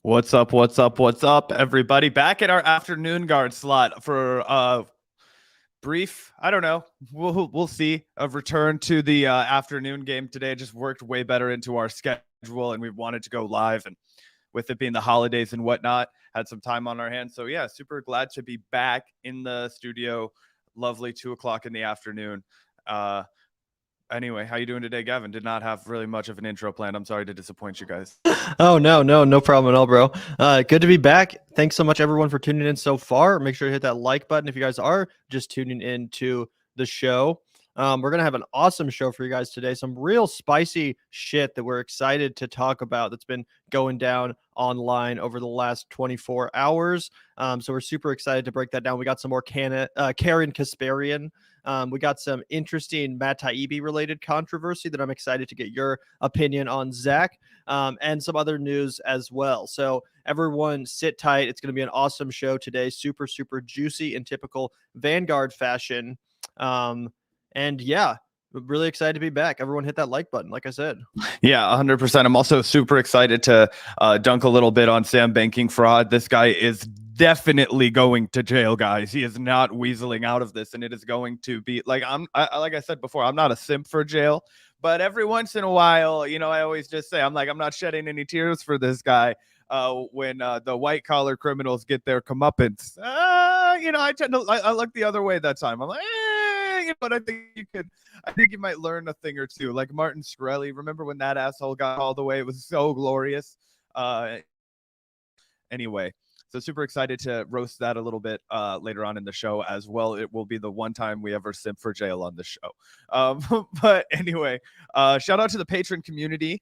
What's up? What's up? What's up, everybody? Back at our afternoon guard slot for brief. I don't know. We'll see a return to the afternoon game today. It just worked way better into our schedule, and we wanted to go live. And with it being the holidays and whatnot, had some time on our hands. So yeah, super glad to be back in the studio. Lovely 2 o'clock in the afternoon. Anyway, how you doing today, Gavin? Did not have really much of an intro planned. I'm sorry to disappoint you guys. Oh, no problem at all, bro. Good to be back. Thanks so much, everyone, for tuning in so far. Make sure to hit that like button if you guys are just tuning in to the show. We're going to have an awesome show for you guys today. Some real spicy shit that we're excited to talk about that's been going down online over the last 24 hours. So we're super excited to break that down. We got some more Karen Kasparian. We got some interesting Matt Taibbi related controversy that I'm excited to get your opinion on, Zach, and some other news as well. So everyone sit tight. It's going to be an awesome show today. Super, super juicy in typical Vanguard fashion. And yeah, really excited to be back. Everyone hit that like button, like I said. Yeah, 100%. I'm also super excited to dunk a little bit on Sam banking fraud. This guy is definitely going to jail, guys. He is not weaseling out of this, and it is going to be like like I said before, I'm not a simp for jail, but every once in a while, I always just say I'm not shedding any tears for this guy. When the white collar criminals get their comeuppance, I tend to I look the other way that time. I'm like, but I think you might learn a thing or two. Like Martin Shkreli, remember when that asshole got all the way? It was so glorious. Anyway, so super excited to roast that a little bit later on in the show as well. It will be the one time we ever simp for jail on the show. But anyway, shout out to the patron community.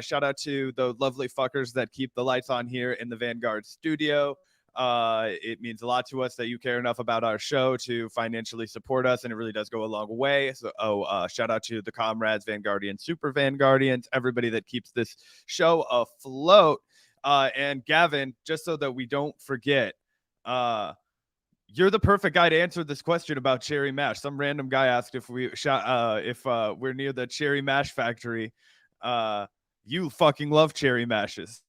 Shout out to the lovely fuckers that keep the lights on here in the Vanguard studio. It means a lot to us that you care enough about our show to financially support us, and it really does go a long way. So shout out to the comrades, Vanguardians, Super Vanguardians, everybody that keeps this show afloat. And Gavin, just so that we don't forget, you're the perfect guy to answer this question about cherry mash. Some random guy asked if we're near the cherry mash factory. You fucking love cherry mashes.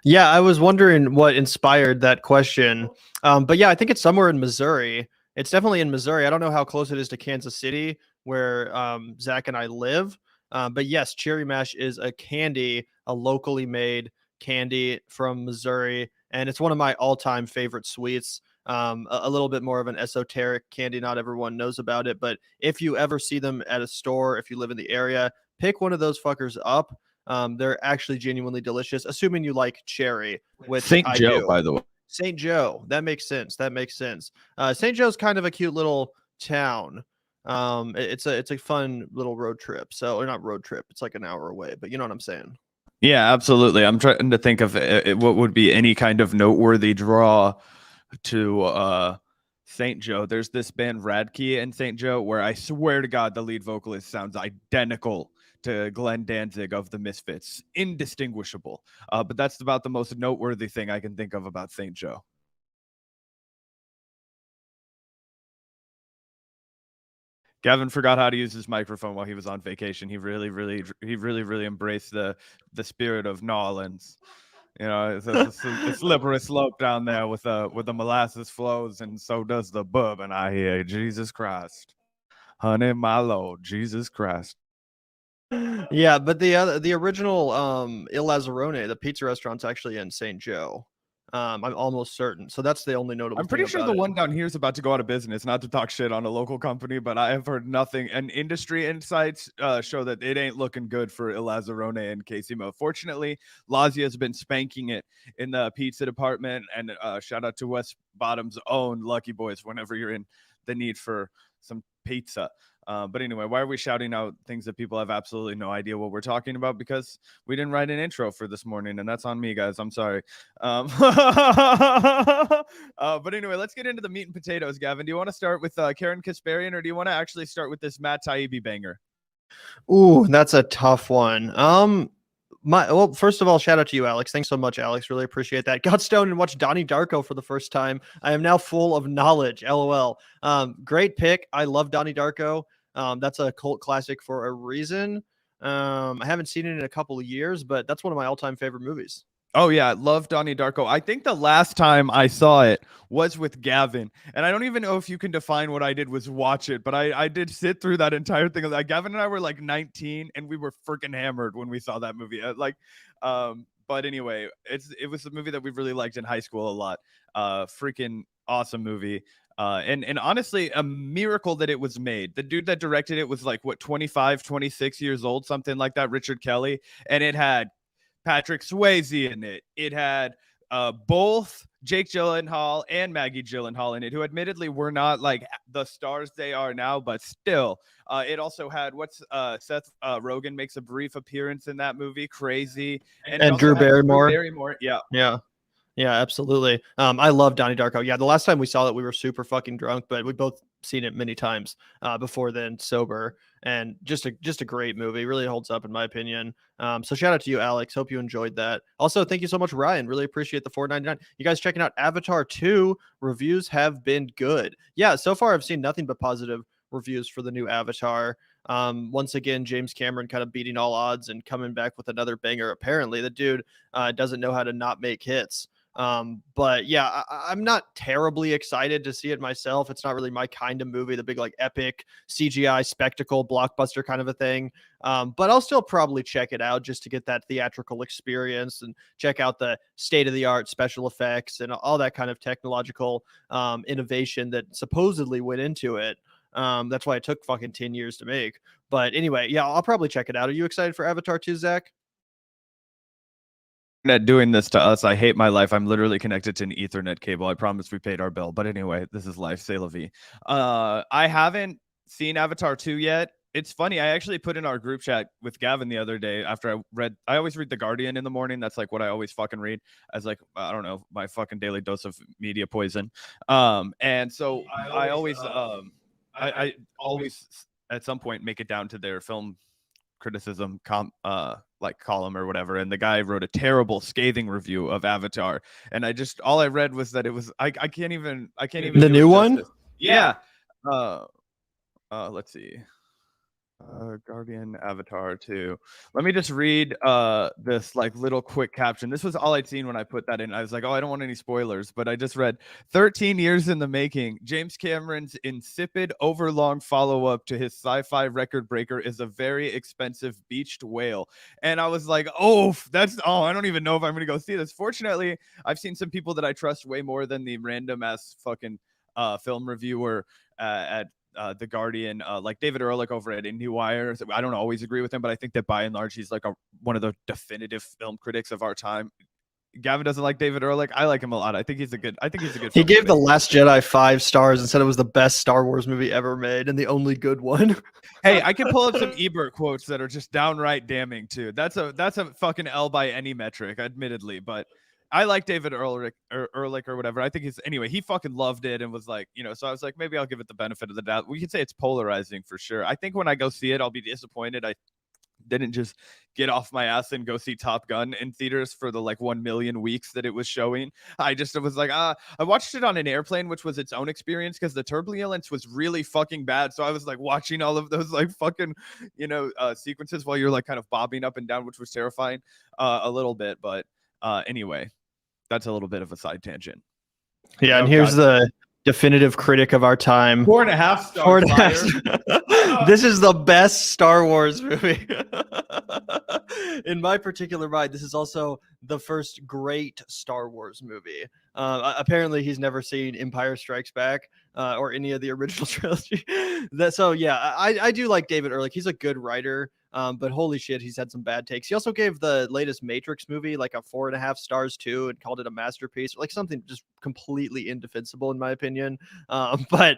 Yeah, I was wondering what inspired that question. But yeah, I think it's somewhere in Missouri. It's definitely in Missouri. I don't know how close it is to Kansas City, where Zach and I live. But yes, cherry mash is a candy, a locally made candy from Missouri. And it's one of my all-time favorite sweets. A little bit more of an esoteric candy. Not everyone knows about it. But if you ever see them at a store, if you live in the area, pick one of those fuckers up. They're actually genuinely delicious, assuming you like cherry, which St. I Joe, do. by the way. St. Joe. That makes sense. St. Joe's kind of a cute little town. It's a fun little road trip. So, or not road trip. It's like an hour away, but you know what I'm saying. Yeah, absolutely. I'm trying to think of what would be any kind of noteworthy draw to St. Joe. There's this band Radkey in St. Joe where I swear to God the lead vocalist sounds identical to Glenn Danzig of the Misfits. Indistinguishable. But that's about the most noteworthy thing I can think of about St. Joe. Gavin forgot how to use his microphone while he was on vacation. He really embraced the spirit of Nolans. It's a slippery slope down there with the molasses flows, and so does the bourbon. I hear, Jesus Christ, honey, my Lord, Jesus Christ. Yeah, but the original Il Lazzarone, the pizza restaurant's actually in St. Joe. I'm almost certain. So that's the only notable. I'm pretty thing sure about the it. one down here is about to go out of business. Not to talk shit on a local company, but I have heard nothing. And industry insights show that it ain't looking good for Il Lazzarone and Casimo. Fortunately, Lazia has been spanking it in the pizza department. And shout out to West Bottom's own Lucky Boys whenever you're in the need for some pizza. But anyway, why are we shouting out things that people have absolutely no idea what we're talking about? Because we didn't write an intro for this morning, and that's on me, guys. I'm sorry. But anyway, let's get into the meat and potatoes, Gavin. Do you want to start with Karen Kasparian, or do you want to actually start with this Matt Taibbi banger? Ooh, that's a tough one. Well, first of all, shout out to you, Alex. Thanks so much, Alex. Really appreciate that. Got stoned and watched Donnie Darko for the first time. I am now full of knowledge. LOL. Great pick. I love Donnie Darko. That's a cult classic for a reason. I haven't seen it in a couple of years, but that's one of my all-time favorite movies. Oh yeah, love Donnie Darko. I think the last time I saw it was with Gavin, and I don't even know if you can define what I did was watch it, but I did sit through that entire thing. Like Gavin and I were like 19, and we were freaking hammered when we saw that movie. But anyway, it was a movie that we really liked in high school a lot. Freaking awesome movie. And honestly, a miracle that it was made. The dude that directed it was like what 25, 26 years old, something like that, Richard Kelly, and it had Patrick Swayze in it. It had both Jake Gyllenhaal and Maggie Gyllenhaal in it, who admittedly were not like the stars they are now, but still. It also had Seth Rogen makes a brief appearance in that movie, Crazy, and it also Drew had Drew Barrymore. Barrymore. Yeah. Yeah, absolutely. I love Donnie Darko. Yeah, the last time we saw it, we were super fucking drunk, but we both seen it many times before then, sober, and just a great movie. Really holds up in my opinion. So shout out to you, Alex. Hope you enjoyed that. Also, thank you so much, Ryan. Really appreciate the $4.99. You guys checking out Avatar 2? Reviews have been good. Yeah, so far I've seen nothing but positive reviews for the new Avatar. Once again, James Cameron kind of beating all odds and coming back with another banger. Apparently, the dude doesn't know how to not make hits. But yeah, I'm not terribly excited to see it myself. It's not really my kind of movie, the big like epic CGI spectacle blockbuster kind of a thing. But I'll still probably check it out just to get that theatrical experience and check out the state of the art special effects and all that kind of technological innovation that supposedly went into it. That's why it took fucking 10 years to make. But anyway, yeah, I'll probably check it out. Are you excited for Avatar 2, Zach? Internet doing this to us. I hate my life. I'm literally connected to an Ethernet cable. I promise we paid our bill. But anyway, this is life. C'est la vie. I haven't seen Avatar 2 yet. It's funny. I actually put in our group chat with Gavin the other day after I always read The Guardian in the morning. That's like what I always fucking read as like, I don't know, my fucking daily dose of media poison. And so I always at some point make it down to their film criticism like column or whatever, and the guy wrote a terrible scathing review of Avatar, and all I read was that it was I can't even The new one. Yeah. Let's see. Guardian Avatar 2. Let me just read this like little quick caption. This was all I'd seen when I put that in. I was like, oh, I don't want any spoilers, but I just read 13 years in the making. James Cameron's insipid, overlong follow-up to his sci-fi record breaker is a very expensive beached whale. And I was like, I don't even know if I'm gonna go see this. Fortunately, I've seen some people that I trust way more than the random ass fucking film reviewer at The Guardian, like David Ehrlich over at IndieWire. I don't always agree with him, but I think that by and large, he's like one of the definitive film critics of our time. Gavin doesn't like David Ehrlich. I like him a lot. I think he's a good. He gave The Last Jedi 5 stars and said it was the best Star Wars movie ever made and the only good one. Hey, I can pull up some Ebert quotes that are just downright damning too. That's a fucking L by any metric, admittedly, but I like David Ehrlich or whatever. I think he fucking loved it and was like, so I was like, maybe I'll give it the benefit of the doubt. We could say it's polarizing for sure. I think when I go see it, I'll be disappointed. I didn't just get off my ass and go see Top Gun in theaters for the like 1 million weeks that it was showing. I just was like, I watched it on an airplane, which was its own experience because the turbulence was really fucking bad. So I was like watching all of those like fucking, sequences while you're like kind of bobbing up and down, which was terrifying a little bit. But anyway, that's a little bit of a side tangent. Yeah, and here's the definitive critic of our time. 4.5 stars. This is the best Star Wars movie. In my particular mind, this is also the first great Star Wars movie. Apparently, he's never seen Empire Strikes Back or any of the original trilogy. I do like David Ehrlich. He's a good writer. But holy shit, he's had some bad takes. He also gave the latest Matrix movie like a 4.5 stars too, and called it a masterpiece, like something just completely indefensible in my opinion. But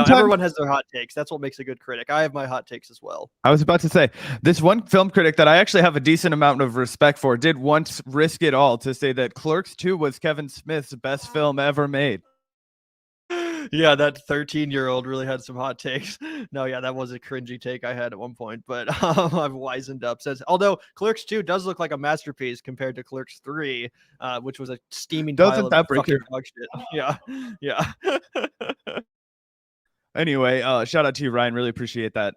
everyone has their hot takes. That's what makes a good critic. I have my hot takes as well. I was about to say, this one film critic that I actually have a decent amount of respect for did once risk it all to say that Clerks 2 was Kevin Smith's best film ever made. Yeah, that 13-year-old really had some hot takes. No, yeah, that was a cringy take I had at one point, but I've wisened up since. Although Clerks 2 does look like a masterpiece compared to Clerks 3, which was a steaming pile of fucking dog shit. Yeah. Anyway, shout out to you, Ryan. Really appreciate that.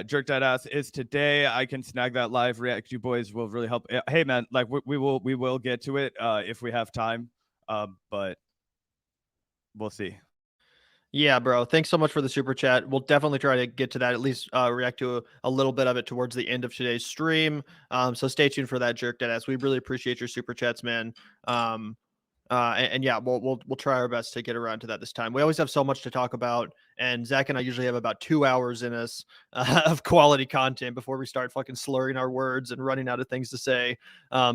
Jerk That Ass is today. I can snag that live. React, you boys will really help. Hey, man, like we will get to it if we have time. But we'll see. Yeah, bro. Thanks so much for the super chat. We'll definitely try to get to that, at least react to a little bit of it towards the end of today's stream. So stay tuned for that, Jerk Deadass. We really appreciate your super chats, man. And yeah, we'll try our best to get around to that this time. We always have so much to talk about, and Zach and I usually have about 2 hours in us of quality content before we start fucking slurring our words and running out of things to say.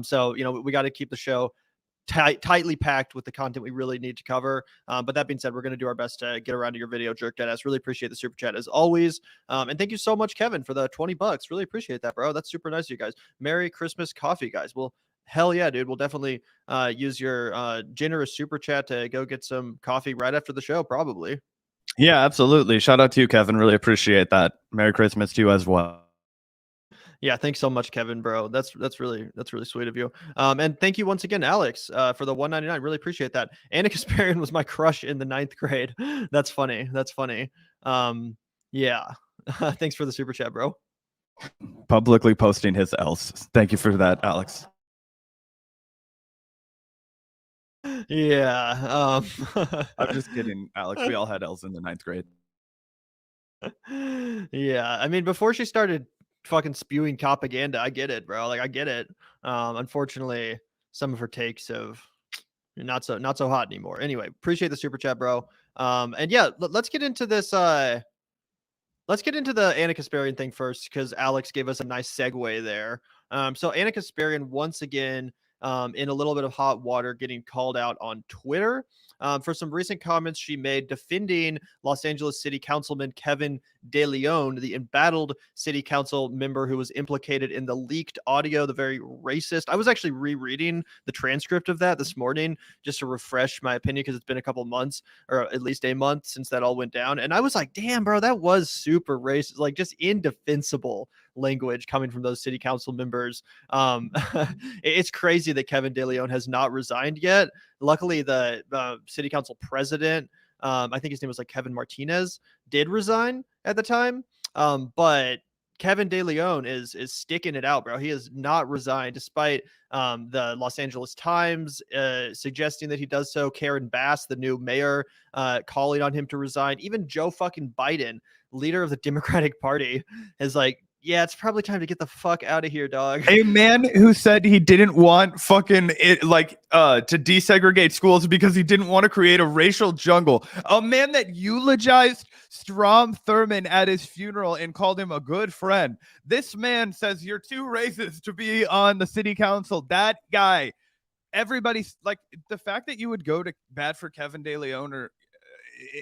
So we got to keep the show tightly packed with the content we really need to cover. But that being said, we're going to do our best to get around to your video, Jerk Deadass. Really appreciate the super chat as always. And thank you so much, Kevin, for the $20. Really appreciate that, bro. That's super nice of you guys. Merry Christmas coffee, guys. Well, hell yeah, dude. We'll definitely use your generous super chat to go get some coffee right after the show, probably. Yeah, absolutely. Shout out to you, Kevin. Really appreciate that. Merry Christmas to you as well. Yeah, thanks so much, Kevin, bro. That's really sweet of you. And thank you once again, Alex, for the $1.99. Really appreciate that. Anna Kasparian was my crush in the 9th grade. That's funny. Yeah. Thanks for the super chat, bro. Publicly posting his else. Thank you for that, Alex. Yeah. I'm just kidding, Alex. We all had L's in the 9th grade. Yeah, I mean, before she started fucking spewing propaganda, I get it, bro. Like, I get it. Unfortunately, some of her takes have not so hot anymore. Anyway, appreciate the super chat, bro. And yeah, let's get into this. Let's get into the Anna Kasparian thing first, because Alex gave us a nice segue there. So Anna Kasparian once again in a little bit of hot water, getting called out on Twitter for some recent comments she made defending Los Angeles City Councilman Kevin de León, the embattled city council member who was implicated in the leaked audio, the very racist. I was actually rereading the transcript of that this morning just to refresh my opinion, because it's been a couple months, or at least a month, since that all went down. And I was like, damn, bro, that was super racist, like just indefensible language coming from those city council members. It's crazy that Kevin de León has not resigned yet. Luckily, the city council president, I think his name was like Kevin Martinez, did resign at the time. But Kevin de León is sticking it out, bro. He has not resigned, despite the Los Angeles Times suggesting that he does so. Karen Bass, the new mayor, calling on him to resign. Even Joe fucking Biden, leader of the Democratic Party, is like, yeah, it's probably time to get the fuck out of here, dog. A man who said he didn't want fucking to desegregate schools because he didn't want to create a racial jungle. A man that eulogized Strom Thurmond at his funeral and called him a good friend. This man says you're too racist to be on the city council. That guy, everybody's like, the fact that you would go to bat for Kevin de León or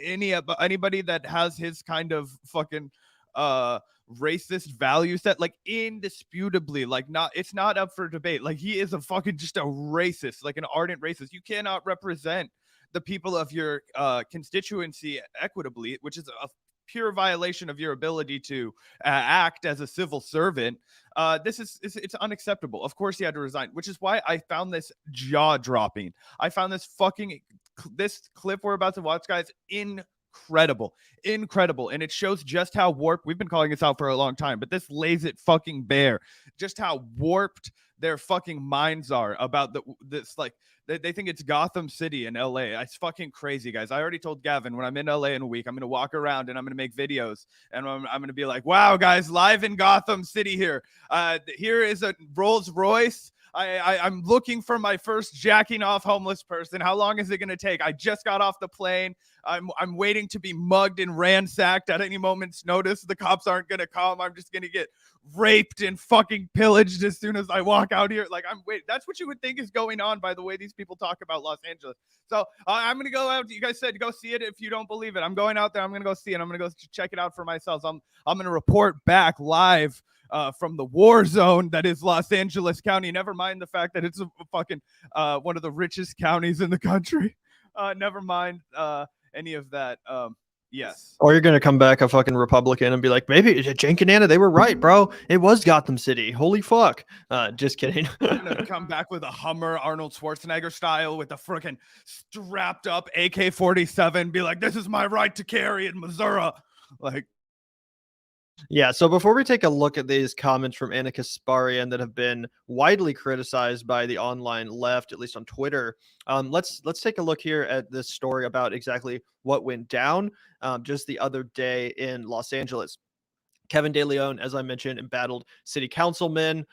anybody that has his kind of fucking racist value set, like indisputably, like it's not up for debate. Like, he is a fucking just a racist, like an ardent racist. You cannot represent the people of your constituency equitably, which is a pure violation of your ability to act as a civil servant. It's unacceptable. Of course he had to resign, which is why I found this jaw-dropping. I found this clip we're about to watch, guys, incredible, and it shows just how warped. We've been calling this out for a long time, but this lays it fucking bare, just how warped their fucking minds are about this. Like, they think it's Gotham City in LA. It's fucking crazy, guys. I already told Gavin, when I'm in LA in a week, I'm gonna walk around and I'm gonna make videos, and I'm gonna be like, wow, guys, live in Gotham City here. Here is a Rolls Royce. I'm looking for my first jacking off homeless person. How long is it going to take? I just got off the plane. I'm waiting to be mugged and ransacked at any moment's notice. The cops aren't going to come. I'm just going to get raped and fucking pillaged as soon as I walk out here. Like, that's what you would think is going on by the way these people talk about Los Angeles. So I'm going to go out. You guys said go see it if you don't believe it. I'm going out there. I'm going to go see it. I'm going to go check it out for myself. I'm going to report back live from the war zone that is Los Angeles County. Never mind the fact that it's a fucking one of the richest counties in the country. Never mind any of that. Yes. Or you're gonna come back a fucking Republican and be like, maybe Cenk and Anna, they were right, bro. It was Gotham City. Holy fuck. Just kidding. I'm gonna come back with a Hummer, Arnold Schwarzenegger style, with a freaking strapped up AK-47. Be like, this is my right to carry in Missouri. Like, Yeah, so before we take a look at these comments from Anna Kasparian that have been widely criticized by the online left, at least on Twitter, let's take a look here at this story about exactly what went down just the other day in Los Angeles. Kevin de León, as I mentioned, embattled city councilmen.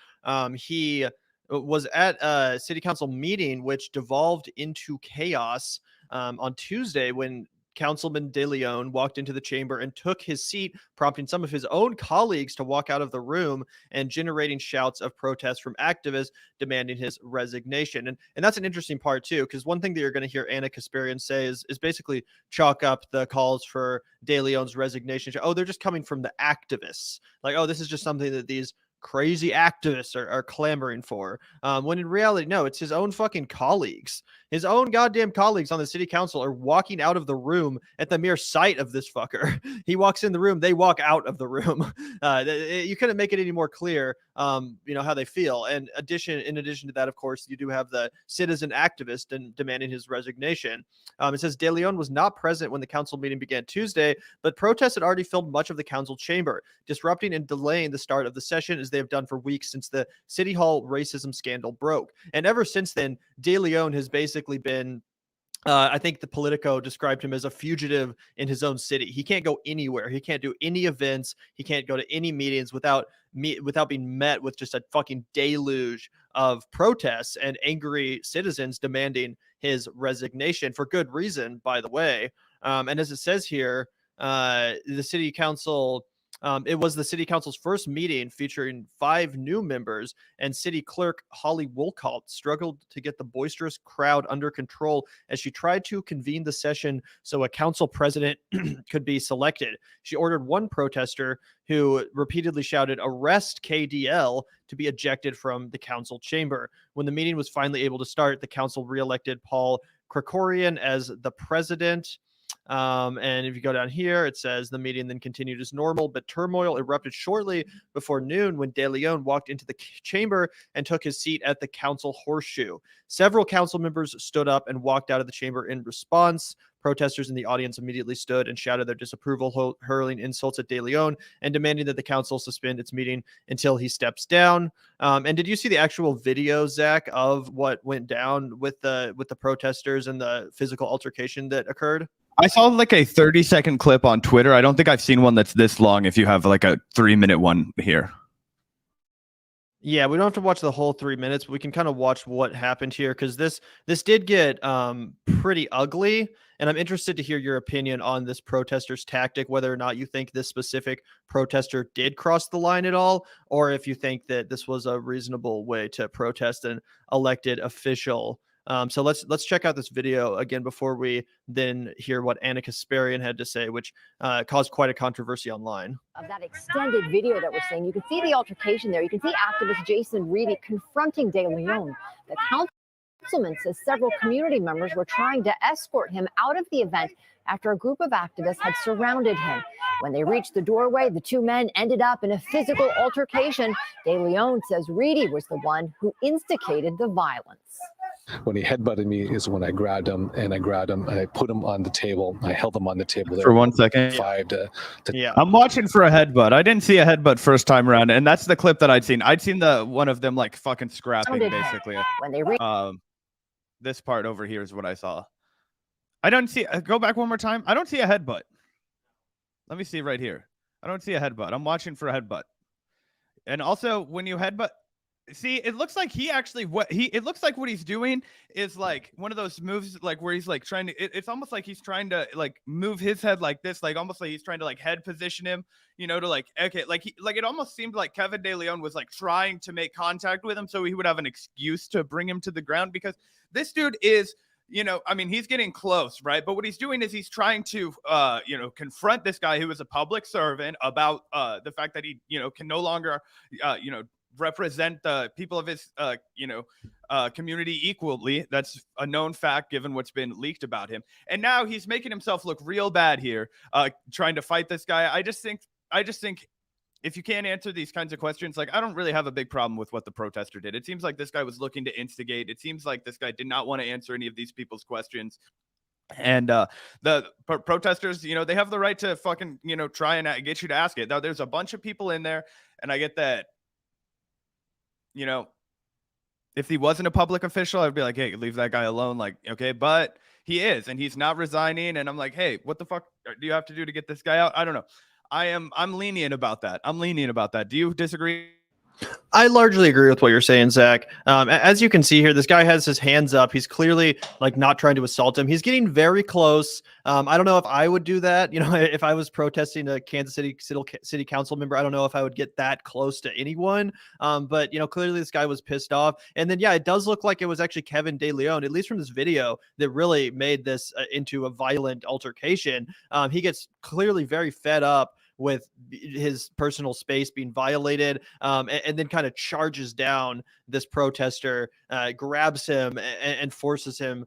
He was at a city council meeting, which devolved into chaos on Tuesday when Councilman de León walked into the chamber and took his seat, prompting some of his own colleagues to walk out of the room and generating shouts of protest from activists demanding his resignation. And that's an interesting part, too, because one thing that you're going to hear Anna Kasparian say is basically chalk up the calls for de Leon's resignation. Oh, they're just coming from the activists. Like, oh, this is just something that these crazy activists are clamoring for. When in reality, no, it's his own fucking colleagues. His own goddamn colleagues on the city council are walking out of the room at the mere sight of this fucker. He walks in the room, they walk out of the room. You couldn't make it any more clear, how they feel. And in addition to that, of course, you do have the citizen activist and demanding his resignation. It says De Leon was not present when the council meeting began Tuesday, but protests had already filled much of the council chamber, disrupting and delaying the start of the session as they have done for weeks since the City Hall racism scandal broke. And ever since then, De Leon has basically been I think the Politico described him as a fugitive in his own city. He can't go anywhere. He can't do any events. He can't go to any meetings without being met with just a fucking deluge of protests and angry citizens demanding his resignation for good reason, by the way. And as it says here, the city council. It was the city council's first meeting featuring 5 new members, and city clerk Holly Wolcott struggled to get the boisterous crowd under control as she tried to convene the session so a council president could be selected. She ordered one protester who repeatedly shouted, "Arrest KDL," to be ejected from the council chamber. When the meeting was finally able to start, the council reelected Paul Krikorian as the president. And if you go down here, it says the meeting then continued as normal, but turmoil erupted shortly before noon when De Leon walked into the chamber and took his seat at the council horseshoe. Several council members stood up and walked out of the chamber in response. Protesters in the audience immediately stood and shouted their disapproval, hurling insults at De Leon and demanding that the council suspend its meeting until he steps down. And did you see the actual video, Zach, of what went down with the protesters and the physical altercation that occurred? I saw like a 30-second clip on Twitter. I don't think I've seen one that's this long if you have like a 3-minute one here. Yeah, we don't have to watch the whole 3 minutes, but we can kind of watch what happened here because this did get pretty ugly. And I'm interested to hear your opinion on this protester's tactic, whether or not you think this specific protester did cross the line at all, or if you think that this was a reasonable way to protest an elected official. So let's check out this video again before we then hear what Anna Kasparian had to say, which caused quite a controversy online. Of that extended video that we're seeing, you can see the altercation there. You can see activist Jason Reedy confronting De Leon. The councilman says several community members were trying to escort him out of the event after a group of activists had surrounded him. When they reached the doorway, the two men ended up in a physical altercation. De Leon says Reedy was the one who instigated the violence. When he headbutted me is when I grabbed him and I put him on the table. I held him on the table there for 1 second. Yeah, I'm watching for a headbutt. I didn't see a headbutt first time around, and that's the clip that I'd seen. I'd seen the one of them like fucking scrapping basically. When they this part over here is what I saw. I don't see. Go back one more time. I don't see a headbutt. Let me see right here. I don't see a headbutt. I'm watching for a headbutt. And also, when you headbutt. See, it looks like it looks like what he's doing is like one of those moves like where he's like trying to it's almost like he's trying to like move his head like this, like almost like he's trying to like head position him, to like okay, like it almost seemed like Kevin de León was like trying to make contact with him so he would have an excuse to bring him to the ground, because this dude is he's getting close, right? But what he's doing is he's trying to, confront this guy who is a public servant about the fact that he, can no longer, represent the people of his, community equally. That's a known fact given what's been leaked about him. And now he's making himself look real bad here, trying to fight this guy. I just think if you can't answer these kinds of questions, like I don't really have a big problem with what the protester did. It seems like this guy was looking to instigate. It seems like this guy did not want to answer any of these people's questions. And the protesters, you know, they have the right to fucking, you know, try and get you to ask it. Now, there's a bunch of people in there, and I get that, you know, if he wasn't a public official, I'd be like, hey, leave that guy alone. Like, okay, but he is, and he's not resigning. And I'm like, hey, what the fuck do you have to do to get this guy out? I don't know. I'm lenient about that. Do you disagree? I largely agree with what you're saying, Zach. As you can see here, this guy has his hands up. He's clearly like not trying to assault him. He's getting very close. I don't know if I would do that. You know, if I was protesting a Kansas City Council member, I don't know if I would get that close to anyone. But you know, clearly this guy was pissed off. And then yeah, it does look like it was actually Kevin de León, at least from this video, that really made this into a violent altercation. He gets clearly very fed up with his personal space being violated, and then kind of charges down this protester, grabs him and forces him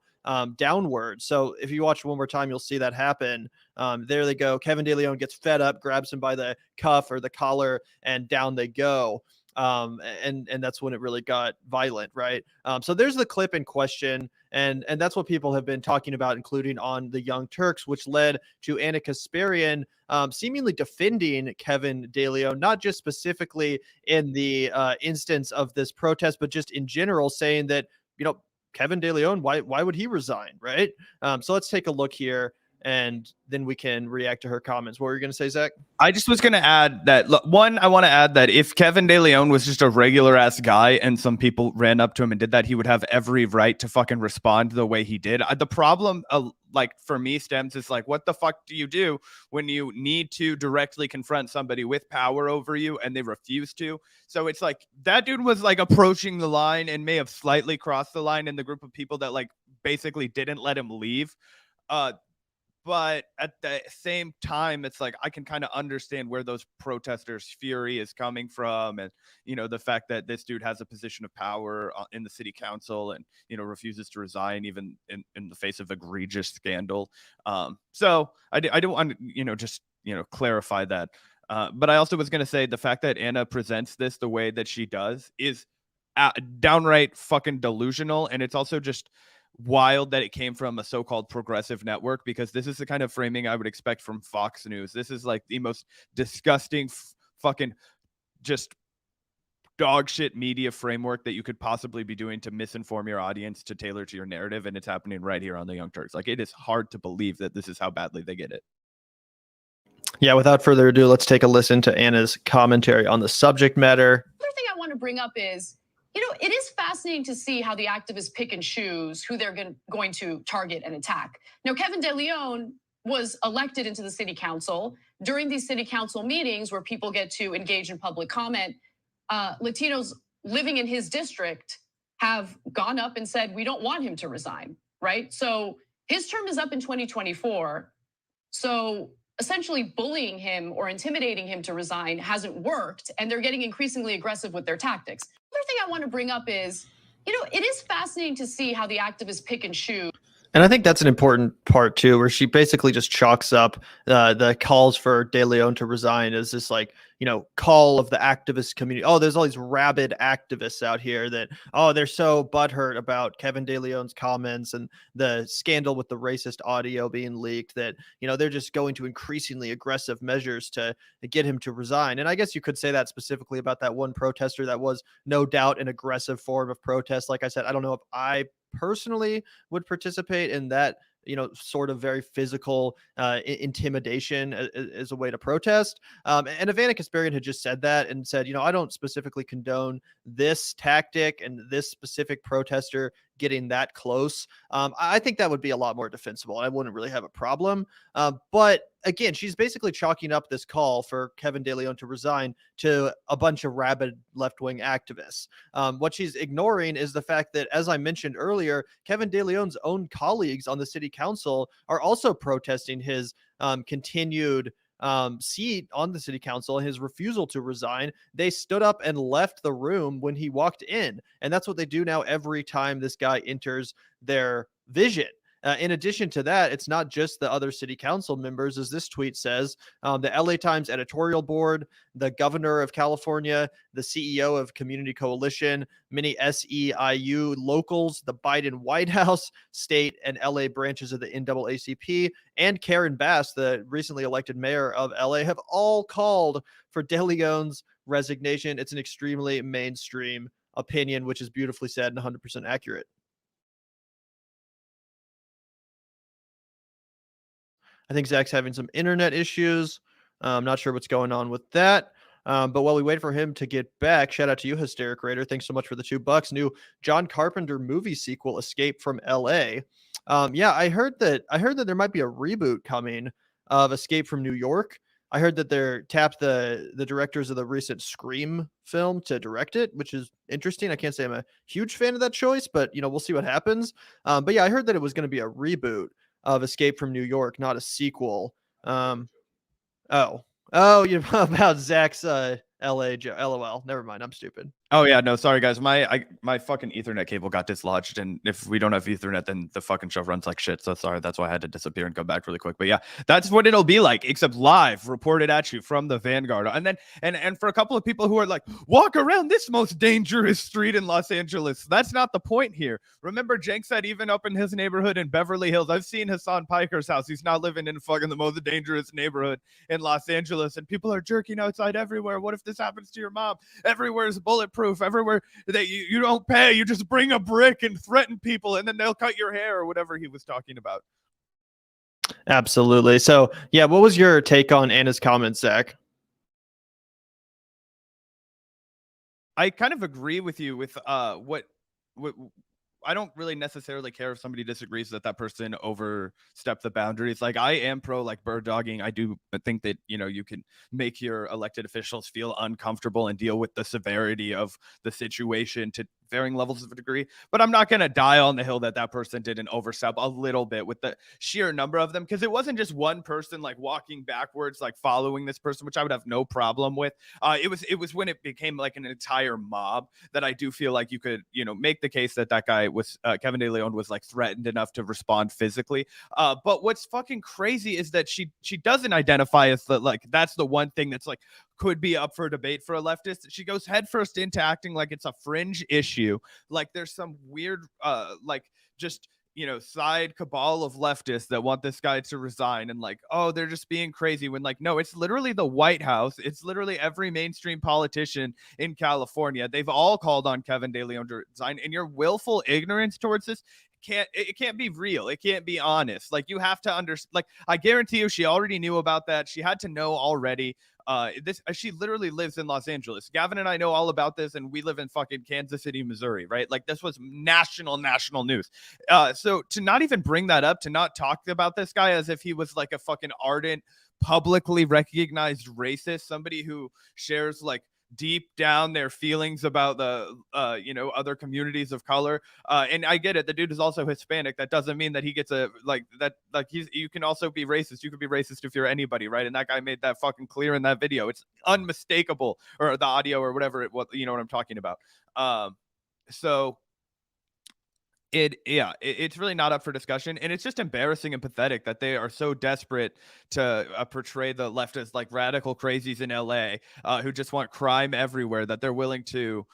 downward. So if you watch one more time, you'll see that happen. There they go. Kevin de León gets fed up, grabs him by the cuff or the collar, and down they go. And that's when it really got violent, right? So there's the clip in question, and that's what people have been talking about, including on the Young Turks, which led to Anna Kasparian seemingly defending Kevin de León, not just specifically in the instance of this protest, but just in general, saying that, you know, Kevin de León, why would he resign, right? So let's take a look here, and then we can react to her comments. What were you going to say, Zach? I just was going to add that, one, I want to add that if Kevin de León was just a regular ass guy and some people ran up to him and did that, he would have every right to fucking respond the way he did. The problem, like for me, stems is like, what the fuck do you do when you need to directly confront somebody with power over you and they refuse to? So it's like that dude was like approaching the line and may have slightly crossed the line in the group of people that like basically didn't let him leave. But at the same time, it's like I can kind of understand where those protesters' fury is coming from. And, you know, the fact that this dude has a position of power in the city council and, you know, refuses to resign even in the face of egregious scandal. So I don't want to, you know, just, you know, clarify that. But I also was going to say the fact that Anna presents this the way that she does is downright fucking delusional. And it's also just wild that it came from a so-called progressive network, because this is the kind of framing I would expect from Fox News. This is like the most disgusting fucking just dog shit media framework that you could possibly be doing to misinform your audience, to tailor to your narrative, and it's happening right here on the Young Turks. Like, it is hard to believe that this is how badly they get it. Yeah, without further ado, let's take a listen to Anna's commentary on the subject matter. Another thing I want to bring up is, you know, it is fascinating to see how the activists pick and choose who they're going to target and attack. Now, Kevin de León was elected into the city council. During these city council meetings where people get to engage in public comment, Latinos living in his district have gone up and said, we don't want him to resign, right? So his term is up in 2024. So essentially bullying him or intimidating him to resign hasn't worked, and they're getting increasingly aggressive with their tactics. Another thing I want to bring up is, you know, it is fascinating to see how the activists pick and choose. And I think that's an important part too, where she basically just chalks up the calls for de León to resign as this, like, you know, call of the activist community. Oh, there's all these rabid activists out here that, oh, they're so butthurt about Kevin de León's comments and the scandal with the racist audio being leaked that, you know, they're just going to increasingly aggressive measures to get him to resign. And I guess you could say that specifically about that one protester. That was no doubt an aggressive form of protest. Like I said, I don't know if I personally would participate in that, you know, sort of very physical intimidation as a way to protest. And if Anna Kasparian had just said that and said, you know, I don't specifically condone this tactic and this specific protester getting that close, I think that would be a lot more defensible. I wouldn't really have a problem. But again, she's basically chalking up this call for Kevin de León to resign to a bunch of rabid left-wing activists. What she's ignoring is the fact that, as I mentioned earlier, Kevin de León's own colleagues on the city council are also protesting his continued seat on the city council and his refusal to resign. They stood up and left the room when he walked in. And that's what they do now every time this guy enters their vision. In addition to that, it's not just the other city council members, as this tweet says. The LA Times editorial board, the governor of California, the CEO of Community Coalition, many SEIU locals, the Biden White House, state and LA branches of the NAACP, and Karen Bass, the recently elected mayor of LA, have all called for De Leon's resignation. It's an extremely mainstream opinion, which is beautifully said and 100% accurate. I think Zach's having some internet issues. I'm not sure what's going on with that. But while we wait for him to get back, shout out to you, Hysteric Raider. Thanks so much for the $2. New John Carpenter movie sequel, Escape from LA. Yeah, I heard that there might be a reboot coming of Escape from New York. I heard that they're tapped the directors of the recent Scream film to direct it, which is interesting. I can't say I'm a huge fan of that choice, but we'll see what happens. But yeah, I heard that it was going to be a reboot of Escape from New York, not a sequel. Oh, about Zach's LA LOL. Never mind, I'm stupid. Oh yeah, no, sorry guys. My fucking Ethernet cable got dislodged, and if we don't have Ethernet, then the fucking show runs like shit. So sorry, that's why I had to disappear and go back really quick. But yeah, that's what it'll be like, except live, reported at you from the Vanguard. And then and for a couple of people who are like, walk around this most dangerous street in Los Angeles. That's not the point here. Remember, Jenk said even up in his neighborhood in Beverly Hills, I've seen Hassan Piker's house. He's not living in fucking the most dangerous neighborhood in Los Angeles, and people are jerking outside everywhere. What if this happens to your mom? Everywhere is bulletproof. Everywhere that you don't pay, you just bring a brick and threaten people, and then they'll cut your hair or whatever he was talking about. Absolutely. So yeah, what was your take on Anna's comments, Zach? I kind of agree with you with what I don't really necessarily care if somebody disagrees that person overstepped the boundaries. Like, I am pro like bird dogging. I do think that, you can make your elected officials feel uncomfortable and deal with the severity of the situation to varying levels of a degree, but I'm not going to die on the hill that person didn't overstep a little bit with the sheer number of them, because it wasn't just one person like walking backwards, like following this person, which I would have no problem with. It was when it became like an entire mob that I do feel like you could, make the case that guy was Kevin de León was like threatened enough to respond physically. But what's fucking crazy is that she doesn't identify as that's the one thing that's like could be up for debate for a leftist. She goes headfirst into acting like it's a fringe issue, like there's some weird side cabal of leftists that want this guy to resign, and like, oh, they're just being crazy, when like, no, it's literally the White House, it's literally every mainstream politician in California. They've all called on Kevin de León to resign, and your willful ignorance towards this can't be real. It can't be honest. Like, you have to understand. Like, I guarantee you, she already knew about that. She had to know already. She literally lives in Los Angeles. Gavin and I know all about this, and we live in fucking Kansas City, Missouri, right? Like, this was national news. So to not even bring that up, to not talk about this guy as if he was like a fucking ardent, publicly recognized racist, somebody who shares like deep down their feelings about the other communities of color, and I get it, the dude is also Hispanic. That doesn't mean that he gets you can also be racist. You could be racist if you're anybody, right? And that guy made that fucking clear in that video. It's unmistakable, or the audio, or whatever what I'm talking about. So it's really not up for discussion, and it's just embarrassing and pathetic that they are so desperate to portray the left as like radical crazies in LA who just want crime everywhere, that they're willing to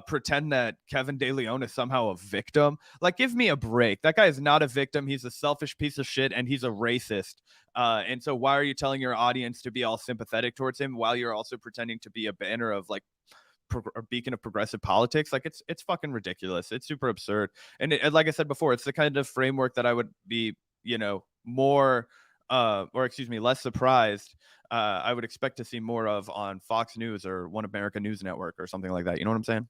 pretend that Kevin de León is somehow a victim. Like, give me a break. That guy is not a victim. He's a selfish piece of shit, and he's a racist. And so why are you telling your audience to be all sympathetic towards him while you're also pretending to be a banner of like a beacon of progressive politics? Like, it's fucking ridiculous. It's super absurd. And like I said before, it's the kind of framework that I would be, less surprised. I would expect to see more of on Fox News or One America News Network or something like that. You know what I'm saying?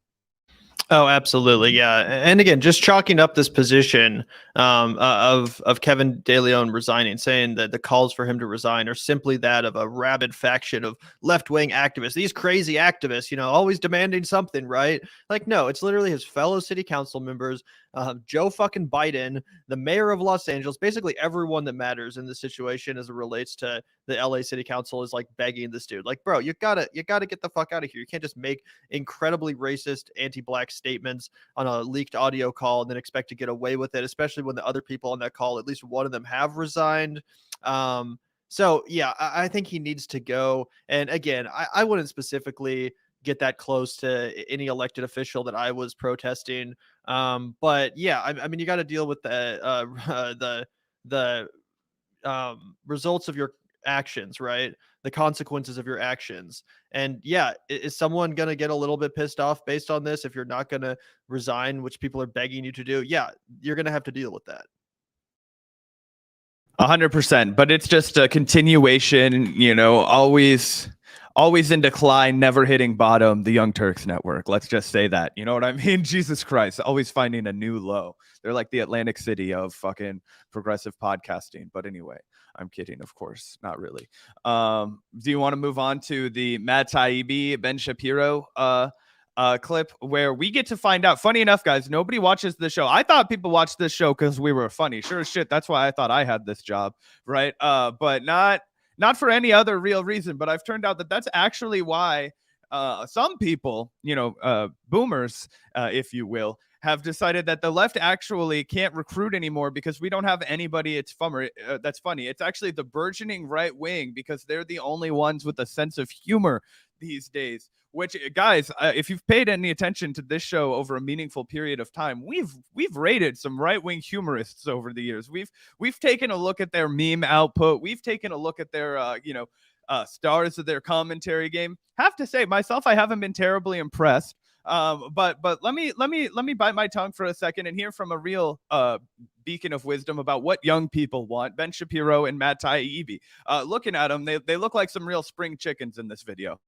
Oh, absolutely. Yeah. And again, just chalking up this position of Kevin de León resigning, saying that the calls for him to resign are simply that of a rabid faction of left-wing activists. These crazy activists, always demanding something, right? Like, no, it's literally his fellow city council members, Joe fucking Biden, the mayor of Los Angeles, basically everyone that matters in this situation as it relates to the LA City Council is like begging this dude. Like, bro, you gotta get the fuck out of here. You can't just make incredibly racist, anti-black back statements on a leaked audio call and then expect to get away with it, especially when the other people on that call, at least one of them, have resigned. So yeah, I think he needs to go. And again, I wouldn't specifically get that close to any elected official that I was protesting. But yeah, I mean, you got to deal with the results of your actions, right? The consequences of your actions. And yeah, is someone going to get a little bit pissed off based on this if you're not going to resign, which people are begging you to do? Yeah, you're going to have to deal with that. 100%, but it's just a continuation, always in decline, never hitting bottom, the Young Turks network. Let's just say that. You know what I mean? Jesus Christ, always finding a new low. They're like the Atlantic City of fucking progressive podcasting. But anyway, I'm kidding, of course, not really. Do you want to move on to the Matt Taibbi, Ben Shapiro clip where we get to find out? Funny enough, guys, nobody watches the show. I thought people watched this show because we were funny. Sure as shit. That's why I thought I had this job, right? But not for any other real reason. But I've turned out that that's actually why some people, boomers, if you will, have decided that the left actually can't recruit anymore because we don't have anybody. That's funny. It's actually the burgeoning right wing because they're the only ones with a sense of humor these days. Which, guys, if you've paid any attention to this show over a meaningful period of time, we've rated some right-wing humorists over the years. We've taken a look at their meme output. We've taken a look at their stars of their commentary game. Have to say, myself, I haven't been terribly impressed. But let me bite my tongue for a second and hear from a real beacon of wisdom about what young people want. Ben Shapiro and Matt Taibbi. Looking at them, they look like some real spring chickens in this video.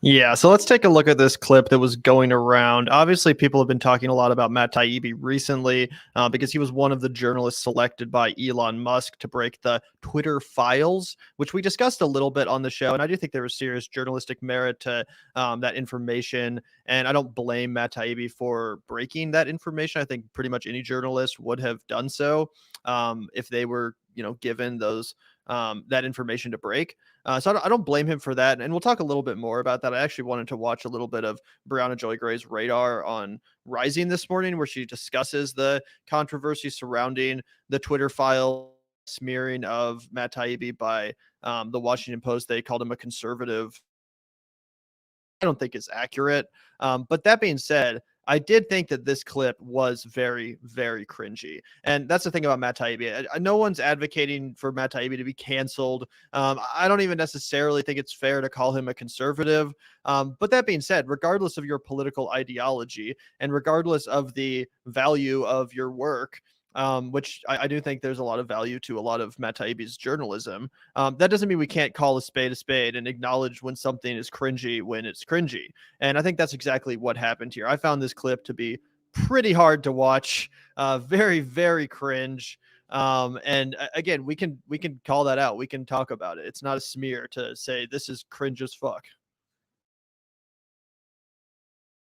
Yeah, so let's take a look at this clip that was going around. Obviously, people have been talking a lot about Matt Taibbi recently because he was one of the journalists selected by Elon Musk to break the Twitter files, which we discussed a little bit on the show. And I do think there was serious journalistic merit to that information. And I don't blame Matt Taibbi for breaking that information. I think pretty much any journalist would have done so if they were, given those that information to break. So I don't blame him for that. And we'll talk a little bit more about that. I actually wanted to watch a little bit of Brianna Joy Gray's Radar on Rising this morning, where she discusses the controversy surrounding the Twitter file smearing of Matt Taibbi by the Washington Post. They called him a conservative. I don't think is accurate. But that being said, I did think that this clip was very, very cringy. And that's the thing about Matt Taibbi. No one's advocating for Matt Taibbi to be canceled. I don't even necessarily think it's fair to call him a conservative. But that being said, regardless of your political ideology and regardless of the value of your work, which I do think there's a lot of value to a lot of Matt Taibbi's journalism. That doesn't mean we can't call a spade and acknowledge when something is cringy when it's cringy. And I think that's exactly what happened here. I found this clip to be pretty hard to watch, very, very cringe. And again, we can call that out. We can talk about it. It's not a smear to say this is cringe as fuck.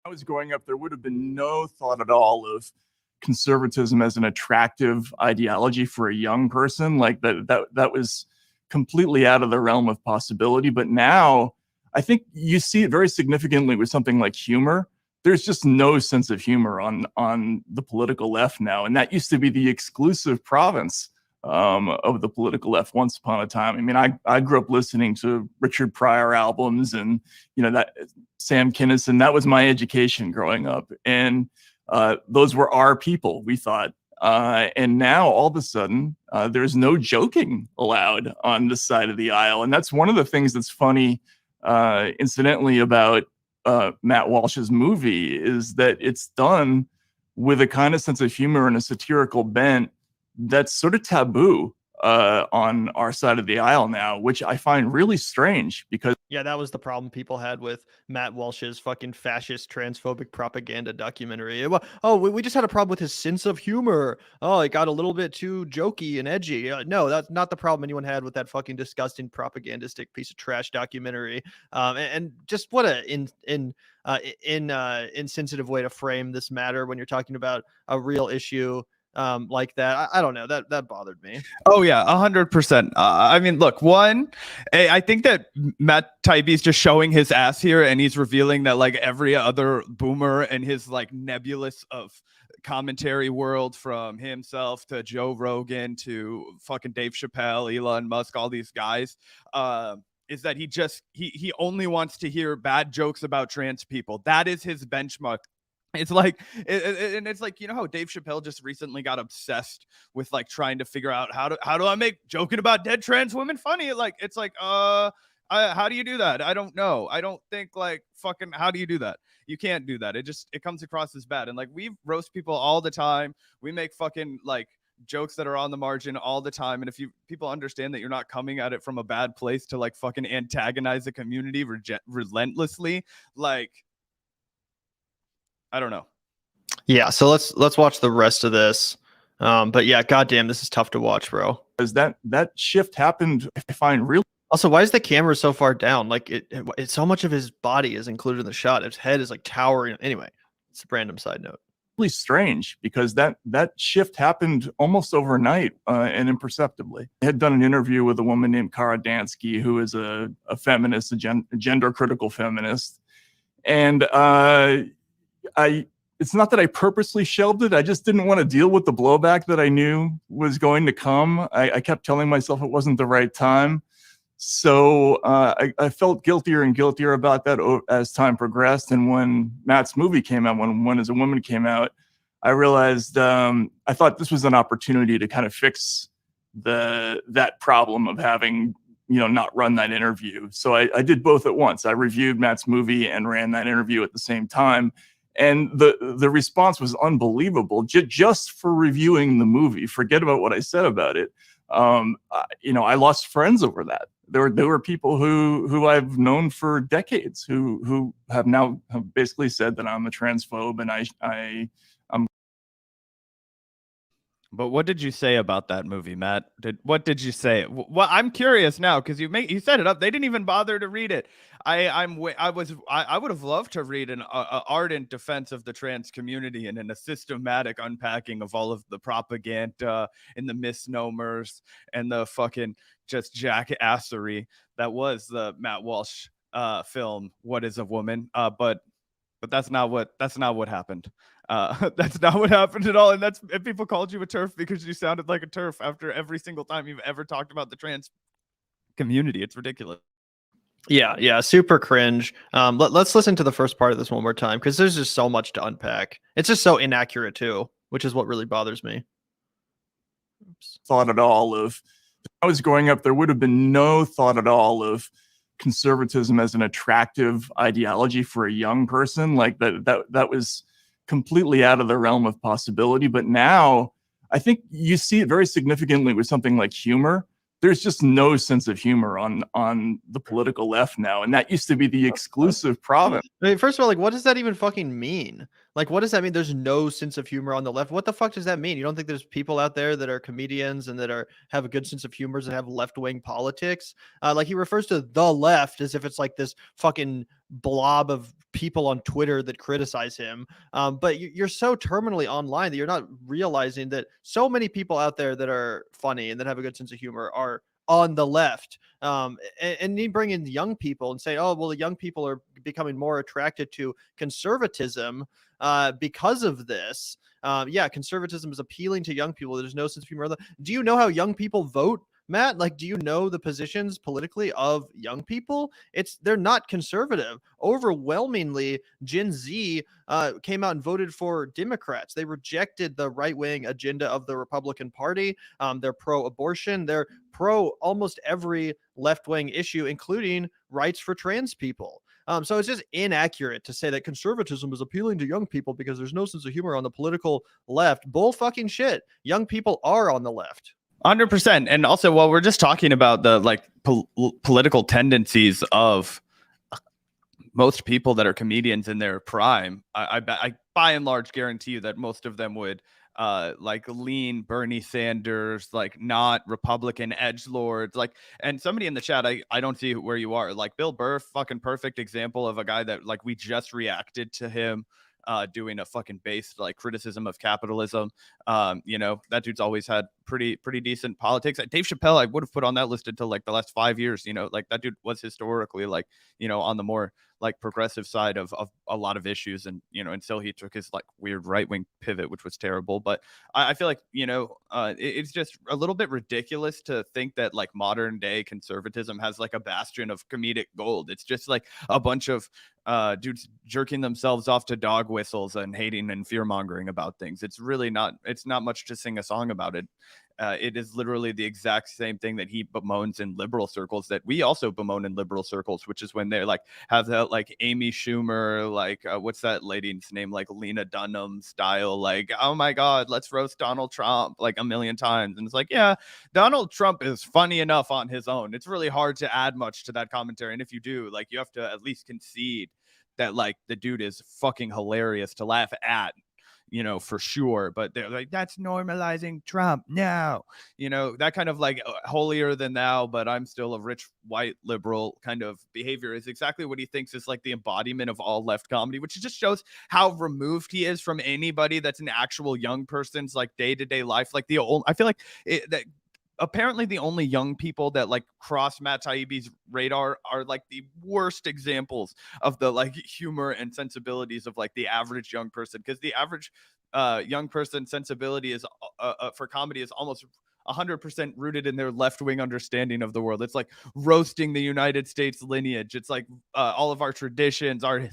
I was growing up, there would have been no thought at all of conservatism as an attractive ideology for a young person. Like that was completely out of the realm of possibility. But now I think you see it very significantly with something like humor. There's just no sense of humor on the political left now. And that used to be the exclusive province of the political left once upon a time. I mean, I grew up listening to Richard Pryor albums and, that Sam Kinison. That was my education growing up. And those were our people, we thought. And now all of a sudden, there's no joking allowed on this side of the aisle. And that's one of the things that's funny, incidentally, about Matt Walsh's movie is that it's done with a kind of sense of humor and a satirical bent that's sort of taboo on our side of the aisle now, which I find really strange because. Yeah, that was the problem people had with Matt Walsh's fucking fascist transphobic propaganda documentary. We just had a problem with his sense of humor. Oh, it got a little bit too jokey and edgy. No, that's not the problem anyone had with that fucking disgusting propagandistic piece of trash documentary. And just what a insensitive way to frame this matter when you're talking about a real issue like that. I don't know, that bothered me. Oh yeah, 100%. I mean, look, I think that Matt Taibbi is just showing his ass here, and he's revealing that like every other boomer and his like nebulous of commentary world, from himself to Joe Rogan to fucking Dave Chappelle, Elon Musk, all these guys, is that he only wants to hear bad jokes about trans people. That is his benchmark. It's like, and it's like, you know how Dave Chappelle just recently got obsessed with like trying to figure out how do I make joking about dead trans women funny? Like, it's like, how do you do that? I don't know. I don't think like fucking, how do you do that? You can't do that. It comes across as bad. And like, we roast people all the time. We make fucking like jokes that are on the margin all the time. And if people understand that you're not coming at it from a bad place to like fucking antagonize the community relentlessly, like, I don't know. Yeah, so let's watch the rest of this. But yeah, goddamn, this is tough to watch, bro. Because that shift happened, I find really. Also, why is the camera so far down? Like it's so much of his body is included in the shot. His head is like towering. Anyway, it's a random side note. Really strange, because that shift happened almost overnight and imperceptibly. I had done an interview with a woman named Kara Dansky, who is a feminist, a gender critical feminist, and it's not that I purposely shelved it. I just didn't want to deal with the blowback that I knew was going to come. I kept telling myself it wasn't the right time. So I felt guiltier and guiltier about that as time progressed. And when Matt's movie came out, when As a Woman came out, I realized I thought this was an opportunity to kind of fix that problem of having, not run that interview. So I did both at once. I reviewed Matt's movie and ran that interview at the same time. And the response was unbelievable just for reviewing the movie. Forget about what I said about it. I lost friends over that. There were people who I've known for decades who have now basically said that I'm a transphobe, and I'm. But what did you say about that movie, Matt? What did you say? Well, I'm curious now, because you set it up. They didn't even bother to read it. I would have loved to read an ardent defense of the trans community and a systematic unpacking of all of the propaganda and the misnomers and the fucking just jackassery that was the Matt Walsh film What Is a Woman? But that's not what happened. That's not what happened at all. And if people called you a TERF because you sounded like a TERF after every single time you've ever talked about the trans community. It's ridiculous. Yeah, super cringe. Let's listen to the first part of this one more time, because there's just so much to unpack. It's just so inaccurate too, which is what really bothers me. Thought at all of, when I was growing up, there would have been no thought at all of conservatism as an attractive ideology for a young person. Like that was completely out of the realm of possibility. But now I think you see it very significantly with something like humor. There's just no sense of humor on the political left now. And that used to be the exclusive province. I mean, first of all, like, what does that even fucking mean? Like, what does that mean? There's no sense of humor on the left. What the fuck does that mean? You don't think there's people out there that are comedians and that have a good sense of humor and have left-wing politics? Like, he refers to the left as if it's like this fucking blob of people on Twitter that criticize him. But you're so terminally online that you're not realizing that so many people out there that are funny and that have a good sense of humor are on the left. And you bring in young people and say, oh, well, the young people are becoming more attracted to conservatism because of this. Yeah, conservatism is appealing to young people. There's no sense of humor. Do you know how young people vote, Matt? Like, do you know the positions politically of young people? They're not conservative. Overwhelmingly, Gen Z came out and voted for Democrats. They rejected the right-wing agenda of the Republican Party. They're pro-abortion. They're pro almost every left-wing issue, including rights for trans people. So it's just inaccurate to say that conservatism is appealing to young people because there's no sense of humor on the political left. Bull fucking shit. Young people are on the left. 100%. And also, while we're just talking about the like political tendencies of most people that are comedians in their prime, I by and large guarantee you that most of them would like lean Bernie Sanders, like not Republican edgelords, like. And somebody in the chat, I don't see where you are, like Bill Burr, fucking perfect example of a guy that like we just reacted to him doing a fucking based like criticism of capitalism. You know, that dude's always had pretty decent politics. Dave Chappelle, I would have put on that list until like the last 5 years. You know, like that dude was historically like, you know, on the more like progressive side of a lot of issues, and you know, until he took his like weird right wing pivot, which was terrible. But I feel like, you know, it's just a little bit ridiculous to think that like modern day conservatism has like a bastion of comedic gold. It's just like a bunch of dudes jerking themselves off to dog whistles and hating and fear mongering about things. It's really not. It's not much to sing a song about it. It is literally the exact same thing that he bemoans in liberal circles that we also bemoan in liberal circles, which is when they're like have that like Amy Schumer, like what's that lady's name, like Lena Dunham style, like, oh my God, let's roast Donald Trump like a million times. And it's like, yeah, Donald Trump is funny enough on his own. It's really hard to add much to that commentary. And if you do, like, you have to at least concede that like the dude is fucking hilarious to laugh at, you know, for sure. But they're like, that's normalizing Trump now, you know, that kind of like holier than thou, but I'm still a rich white liberal kind of behavior is exactly what he thinks is like the embodiment of all left comedy, which just shows how removed he is from anybody that's an actual young person's like day-to-day life. Like I feel like that apparently the only young people that like cross Matt Taibbi's radar are like the worst examples of the like humor and sensibilities of like the average young person, because the average young person sensibility is for comedy is almost 100% rooted in their left-wing understanding of the world. It's like roasting the United States lineage. It's like all of our traditions, our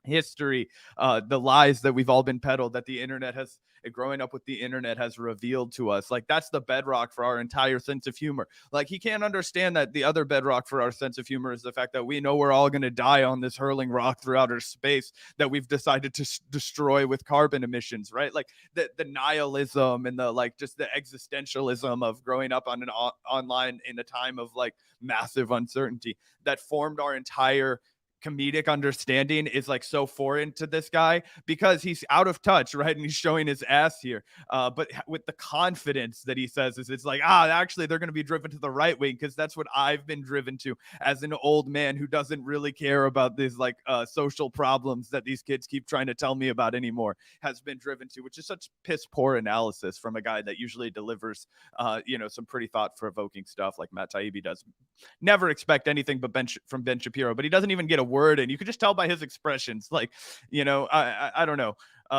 history, the lies that we've all been peddled, that the internet has, growing up with the internet, has revealed to us. Like that's the bedrock for our entire sense of humor. Like he can't understand that the other bedrock for our sense of humor is the fact that we know we're all going to die on this hurling rock through outer space that we've decided to destroy with carbon emissions, right? Like the nihilism and the like just the existentialism of growing up on an online in a time of like massive uncertainty that formed our entire comedic understanding is like so foreign to this guy because he's out of touch, right? And he's showing his ass here. But with the confidence that he says is, it's like, actually they're going to be driven to the right wing because that's what I've been driven to as an old man who doesn't really care about these like social problems that these kids keep trying to tell me about anymore, has been driven to, which is such piss poor analysis from a guy that usually delivers, you know, some pretty thought provoking stuff like Matt Taibbi does. Never expect anything but from Ben Shapiro, but he doesn't even get a word, and you could just tell by his expressions. Like, you know, I don't know.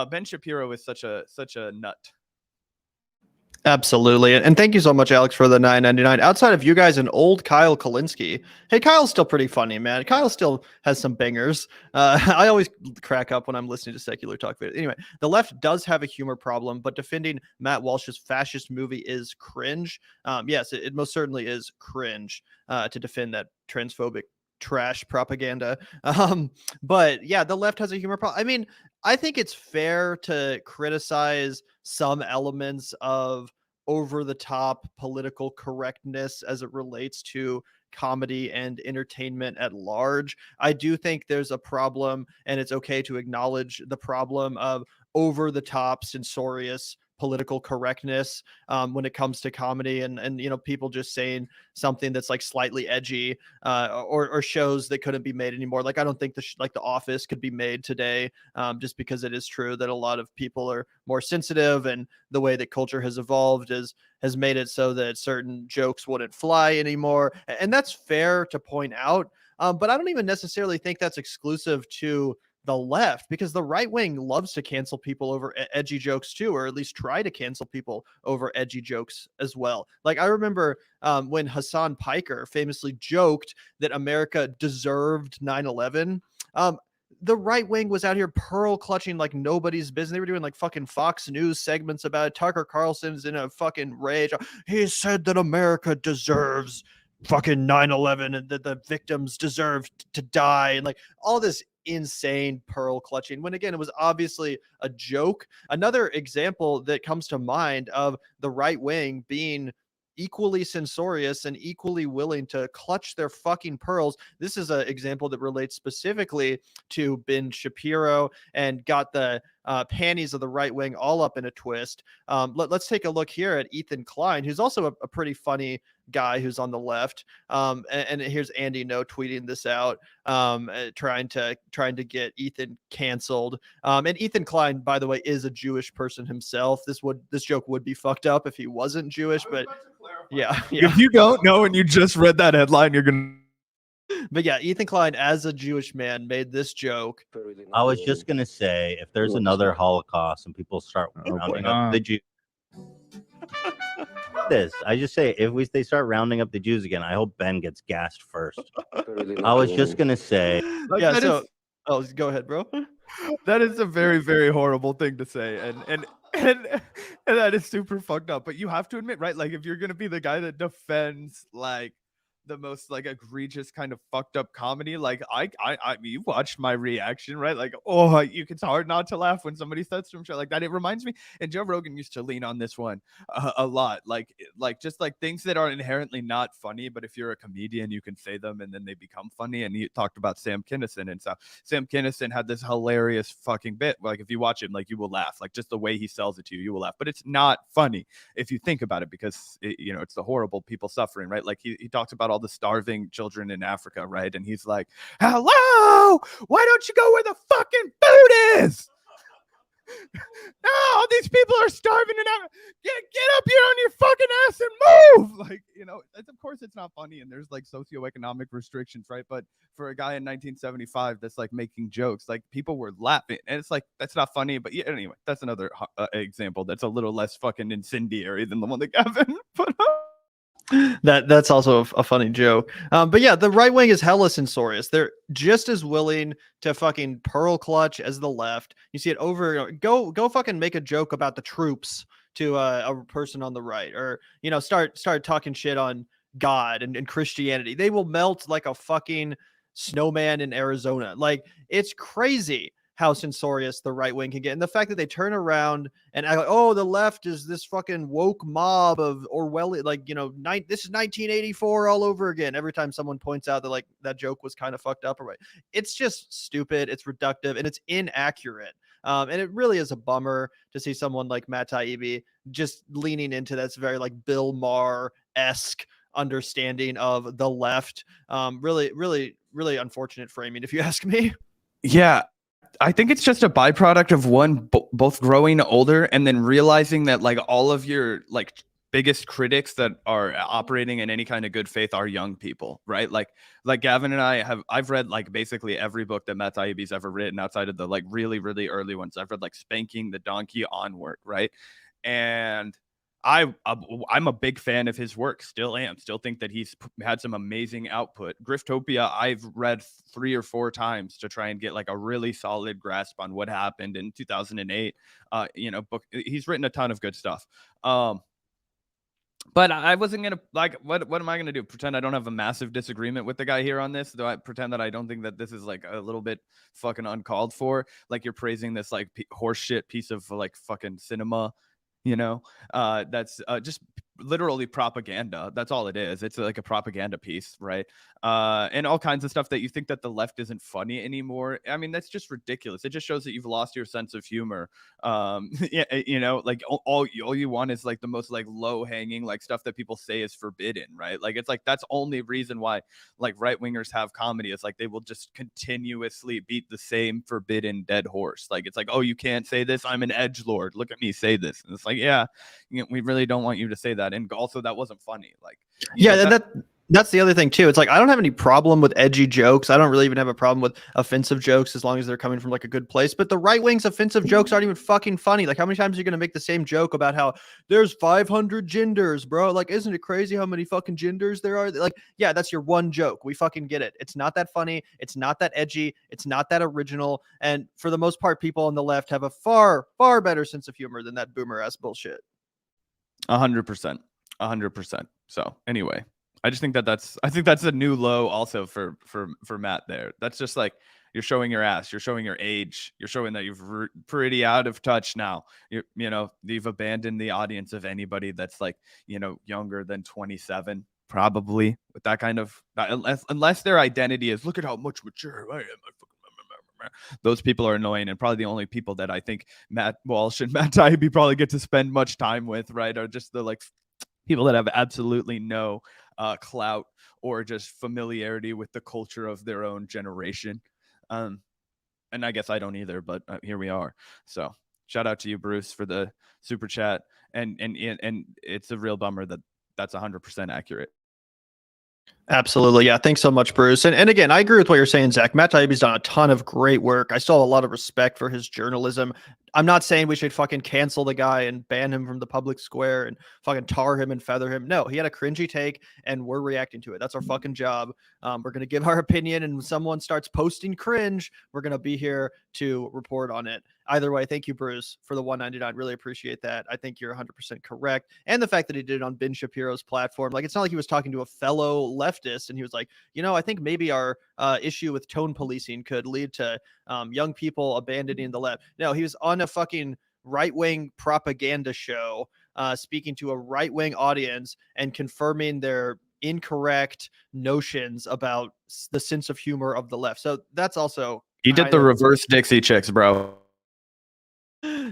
Ben Shapiro is such a nut. Absolutely. And thank you so much, Alex, for the $9.99. Outside of you guys and old Kyle Kalinske. Hey, Kyle's still pretty funny, man. Kyle still has some bangers. I always crack up when I'm listening to secular talk videos. Anyway, the left does have a humor problem, but defending Matt Walsh's fascist movie is cringe. Yes, it most certainly is cringe to defend that transphobic trash propaganda. But yeah, the left has a humor problem. I mean, I think it's fair to criticize some elements of over the top political correctness as it relates to comedy and entertainment at large. I do think there's a problem, and it's okay to acknowledge the problem of over the top censorious political correctness when it comes to comedy, and you know, people just saying something that's like slightly edgy or shows that couldn't be made anymore. Like I don't think like The Office could be made today, just because it is true that a lot of people are more sensitive, and the way that culture has evolved has made it so that certain jokes wouldn't fly anymore, and that's fair to point out. But I don't even necessarily think that's exclusive to the left, because the right wing loves to cancel people over edgy jokes too, or at least try to cancel people over edgy jokes as well. Like I remember when Hassan Piker famously joked that America deserved 9/11. The right wing was out here pearl clutching like nobody's business. They were doing like fucking Fox News segments about it. Tucker Carlson's in a fucking rage. He said that America deserves fucking 9/11 and that the victims deserve to die, and like all this insane pearl clutching, when again it was obviously a joke. Another example that comes to mind of the right wing being equally censorious and equally willing to clutch their fucking pearls. This is an example that relates specifically to Ben Shapiro and got the panties of the right wing all up in a twist. Let's take a look here at Ethan Klein, who's also a pretty funny guy who's on the left. And here's Andy No tweeting this out, trying to get Ethan canceled. And Ethan Klein, by the way, is a Jewish person himself. This joke would be fucked up if he wasn't Jewish, but yeah. If you don't know and you just read that headline, you're gonna. But yeah, Ethan Klein, as a Jewish man, made this joke. I was just gonna say, if there's another Holocaust and people start rounding up the Jews, I just say if they start rounding up the Jews again, I hope Ben gets gassed first. I was just gonna say, Yeah. So, go ahead, bro. That is a very, very horrible thing to say, and that is super fucked up. But you have to admit, right? Like, if you're gonna be the guy that defends like the most like egregious kind of fucked up comedy, like I you watched my reaction, right? Like, oh, it's hard not to laugh when somebody says some shit like that. It reminds me, and Joe Rogan used to lean on this one a lot, like just like things that are inherently not funny, but if you're a comedian, you can say them and then they become funny. And he talked about Sam Kinison and stuff. Sam Kinison had this hilarious fucking bit. Like, if you watch him, like, you will laugh. Like, just the way he sells it to you, you will laugh. But it's not funny if you think about it, because it's the horrible people suffering, right? Like, he talks about all the starving children in Africa, right? And he's like, hello, why don't you go where the fucking food is? No, these people are starving in Africa. Get up here on your fucking ass and move. Like, of course it's not funny, and there's like socioeconomic restrictions, right? But for a guy in 1975 that's like making jokes, like, people were laughing, and it's like, that's not funny. But yeah, anyway, that's another example that's a little less fucking incendiary than the one that Gavin put up. That's also a funny joke. But yeah, the right wing is hella censorious. They're just as willing to fucking pearl clutch as the left. You see it over. Go fucking make a joke about the troops to a person on the right, or start talking shit on God and Christianity. They will melt like a fucking snowman in Arizona. Like, it's crazy how censorious the right wing can get. And the fact that they turn around and act like, oh, the left is this fucking woke mob of Orwell, like, this is 1984 all over again. Every time someone points out that, like, that joke was kind of fucked up, or right. It's just stupid. It's reductive and it's inaccurate. And it really is a bummer to see someone like Matt Taibbi just leaning into that's very like Bill Maher-esque understanding of the left. Really, really, really unfortunate framing, if you ask me. Yeah. I think it's just a byproduct of both growing older and then realizing that, like, all of your like biggest critics that are operating in any kind of good faith are young people, right? Like Gavin and I've read like basically every book that Matt Taibbi's ever written outside of the like really, really early ones. I've read like Spanking, The Donkey, Onward, right? And I'm a big fan of his work. Still think that he's had some amazing output. Griftopia, I've read 3 or 4 times to try and get like a really solid grasp on what happened in 2008. Book. He's written a ton of good stuff. But I wasn't gonna like. What am I gonna do? Pretend I don't have a massive disagreement with the guy here on this? Do I pretend that I don't think that this is like a little bit fucking uncalled for? Like, you're praising this like horseshit piece of like fucking cinema. That's just literally propaganda. That's all it is. It's like a propaganda piece, right? And all kinds of stuff that you think that the left isn't funny anymore. I mean, that's just ridiculous. It just shows that you've lost your sense of humor. Like all you want is like the most like low hanging like stuff that people say is forbidden, right? Like, it's like that's only reason why like right wingers have comedy. It's like they will just continuously beat the same forbidden dead horse. Like, it's like, oh, you can't say this. I'm an edgelord. Look at me say this. And it's like, yeah, we really don't want you to say that. And also, that wasn't funny. Like, yeah, that's the other thing too. It's like, I don't have any problem with edgy jokes. I don't really even have a problem with offensive jokes as long as they're coming from like a good place. But the right wing's offensive jokes aren't even fucking funny. Like, how many times are you going to make the same joke about how there's 500 genders, bro? Like, isn't it crazy how many fucking genders there are? Like, yeah, that's your one joke. We fucking get it. It's not that funny. It's not that edgy. It's not that original. And for the most part, people on the left have a far, far better sense of humor than that boomer ass bullshit. 100%. 100%. So anyway, I just think that's a new low also for Matt there. That's just like, you're showing your ass, you're showing your age, you're showing that you've pretty out of touch now. You've abandoned the audience of anybody that's like, younger than 27, probably, with that kind of, unless their identity is, look at how much mature I am. Those people are annoying, and probably the only people that I think Matt Walsh and Matt Taibbi probably get to spend much time with, right, are just the like people that have absolutely no clout or just familiarity with the culture of their own generation. And I guess I don't either, but here we are. So shout out to you, Bruce, for the super chat. And it's a real bummer that that's 100% accurate. Absolutely. Yeah. Thanks so much, Bruce. And again, I agree with what you're saying, Zach. Matt Taibbi's done a ton of great work. I still have a lot of respect for his journalism. I'm not saying we should fucking cancel the guy and ban him from the public square and fucking tar him and feather him. No, he had a cringy take and we're reacting to it. That's our fucking job. We're going to give our opinion, and when someone starts posting cringe, we're going to be here to report on it. Either way, thank you, Bruce, for the 199. Really appreciate that. I think you're 100% correct. And the fact that he did it on Ben Shapiro's platform. Like, it's not like he was talking to a fellow leftist and he was like, you know, I think maybe our issue with tone policing could lead to young people abandoning the left. No, he was on a fucking right-wing propaganda show speaking to a right-wing audience and confirming their incorrect notions about the sense of humor of the left. So that's also... He did the reverse Dixie Chicks, bro.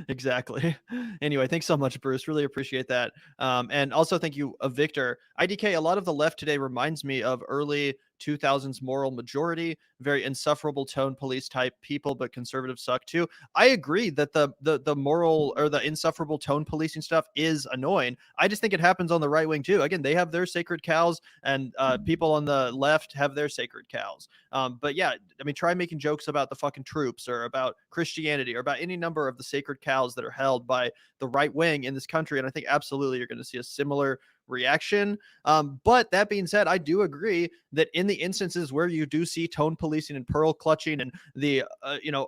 Exactly. Anyway, thanks so much, Bruce. Really appreciate that. And also thank you, Victor. IDK, a lot of the left today reminds me of early 2000s moral majority, very insufferable tone police type people, but conservatives suck too. I agree that the moral or the insufferable tone policing stuff is annoying. I just think it happens on the right wing too. Again, they have their sacred cows, and people on the left have their sacred cows. But yeah, I mean, try making jokes about the fucking troops or about Christianity or about any number of the sacred cows that are held by the right wing in this country, and I think absolutely you're going to see a similar reaction. But that being said, I do agree that in the instances where you do see tone policing and pearl clutching and the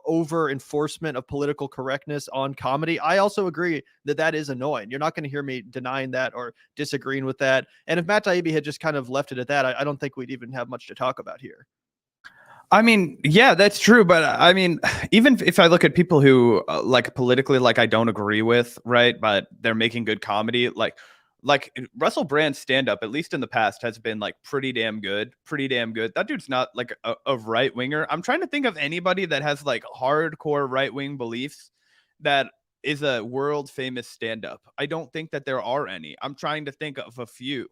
over enforcement of political correctness on comedy, I also agree that that is annoying. You're not going to hear me denying that or disagreeing with that. And if Matt Taibbi had just kind of left it at that, I don't think we'd even have much to talk about here. I mean, yeah, that's true. But I mean, even if I look at people who like politically, like I don't agree with, right, but they're making good comedy, like Russell Brand's stand-up, at least in the past, has been like pretty damn good. That dude's not like a right winger. I'm trying to think of anybody that has like hardcore right wing beliefs that is a world famous stand-up. I don't think that there are any. I'm trying to think of a few.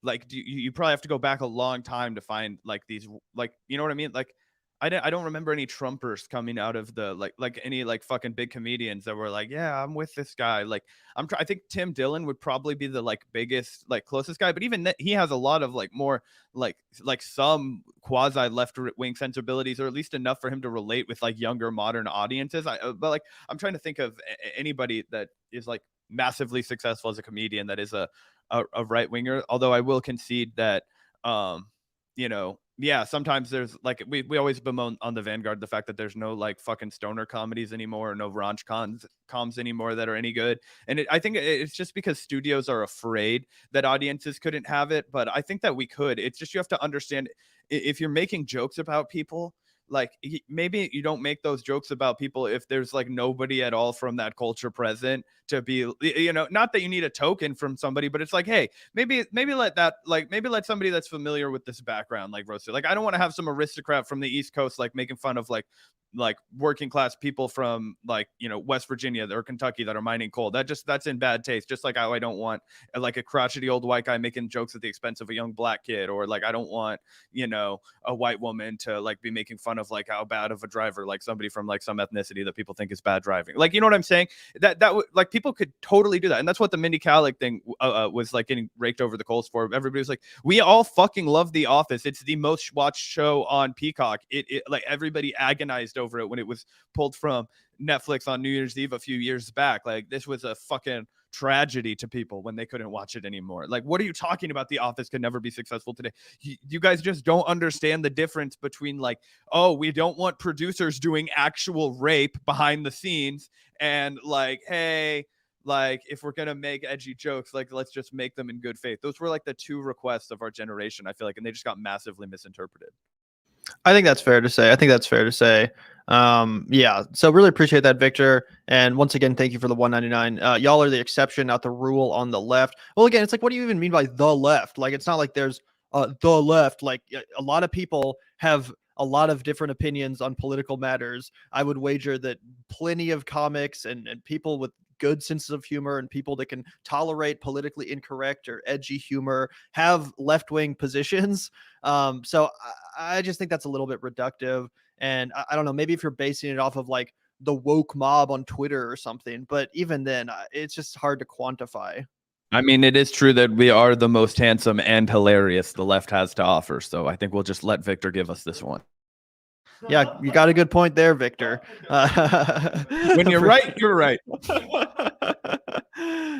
Like, you probably have to go back a long time to find like these, like, you know what I mean? Like, I don't remember any Trumpers coming out of the like any like fucking big comedians that were like, yeah, I'm with this guy. Like, I think Tim Dillon would probably be the like biggest, like closest guy, but even he has a lot of like more like some quasi left wing sensibilities, or at least enough for him to relate with like younger modern audiences. But like, I'm trying to think of anybody that is like massively successful as a comedian that is a right winger. Although I will concede that, yeah, sometimes there's like we always bemoan on the Vanguard the fact that there's no like fucking stoner comedies anymore, or no raunch coms anymore that are any good. And I think it's just because studios are afraid that audiences couldn't have it. But I think that we could. It's just, you have to understand, if you're making jokes about people, like maybe you don't make those jokes about people if there's like nobody at all from that culture present to be, not that you need a token from somebody, but it's like, hey, maybe let somebody that's familiar with this background like roast it. Like, I don't want to have some aristocrat from the East Coast like making fun of like working class people from West Virginia or Kentucky that are mining coal. That's in bad taste. Just like how I don't want like a crotchety old white guy making jokes at the expense of a young black kid, or like I don't want a white woman to like be making fun of like how bad of a driver like somebody from like some ethnicity that people think is bad driving. Like, you know what I'm saying? That like people could totally do that, and that's what the Mindy Kaling thing was like getting raked over the coals for. Everybody was like, we all fucking love The Office. It's the most watched show on Peacock. It like everybody agonized over it when it was pulled from Netflix on New Year's Eve a few years back. Like, this was a fucking tragedy to people when they couldn't watch it anymore. Like, what are you talking about? The Office could never be successful today. You guys just don't understand the difference between like, oh, we don't want producers doing actual rape behind the scenes, and like, hey, like, if we're gonna make edgy jokes, like, let's just make them in good faith. Those were like the two requests of our generation, I feel like, and they just got massively misinterpreted. I think that's fair to say. Yeah. So really appreciate that, Victor. And once again, thank you for the 199. Y'all are the exception, not the rule on the left. Well, again, it's like, what do you even mean by the left? Like, it's not like there's the left. Like, a lot of people have a lot of different opinions on political matters, I would wager that plenty of comics and people with good senses of humor and people that can tolerate politically incorrect or edgy humor have left-wing positions. So I just think that's a little bit reductive. And I don't know, maybe if you're basing it off of like the woke mob on Twitter or something, but even then, it's just hard to quantify. I mean, it is true that we are the most handsome and hilarious the left has to offer. So I think we'll just let Victor give us this one. Yeah, you got a good point there, Victor. When you're right, you're right.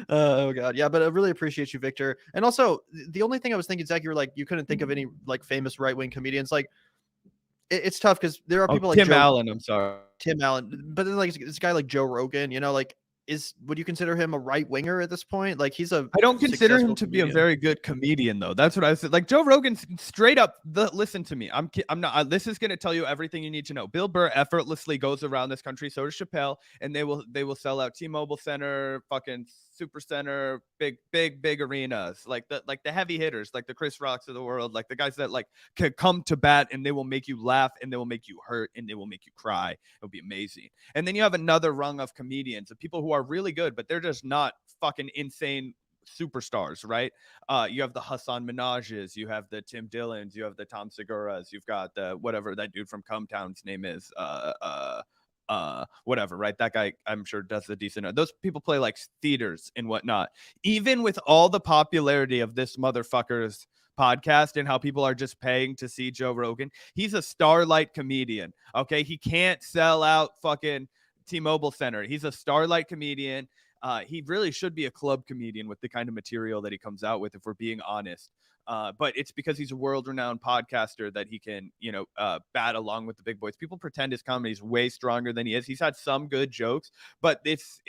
Oh god, yeah, but I really appreciate you, Victor. And also, the only thing I was thinking, Zach, you were like, you couldn't think of any like famous right-wing comedians. Like, it's tough because there are people like Tim Joe Allen. I'm sorry. Tim Allen, but then like this guy like Joe Rogan, you know, like would you consider him a right winger at this point? Like I don't consider him successful to be a comedian. very good comedian, though. That's what I said. Like Joe Rogan, straight up. Listen to me. I'm not. This is going to tell you everything you need to know. Bill Burr effortlessly goes around this country. So does Chappelle, and they will sell out T-Mobile Center, fucking Super Center, big arenas, like the heavy hitters, like the Chris Rocks of the world, like the guys that like can come to bat and they will make you laugh and they will make you hurt and they will make you cry. It'll be amazing. And then you have another rung of comedians, of people who are really good, but they're just not fucking insane superstars, right? You have the Hassan Minaj's, you have the Tim Dillons, you have the Tom Segura's, you've got the whatever that dude from Cumtown's name is, whatever, right? That guy, I'm sure, does a decent. Those people play like theaters and whatnot. Even with all the popularity of this motherfucker's podcast and how people are just paying to see Joe Rogan, he's a starlight comedian. Okay, he can't sell out fucking T-Mobile Center. He's a starlight comedian. He really should be a club comedian with the kind of material that he comes out with, if we're being honest. But it's because he's a world-renowned podcaster that he can, bat along with the big boys. People pretend his comedy is way stronger than he is. He's had some good jokes, but it's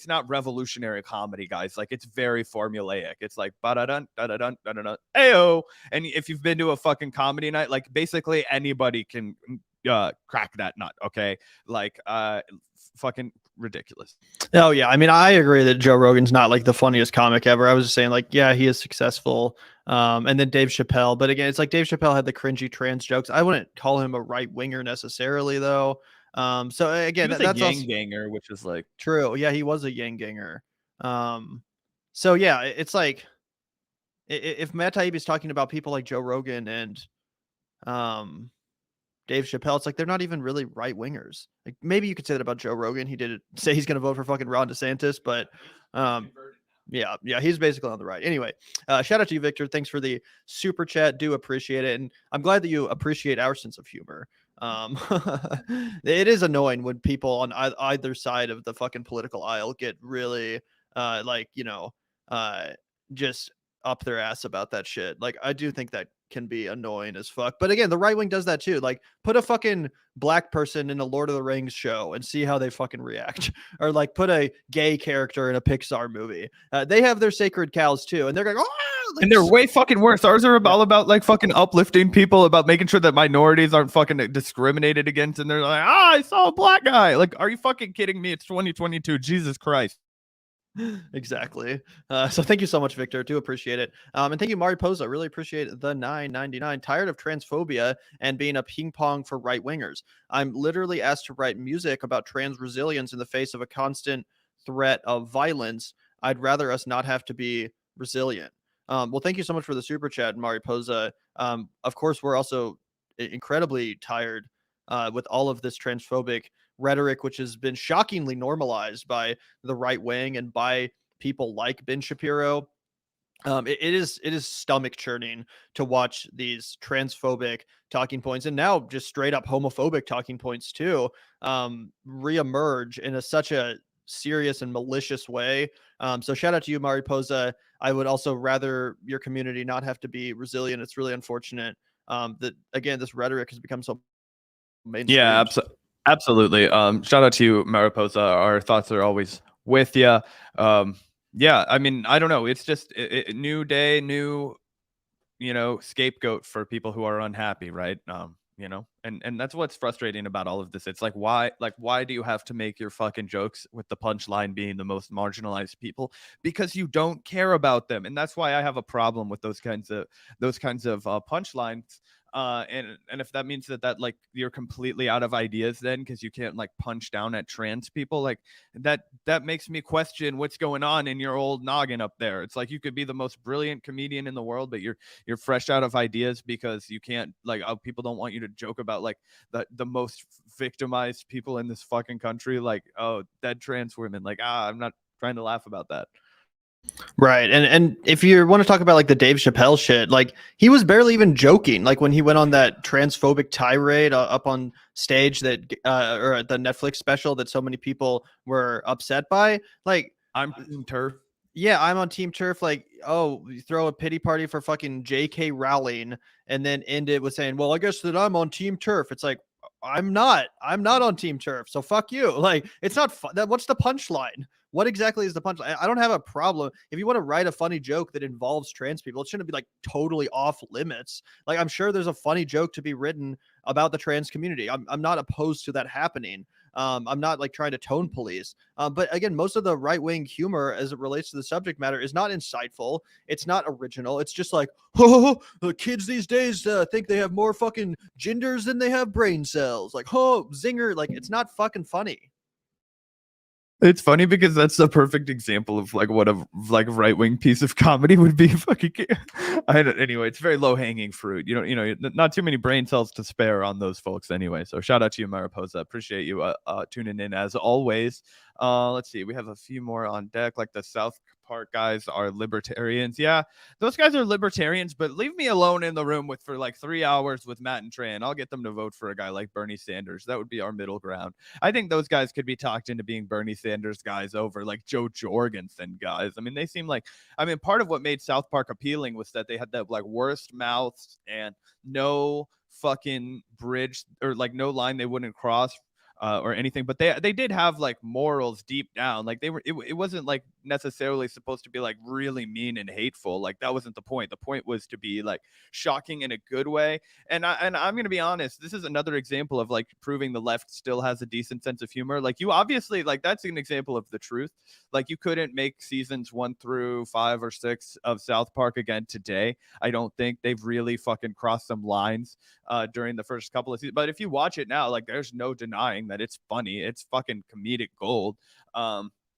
not revolutionary comedy, guys. Like, it's very formulaic. It's like ba-da-dun, da-da-dun, da-da-dun, ayo. And if you've been to a fucking comedy night, like basically anybody can crack that nut. Okay, like fucking ridiculous. Oh yeah, I mean, I agree that Joe Rogan's not like the funniest comic ever. I was just saying, like, yeah, he is successful. And then Dave Chappelle, but again, it's like Dave Chappelle had the cringy trans jokes. I wouldn't call him a right winger necessarily, though. So again, he was that's a also yang ganger, which is like true. Yeah, he was a yang ganger. So yeah, it's like if Matt Taibbi is talking about people like Joe Rogan and Dave Chappelle, it's like they're not even really right wingers. Like, maybe you could say that about Joe Rogan. He did say he's going to vote for fucking Ron DeSantis, but yeah, he's basically on the right. Anyway, shout out to you, Victor. Thanks for the super chat. Do appreciate it, and I'm glad that you appreciate our sense of humor. It is annoying when people on either side of the fucking political aisle get really just up their ass about that shit. Like, I do think that can be annoying as fuck. But again, the right wing does that too. Like, put a fucking black person in a Lord of the Rings show and see how they fucking react. Or like, put a gay character in a Pixar movie. They have their sacred cows too, and they're going, oh, like, and they're way fucking worse. Ours are all about like fucking uplifting people, about making sure that minorities aren't fucking discriminated against. And they're like, I saw a black guy. Like, are you fucking kidding me? It's 2022. Jesus Christ. Exactly. So thank you so much, Victor. Do appreciate it. And thank you, Mariposa. Really appreciate the $9.99. Tired of transphobia and being a ping pong for right wingers. I'm literally asked to write music about trans resilience in the face of a constant threat of violence. I'd rather us not have to be resilient. Well, thank you so much for the super chat, Mariposa. Of course, we're also incredibly tired with all of this transphobic rhetoric, which has been shockingly normalized by the right wing and by people like Ben Shapiro. It is stomach churning to watch these transphobic talking points, and now just straight up homophobic talking points too, reemerge in such a serious and malicious way. So shout out to you, Mariposa. I would also rather your community not have to be resilient. It's really unfortunate that, again, this rhetoric has become so mainstream. Yeah, absolutely. Shout out to you, Mariposa. Our thoughts are always with you. Yeah, I mean, I don't know. It's just a new day, new, scapegoat for people who are unhappy, right? And that's what's frustrating about all of this. It's like, why do you have to make your fucking jokes with the punchline being the most marginalized people? Because you don't care about them. And that's why I have a problem with those kinds of punchlines. And if that means that like you're completely out of ideas then because you can't like punch down at trans people, like that makes me question what's going on in your old noggin up there. It's like you could be the most brilliant comedian in the world, but you're fresh out of ideas because you can't, like, people don't want you to joke about like the most victimized people in this fucking country, like, oh, dead trans women. Like, I'm not trying to laugh about that. Right. And if you want to talk about like the Dave Chappelle shit, like he was barely even joking. Like when he went on that transphobic tirade up on stage that or at the Netflix special that so many people were upset by, like, I'm Team Turf. Yeah, I'm on Team Turf. Like, oh, you throw a pity party for fucking J.K. Rowling and then end it with saying, well, I guess that I'm on Team Turf. It's like, I'm not on Team Turf. So fuck you. Like, it's not fun. What's the punchline? What exactly is the punchline? I don't have a problem. If you want to write a funny joke that involves trans people, it shouldn't be like totally off limits. Like, I'm sure there's a funny joke to be written about the trans community. I'm not opposed to that happening. I'm not like trying to tone police. But again, most of the right-wing humor as it relates to the subject matter is not insightful. It's not original. It's just like, oh, the kids these days think they have more fucking genders than they have brain cells. Like, oh, zinger. Like, it's not fucking funny. It's funny because that's the perfect example of like what a like right-wing piece of comedy would be. Fucking anyway, it's very low-hanging fruit. You know, not too many brain cells to spare on those folks anyway. So shout out to you, Mariposa. Appreciate you tuning in as always. Let's see, we have a few more on deck. Like the South Park guys are libertarians. Yeah, those guys are libertarians, but leave me alone in the room for like 3 hours with Matt and Trey, and I'll get them to vote for a guy like Bernie Sanders. That would be our middle ground. I think those guys could be talked into being Bernie Sanders guys over like Joe Jorgensen guys. I mean, they seem like, part of what made South Park appealing was that they had that like worst mouths and no fucking bridge or like no line they wouldn't cross or anything, but they did have like morals deep down. Like it wasn't like necessarily supposed to be like really mean and hateful. Like that wasn't the point. The point was to be like shocking in a good way. And I'm gonna be honest, this is another example of like proving the left still has a decent sense of humor. Like you obviously, like that's an example of the truth. Like you couldn't make seasons 1 through 5 or 6 of South Park again today. I don't think they've really fucking crossed some lines during the first couple of seasons. But if you watch it now, like there's no denying that it's funny. It's fucking comedic gold.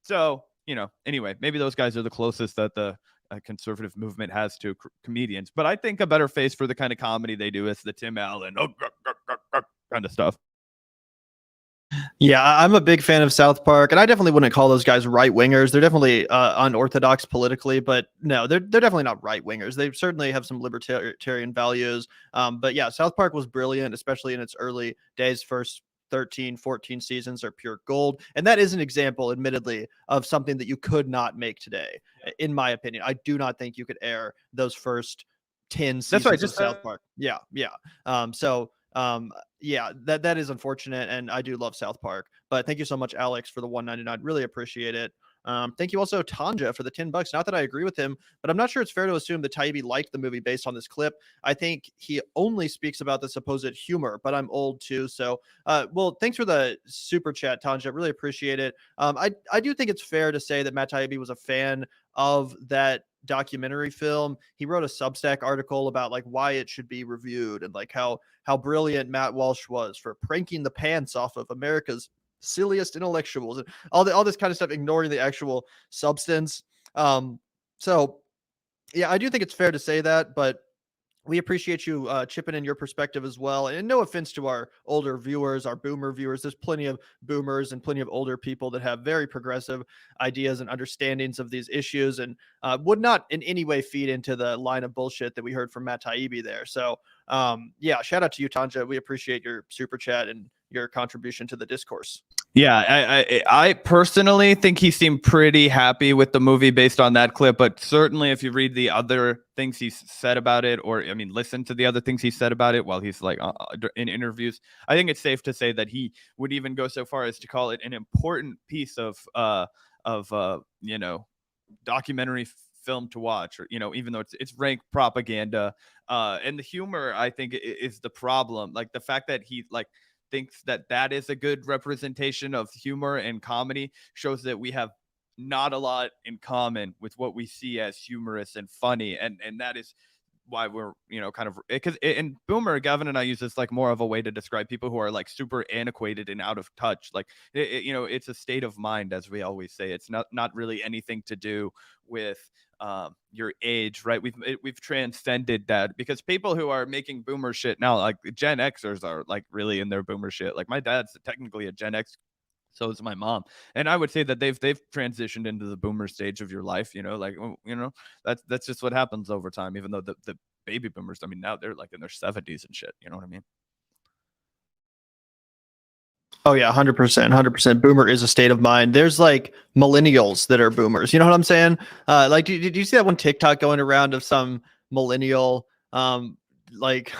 So, you know, anyway, maybe those guys are the closest that the conservative movement has to comedians. But I think a better face for the kind of comedy they do is the Tim Allen kind of stuff. Yeah, I'm a big fan of South Park, and I definitely wouldn't call those guys right wingers. They're definitely unorthodox politically, but no, they're definitely not right wingers. They certainly have some libertarian values. But yeah, South Park was brilliant, especially in its early days. First 13, 14 seasons are pure gold. And that is an example, admittedly, of something that you could not make today, in my opinion. I do not think you could air those first 10 seasons of South Park. Yeah. Yeah, that is unfortunate, and I do love South Park. But thank you so much, Alex, for the $1.99. Really appreciate it. Thank you also, Tanja, for the $10. Not that I agree with him, but I'm not sure it's fair to assume that Taibbi liked the movie based on this clip. I think he only speaks about the supposed humor, but I'm old too. So, well, thanks for the super chat, Tanja. Really appreciate it. I do think it's fair to say that Matt Taibbi was a fan of that documentary film. He wrote a Substack article about like why it should be reviewed and like how brilliant Matt Walsh was for pranking the pants off of America's silliest intellectuals and all this kind of stuff, ignoring the actual substance. So yeah, I do think it's fair to say that, but we appreciate you chipping in your perspective as well. And no offense to our older viewers, our boomer viewers. There's plenty of boomers and plenty of older people that have very progressive ideas and understandings of these issues and would not in any way feed into the line of bullshit that we heard from Matt Taibbi there. So yeah, shout out to you, Tanja. We appreciate your super chat and your contribution to the discourse. Yeah, I personally think he seemed pretty happy with the movie based on that clip, but certainly if you read the other things he said about it, or I mean, listen to the other things he said about it while he's like in interviews, I think it's safe to say that he would even go so far as to call it an important piece of you know, documentary film to watch, or, you know, even though it's rank propaganda, and the humor, I think, is the problem. Like the fact that he like thinks that is a good representation of humor and comedy shows that we have not a lot in common with what we see as humorous and funny, and that is why we're, you know, kind of, because and boomer, Gavin and I use this like more of a way to describe people who are like super antiquated and out of touch. Like you know, it's a state of mind, as we always say. It's not really anything to do with your age, right? We've transcended that, because people who are making boomer shit now, like Gen Xers, are like really in their boomer shit. Like my dad's technically a Gen X, so is my mom, and I would say that they've transitioned into the boomer stage of your life. You know, like, you know, that's just what happens over time. Even though the baby boomers, I mean, now they're like in their 70s and shit. You know what I mean? Oh yeah, 100%, 100%. Boomer is a state of mind. There's like millennials that are boomers. You know what I'm saying? Like, did you see that one TikTok going around of some millennial, like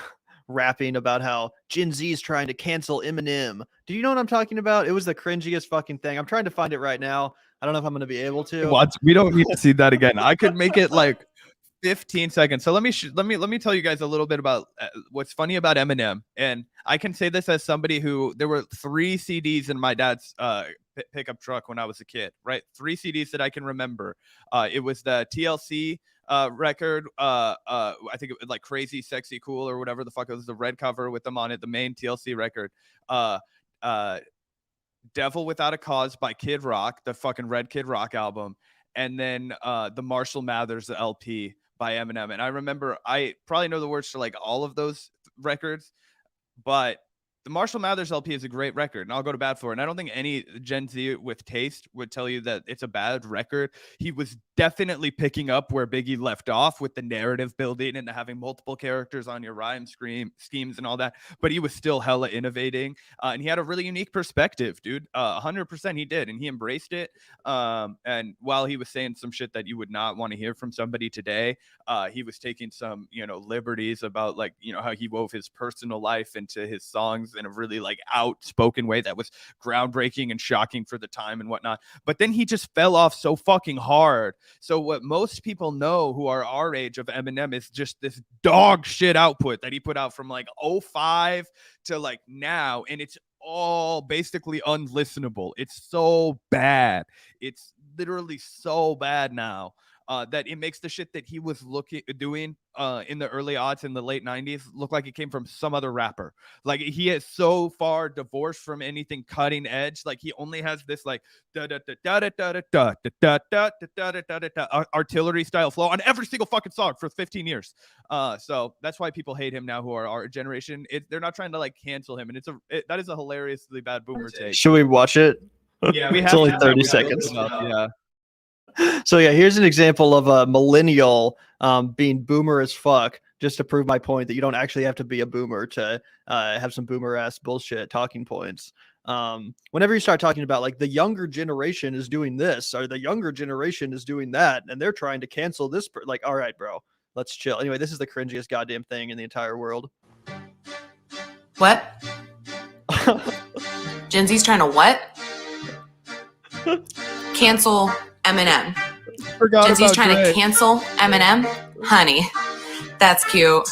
rapping about how Gen Z is trying to cancel Eminem? Do you know what I'm talking about? It was the cringiest fucking thing. I'm trying to find it right now. I don't know if I'm going to be able to. What? We don't need to see that again. I could make it like 15 seconds. So let me tell you guys a little bit about what's funny about Eminem. And I can say this as somebody who, there were 3 CDs in my dad's pickup truck when I was a kid, right? 3 CDs that I can remember. It was the TLC record. I think it was like Crazy Sexy Cool or whatever the fuck. It was the red cover with them on it, the main TLC record. Devil Without a Cause by Kid Rock, the fucking Red Kid Rock album, and then the Marshall Mathers LP by Eminem. And I remember, I probably know the words to like all of those records, but the Marshall Mathers LP is a great record, and I'll go to bat for it. And I don't think any Gen Z with taste would tell you that it's a bad record. He was definitely picking up where Biggie left off with the narrative building and having multiple characters on your rhyme schemes and all that. But he was still hella innovating, and he had a really unique perspective, dude. 100% he did, and he embraced it. And while he was saying some shit that you would not want to hear from somebody today, he was taking some, you know, liberties about, like, you know, how he wove his personal life into his songs in a really like outspoken way that was groundbreaking and shocking for the time and whatnot. But then he just fell off so fucking hard. So what most people know who are our age of Eminem is just this dog shit output that he put out from like 05 to like now, and it's all basically unlistenable. It's so bad. It's literally so bad now. That it makes the shit that he was doing in the early aughts, in the late 90s, look like it came from some other rapper. Like, he is so far divorced from anything cutting edge. Like, he only has this like artillery style flow on every single fucking song for 15 years. So that's why people hate him now, who are our generation. They're not trying to like cancel him, and that is a hilariously bad boomer take. Should we watch it? Yeah, we have it's only 30 seconds. Yeah. So yeah, here's an example of a millennial being boomer as fuck, just to prove my point that you don't actually have to be a boomer to have some boomer ass bullshit talking points. Whenever you start talking about like the younger generation is doing this or the younger generation is doing that, and they're trying to cancel this, like, all right, bro, let's chill. Anyway, this is the cringiest goddamn thing in the entire world. What? Gen Z's trying to what? Cancel Eminem. Gen Z's trying to cancel Eminem? Honey, that's cute.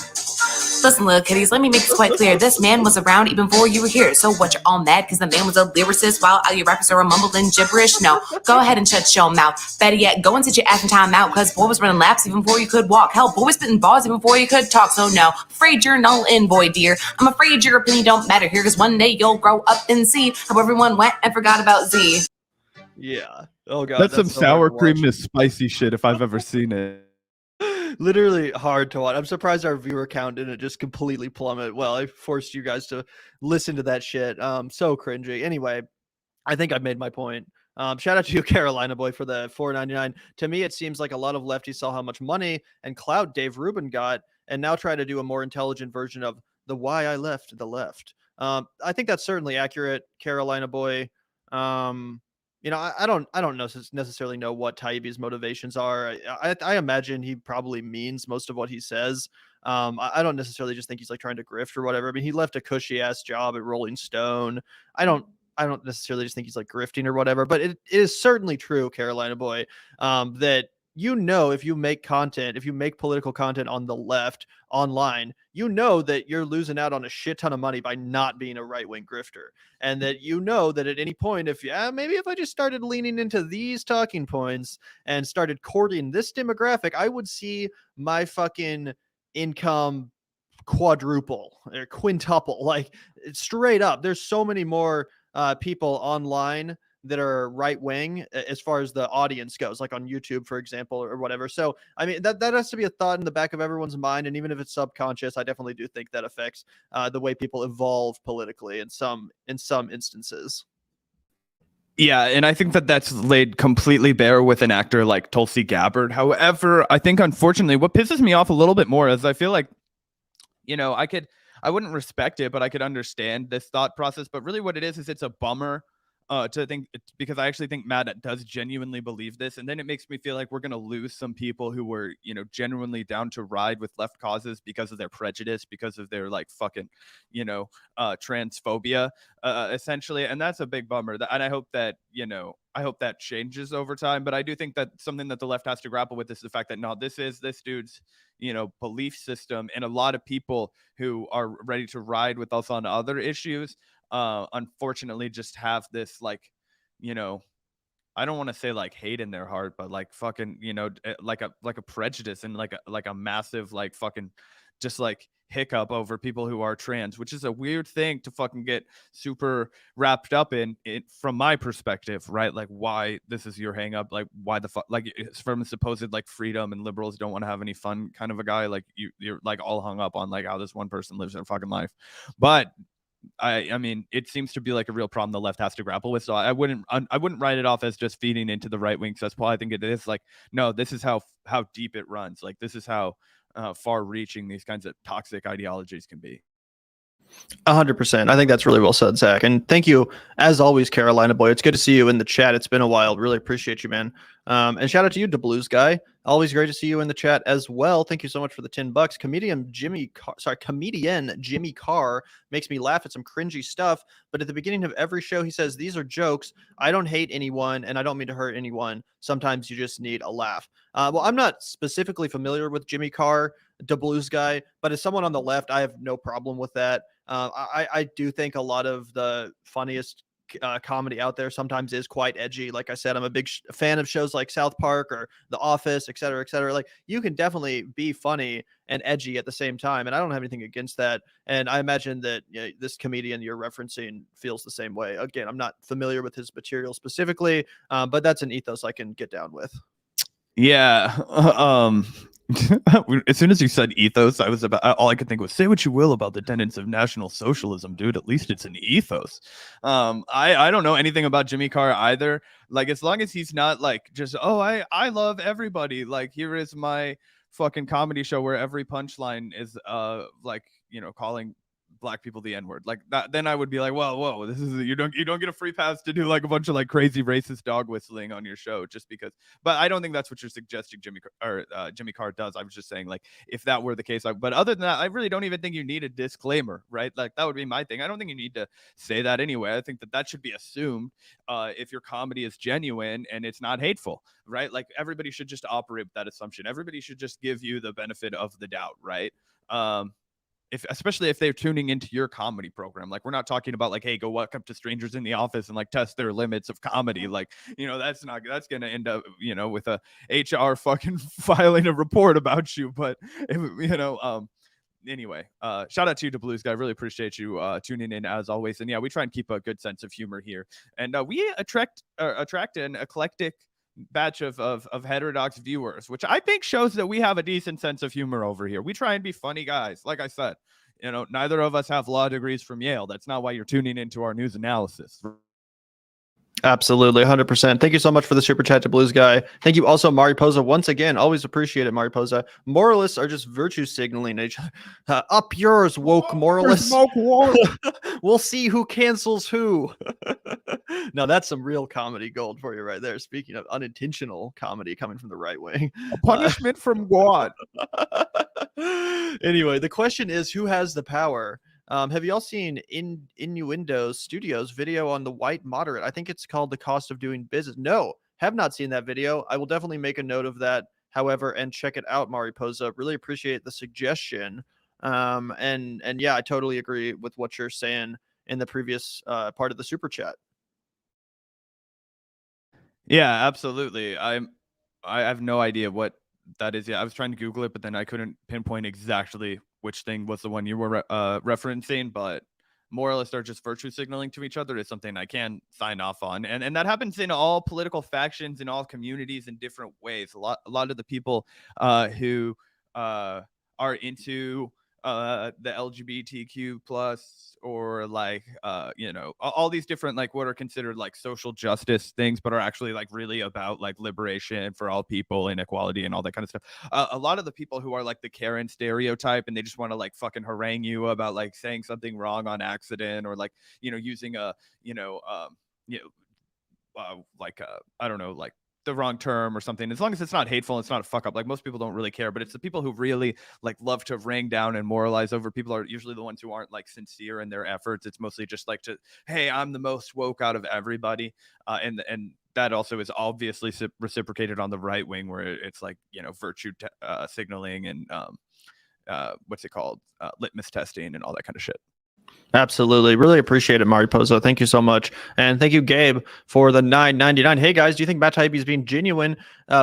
Listen, little kitties, let me make this quite clear. This man was around even before you were here. So what, you're all mad because the man was a lyricist while all your rappers are mumbling gibberish? No, go ahead and shut your mouth. Better yet, go and sit your ass in time out, because boy was running laps even before you could walk. Hell, boy was spitting bars even before you could talk. So no, afraid you're null and void, dear. I'm afraid your opinion don't matter here, because one day you'll grow up and see how everyone went and forgot about Z. Yeah. Oh god, that's some sour cream is spicy shit if I've ever seen it. Literally hard to watch. I'm surprised our viewer count didn't just completely plummet. Well, I forced you guys to listen to that shit. So cringy. Anyway, I think I've made my point. Shout out to you, Carolina boy, for the $4.99. To me, it seems like a lot of lefties saw how much money and clout Dave Rubin got, and now try to do a more intelligent version of the why I left the left. I think that's certainly accurate, Carolina boy. You know, I don't necessarily know what Taibbi's motivations are. I imagine he probably means most of what he says. I don't necessarily just think he's like trying to grift or whatever. I mean, he left a cushy ass job at Rolling Stone. I don't necessarily just think he's like grifting or whatever. But it is certainly true, Carolina boy, that, you know, if you make content, if you make political content on the left online, you know that you're losing out on a shit ton of money by not being a right-wing grifter. And that, you know, that at any point, maybe if I just started leaning into these talking points and started courting this demographic, I would see my fucking income quadruple or quintuple, like straight up. There's so many more people online that are right wing as far as the audience goes, like on YouTube, for example, or whatever. So, I mean, that has to be a thought in the back of everyone's mind. And even if it's subconscious, I definitely do think that affects the way people evolve politically in some instances. Yeah, and I think that that's laid completely bare with an actor like Tulsi Gabbard. However, I think unfortunately what pisses me off a little bit more is I feel like, I wouldn't respect it, but I could understand this thought process. But really what it is it's a bummer to think, because I actually think Matt does genuinely believe this. And then it makes me feel like we're going to lose some people who were, genuinely down to ride with left causes because of their prejudice, because of their like fucking, transphobia, essentially. And that's a big bummer. And I hope that, that changes over time. But I do think that something that the left has to grapple with is the fact that no, this is this dude's, belief system. And a lot of people who are ready to ride with us on other issues, unfortunately just have this like, I don't want to say like hate in their heart, but like fucking, like a prejudice and like a massive like fucking just like hiccup over people who are trans, which is a weird thing to fucking get super wrapped up in it from my perspective, right? Like why this is your hang up, like why the fuck, like it's from a supposed like freedom and liberals don't want to have any fun kind of a guy, like you're like all hung up on like how this one person lives their fucking life. But I mean, it seems to be like a real problem the left has to grapple with. So I wouldn't write it off as just feeding into the right wing cesspool. I think it is like, no, this is how deep it runs. Like this is how far reaching these kinds of toxic ideologies can be. 100%. I think that's really well said, Zach. And thank you, as always, Carolina boy. It's good to see you in the chat. It's been a while. Really appreciate you, man. And shout out to you, DeBlues guy. Always great to see you in the chat as well. Thank you so much for the $10. Comedian Jimmy Carr makes me laugh at some cringy stuff. But at the beginning of every show, he says, "These are jokes. I don't hate anyone, and I don't mean to hurt anyone. Sometimes you just need a laugh." Well, I'm not specifically familiar with Jimmy Carr, DeBlues guy, but as someone on the left, I have no problem with that. I do think a lot of the funniest comedy out there sometimes is quite edgy. Like I said, I'm a big fan of shows like South Park or The Office, et cetera, et cetera. Like you can definitely be funny and edgy at the same time. And I don't have anything against that. And I imagine that this comedian you're referencing feels the same way. Again, I'm not familiar with his material specifically, but that's an ethos I can get down with. Yeah. As soon as you said ethos, I was about all I could think was say what you will about the tenets of National Socialism, dude. At least it's an ethos. I don't know anything about Jimmy Carr either. Like as long as he's not like just I love everybody. Like here is my fucking comedy show where every punchline is like calling black people the N-word, like that, then I would be like, whoa, this is you don't get a free pass to do like a bunch of like crazy racist dog whistling on your show just because. But I don't think that's what you're suggesting Jimmy Carr does. I was just saying like if that were the case, but other than that, I really don't even think you need a disclaimer, right? Like that would be my thing. I don't think you need to say that anyway. I think that should be assumed if your comedy is genuine and it's not hateful, right? Like everybody should just operate with that assumption. Everybody should just give you the benefit of the doubt, right? Especially if they're tuning into your comedy program. Like we're not talking about like, hey, go walk up to strangers in the office and like test their limits of comedy. Like, that's going to end up, with a HR fucking filing a report about you. But, anyway, shout out to you, DeBlues guy. I really appreciate you tuning in as always. And yeah, we try and keep a good sense of humor here. And we attract an eclectic batch of heterodox viewers, which I think shows that we have a decent sense of humor over here. We try and be funny guys. Like I said, neither of us have law degrees from Yale. That's not why you're tuning into our news analysis. Absolutely, 100%. Thank you so much for the super chat to Blues guy. Thank you also, Mariposa, once again. Always appreciate it, Mariposa. Moralists are just virtue signaling each other. Up yours, woke moralists. We'll see who cancels who. Now that's some real comedy gold for you right there. Speaking of unintentional comedy coming from the right wing. A punishment from God. Anyway, the question is, who has the power? Have you all seen Innuendo Studios video on the white moderate? I think it's called The Cost of Doing Business. No, have not seen that video. I will definitely make a note of that, however, and check it out, Mariposa. Really appreciate the suggestion. And yeah, I totally agree with what you're saying in the previous part of the super chat. Yeah, absolutely. I have no idea what That is, yeah. I was trying to Google it, but then I couldn't pinpoint exactly which thing was the one you were referencing. But more or less, they're just virtue signaling to each other is something I can sign off on, and that happens in all political factions, in all communities, in different ways. A lot of the people who are into the LGBTQ plus, or like all these different like what are considered like social justice things, but are actually like really about like liberation for all people, inequality, and all that kind of stuff. A lot of the people who are like the Karen stereotype, and they just want to like fucking harangue you about like saying something wrong on accident, or like using a I don't know, like the wrong term or something. As long as it's not hateful, it's not a fuck up. Like most people don't really care, but it's the people who really like love to ring down and moralize over people are usually the ones who aren't like sincere in their efforts. It's mostly just like hey, I'm the most woke out of everybody, and that also is obviously reciprocated on the right wing, where it's like virtue signaling and what's it called, litmus testing and all that kind of shit. Absolutely. Really appreciate it, Mariposa. Thank you so much. And thank you, Gabe, for the $9.99. Hey, guys, do you think Matt Taibbi is being genuine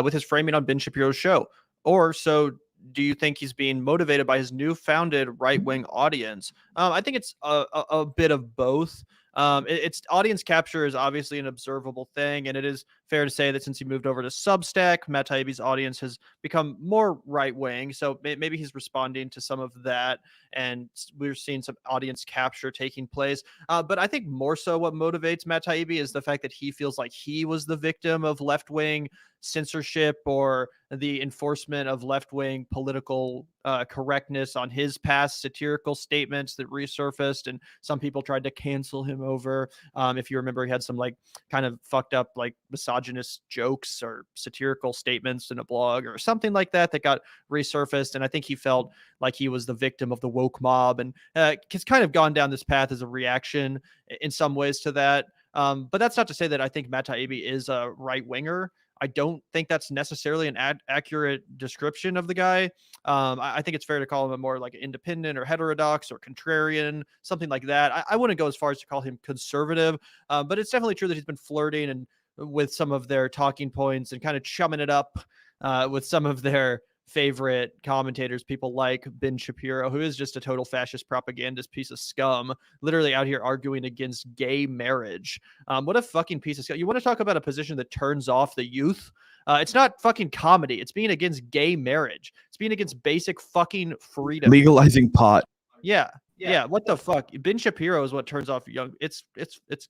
with his framing on Ben Shapiro's show? Or so do you think he's being motivated by his new founded right-wing audience? I think it's a bit of both. It's audience capture is obviously an observable thing, and it is fair to say that since he moved over to Substack, Matt Taibbi's audience has become more right-wing. So maybe he's responding to some of that, and we're seeing some audience capture taking place. But I think more so what motivates Matt Taibbi is the fact that he feels like he was the victim of left-wing censorship or the enforcement of left-wing political correctness on his past satirical statements that resurfaced, and some people tried to cancel him over. If you remember, he had some like kind of fucked up like misogynist jokes or satirical statements in a blog or something like that got resurfaced, and I think he felt like he was the victim of the woke mob, and has kind of gone down this path as a reaction in some ways to that. But that's not to say that I think Matt Taibbi is a right-winger. I don't think that's necessarily an accurate description of the guy. I think it's fair to call him a more like independent or heterodox or contrarian, something like that. I wouldn't go as far as to call him conservative, but it's definitely true that he's been flirting and with some of their talking points and kind of chumming it up with some of their favorite commentators, people like Ben Shapiro, who is just a total fascist propagandist piece of scum, literally out here arguing against gay marriage. What a fucking piece of scum. You want to talk about a position that turns off the youth? It's not fucking comedy. It's being against gay marriage. It's being against basic fucking freedom. Legalizing pot. Yeah, what the fuck? Ben Shapiro is what turns off young. It's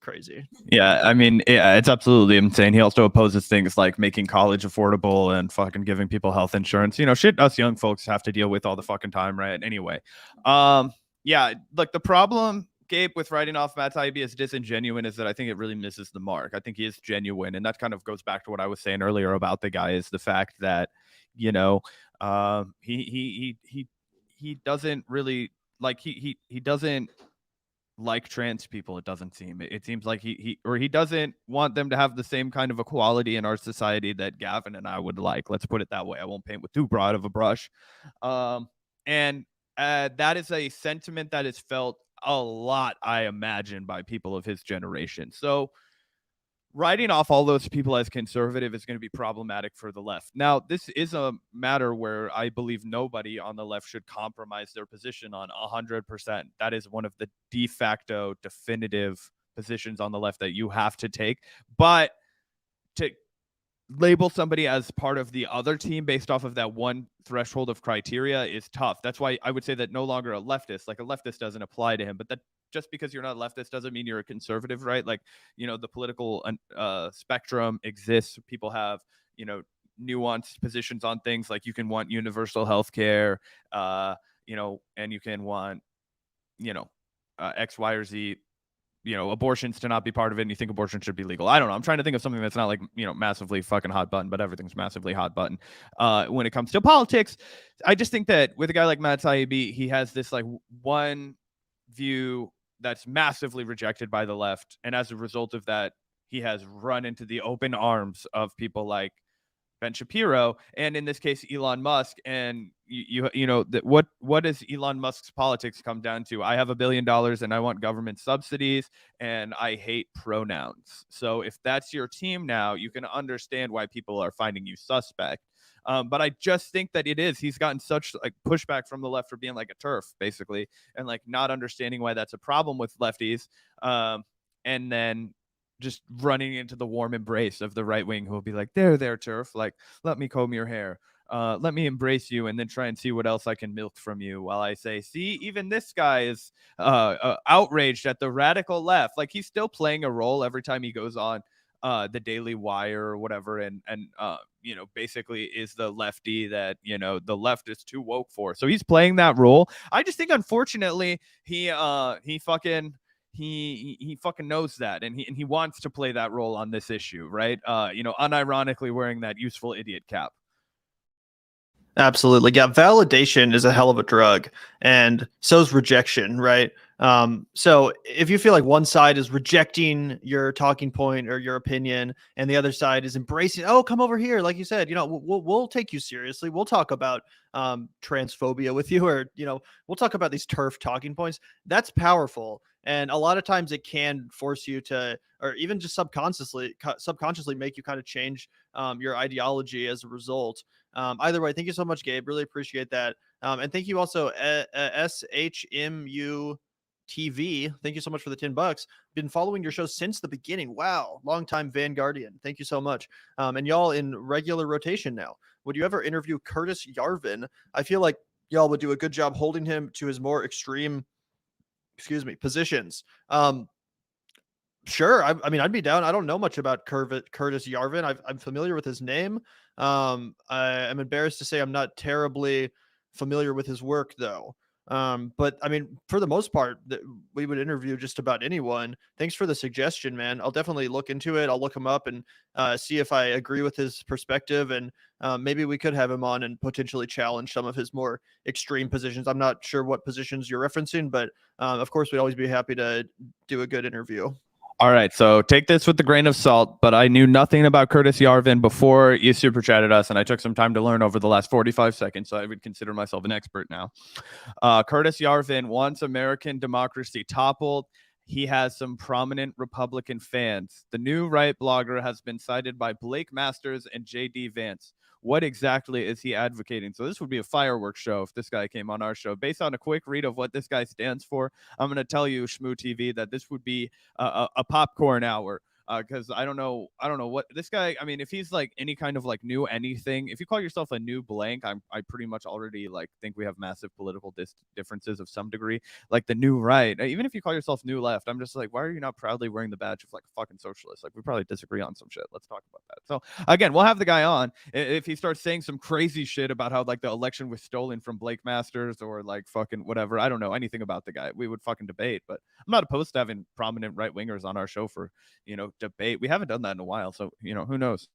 crazy. Yeah, I mean, it's absolutely insane. He also opposes things like making college affordable and fucking giving people health insurance. Shit us young folks have to deal with all the fucking time, right? Anyway, yeah, like the problem, Gabe, with writing off Matt Taibbi as disingenuine is that I think it really misses the mark. I think he is genuine, and that kind of goes back to what I was saying earlier about the guy, is the fact that he doesn't really. Like he doesn't like trans people. It doesn't seem. It seems like he doesn't want them to have the same kind of equality in our society that Gavin and I would like. Let's put it that way. I won't paint with too broad of a brush. And that is a sentiment that is felt a lot, I imagine, by people of his generation. So writing off all those people as conservative is going to be problematic for the left. Now, this is a matter where I believe nobody on the left should compromise their position on 100%. That is one of the de facto definitive positions on the left that you have to take. But to label somebody as part of the other team based off of that one threshold of criteria is tough. That's why I would say that no longer a leftist, like a leftist doesn't apply to him, but that just because you're not a leftist doesn't mean you're a conservative, right? Like, the political spectrum exists. People have, nuanced positions on things. Like you can want universal health care, and you can want, X, Y, or Z, abortions to not be part of it, and you think abortion should be legal. I don't know. I'm trying to think of something that's not like, massively fucking hot button, but everything's massively hot button. When it comes to politics, I just think that with a guy like Matt Taibbi, he has this like one view that's massively rejected by the left. And as a result of that, he has run into the open arms of people like Ben Shapiro, and in this case, Elon Musk. And what does Elon Musk's politics come down to? I have $1 billion and I want government subsidies and I hate pronouns. So if that's your team now, you can understand why people are finding you suspect. But I just think that he's gotten such like pushback from the left for being like a turf, basically, and like not understanding why that's a problem with lefties. And then just running into the warm embrace of the right wing, who will be like, there, turf, like, let me comb your hair. Let me embrace you and then try and see what else I can milk from you, while I say, see, even this guy is outraged at the radical left. Like, he's still playing a role every time he goes on the Daily Wire or whatever, and basically is the lefty that the left is too woke for. So he's playing that role. I just think, unfortunately, he fucking knows that, and he wants to play that role on this issue, right? Unironically wearing that useful idiot cap. Absolutely. Yeah. Validation is a hell of a drug, and so is rejection, right? So if you feel like one side is rejecting your talking point or your opinion, and the other side is embracing, oh, come over here, like you said, we'll take you seriously. We'll talk about transphobia with you, or we'll talk about these turf talking points. That's powerful, and a lot of times it can force you to, or even just subconsciously make you kind of change your ideology as a result. Either way, thank you so much, Gabe. Really appreciate that. And thank you also, SHMU TV. Thank you so much for the $10. Been following your show since the beginning. Wow. Longtime Vanguardian. Thank you so much. And y'all in regular rotation now. Would you ever interview Curtis Yarvin? I feel like y'all would do a good job holding him to his more extreme, positions. Sure. I mean, I'd be down. I don't know much about Curtis Yarvin. I'm familiar with his name. I'm embarrassed to say I'm not terribly familiar with his work, though. But I mean, for the most part, we would interview just about anyone. Thanks for the suggestion, man. I'll definitely look into it. I'll look him up and see if I agree with his perspective, and maybe we could have him on and potentially challenge some of his more extreme positions. I'm not sure what positions you're referencing, but of course, we'd always be happy to do a good interview. All right, so take this with a grain of salt, but I knew nothing about Curtis Yarvin before you super chatted us, and I took some time to learn over the last 45 seconds, so I would consider myself an expert now. Curtis Yarvin wants American democracy toppled. He has some prominent Republican fans. The new right blogger has been cited by Blake Masters and J.D. Vance. What exactly is he advocating? So this would be a fireworks show if this guy came on our show. Based on a quick read of what this guy stands for, I'm going to tell you, Shmoo TV, that this would be a popcorn hour. Because I don't know what this guy, I mean, if he's like any kind of like new anything, if you call yourself a new blank, I pretty much already like think we have massive political differences of some degree. Like the new right, even if you call yourself new left, I'm just like, why are you not proudly wearing the badge of like a fucking socialist? Like, we probably disagree on some shit. Let's talk about that. So again, we'll have the guy on if he starts saying some crazy shit about how like the election was stolen from Blake Masters or like fucking whatever. I don't know anything about the guy. We would fucking debate, but I'm not opposed to having prominent right wingers on our show for, debate. We haven't done that in a while, so who knows.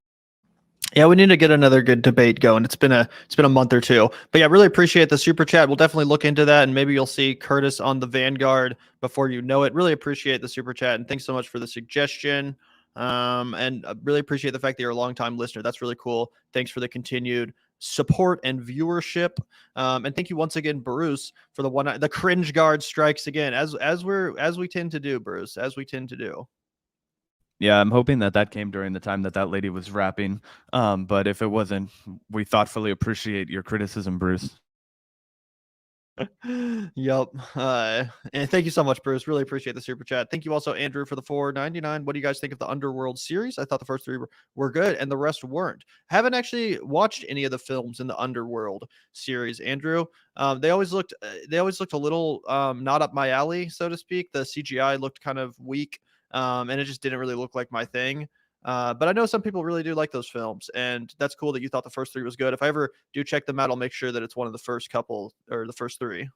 Yeah, we need to get another good debate going. It's been a month or two, but yeah, really appreciate the super chat. We'll definitely look into that, and maybe you'll see Curtis on the Vanguard before you know it. Really appreciate the super chat, and thanks so much for the suggestion. And I really appreciate the fact that you're a long-time listener. That's really cool. Thanks for the continued support and viewership. And thank you once again, Bruce, for the cringe guard strikes again, as we tend to do, Bruce, as we tend to do. Yeah, I'm hoping that came during the time that lady was rapping. But if it wasn't, we thoughtfully appreciate your criticism, Bruce. Yep. And thank you so much, Bruce. Really appreciate the super chat. Thank you also, Andrew, for the $4.99. What do you guys think of the Underworld series? I thought the first three were good and the rest weren't. Haven't actually watched any of the films in the Underworld series, Andrew. They always looked a little not up my alley, so to speak. The CGI looked kind of weak. And it just didn't really look like my thing. But I know some people really do like those films, and that's cool that you thought the first three was good. If I ever do check them out, I'll make sure that it's one of the first couple or the first three.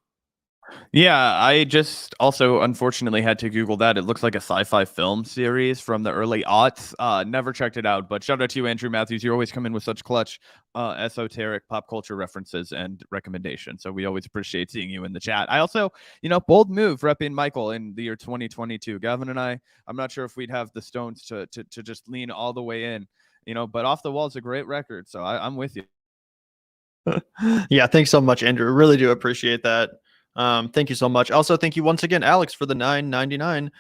Yeah, I just also unfortunately had to Google that. It looks like a sci-fi film series from the early aughts. Never checked it out, but shout out to you, Andrew Matthews. You always come in with such clutch, esoteric pop culture references and recommendations. So we always appreciate seeing you in the chat. I also, bold move repping Michael in the year 2022. Gavin and I'm not sure if we'd have the stones to just lean all the way in, but Off the Wall is a great record. So I'm with you. Yeah, thanks so much, Andrew. Really do appreciate that. Thank you so much. Also, thank you once again, Alex, for the $9.99.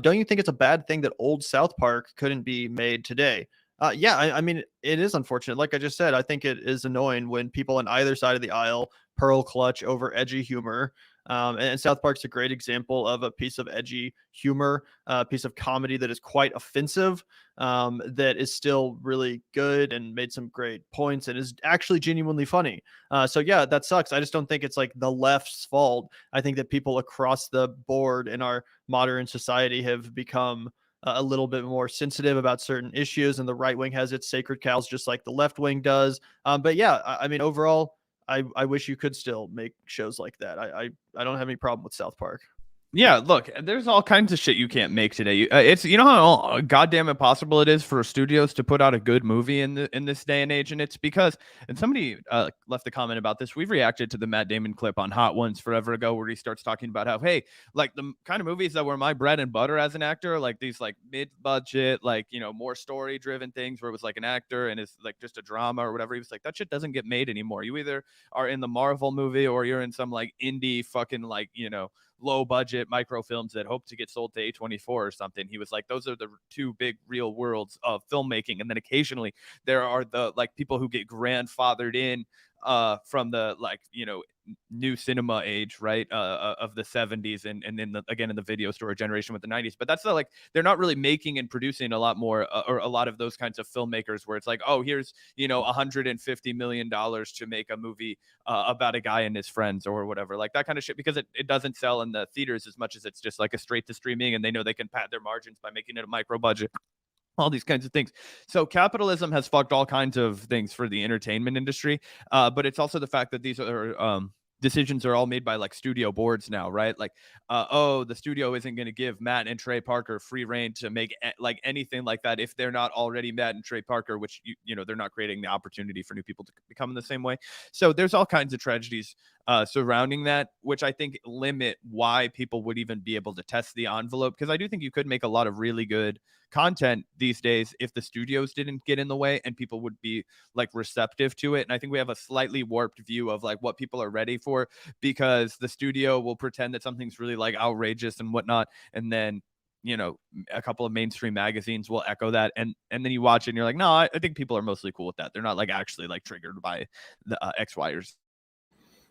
Don't you think it's a bad thing that old South Park couldn't be made today? Yeah, I mean, it is unfortunate. Like I just said, I think it is annoying when people on either side of the aisle pearl clutch over edgy humor. And South Park's a great example of a piece of edgy humor, a piece of comedy that is quite offensive, that is still really good and made some great points and is actually genuinely funny. So yeah, that sucks. I just don't think it's like the left's fault. I think that people across the board in our modern society have become a little bit more sensitive about certain issues, and the right wing has its sacred cows just like the left wing does. But yeah, I mean, overall, I wish you could still make shows like that. I don't have any problem with South Park. Yeah, look, there's all kinds of shit you can't make today. It's you know how goddamn impossible it is for studios to put out a good movie in this day and age, and it's because and somebody left a comment about this. We've reacted to the Matt Damon clip on Hot Ones forever ago, where he starts talking about how like the kind of movies that were my bread and butter as an actor, like these like mid-budget, like more story-driven things where it was like an actor and it's like just a drama or whatever. He was like, that shit doesn't get made anymore. You either are in the Marvel movie or you're in some like indie fucking like low budget microfilms that hope to get sold to A24 or something. He was like, those are the two big real worlds of filmmaking. And then occasionally there are the like people who get grandfathered in from the like new cinema age, right, of the 70s and then again in the video store generation with the 90s. But that's like they're not really making and producing a lot more or a lot of those kinds of filmmakers where it's like, oh, here's $150 million to make a movie about a guy and his friends or whatever, like that kind of shit, because it doesn't sell in the theaters as much as it's just like a straight to streaming, and they know they can pad their margins by making it a micro budget, all these kinds of things. So capitalism has fucked all kinds of things for the entertainment industry. But it's also the fact that these are decisions are all made by like studio boards now, right? Like, the studio isn't going to give Matt and Trey Parker free reign to make like anything like that if they're not already Matt and Trey Parker, which they're not creating the opportunity for new people to become in the same way. So there's all kinds of tragedies surrounding that, which I think limit why people would even be able to test the envelope. Because I do think you could make a lot of really good content these days if the studios didn't get in the way and people would be like receptive to it. And I think we have a slightly warped view of like what people are ready for, because the studio will pretend that something's really like outrageous and whatnot, and then a couple of mainstream magazines will echo that, and then you watch it and you're like, no, I think people are mostly cool with that. They're not like actually like triggered by the X, Y, or Z.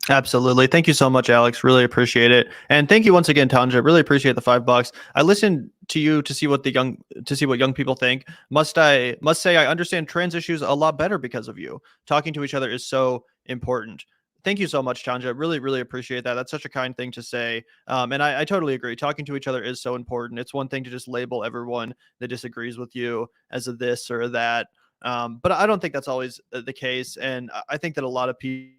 Absolutely. Thank you so much, Alex. Really appreciate it. And thank you once again, Tanja. Really appreciate the $5. I listened to you to see what young people think. Must say I understand trans issues a lot better because of you. Talking to each other is so important. Thank you so much, Tanja. Really, really appreciate that. That's such a kind thing to say. And I totally agree. Talking to each other is so important. It's one thing to just label everyone that disagrees with you as a this or that. But I don't think that's always the case. And I think that a lot of people,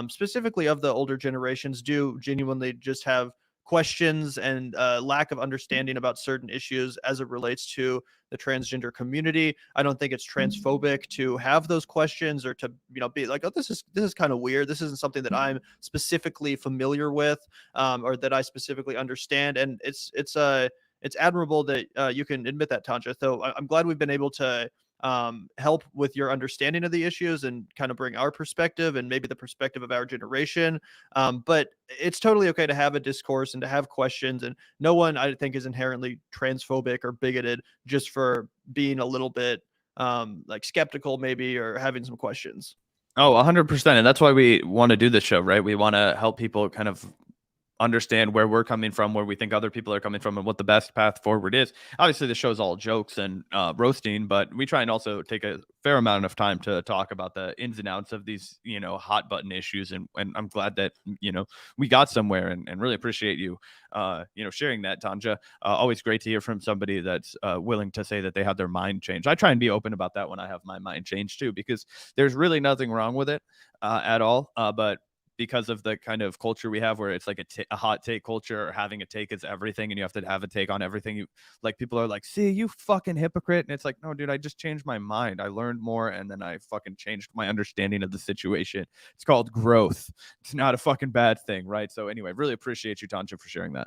specifically of the older generations, do genuinely just have questions and lack of understanding about certain issues as it relates to the transgender community. I don't think it's transphobic to have those questions or to be like, oh, this is kind of weird. This isn't something that I'm specifically familiar with or that I specifically understand. And it's admirable that you can admit that, Tanja. So I'm glad we've been able to help with your understanding of the issues and kind of bring our perspective and maybe the perspective of our generation. But it's totally okay to have a discourse and to have questions, and no one, I think, is inherently transphobic or bigoted just for being a little bit like skeptical maybe or having some questions. Oh, 100%. And that's why we want to do this show, right? We want to help people kind of understand where we're coming from, where we think other people are coming from, and what the best path forward is. Obviously, the show's all jokes and roasting, but we try and also take a fair amount of time to talk about the ins and outs of these, hot button issues. And I'm glad that, we got somewhere, and really appreciate you, sharing that, Tanja. Always great to hear from somebody that's willing to say that they had their mind changed. I try and be open about that when I have my mind changed too, because there's really nothing wrong with it at all. But because of the kind of culture we have where it's like a hot take culture, or having a take is everything and you have to have a take on everything. People are like, see, you fucking hypocrite. And it's like, no, dude, I just changed my mind. I learned more and then I fucking changed my understanding of the situation. It's called growth. It's not a fucking bad thing, right? So anyway, really appreciate you, Tanja, for sharing that.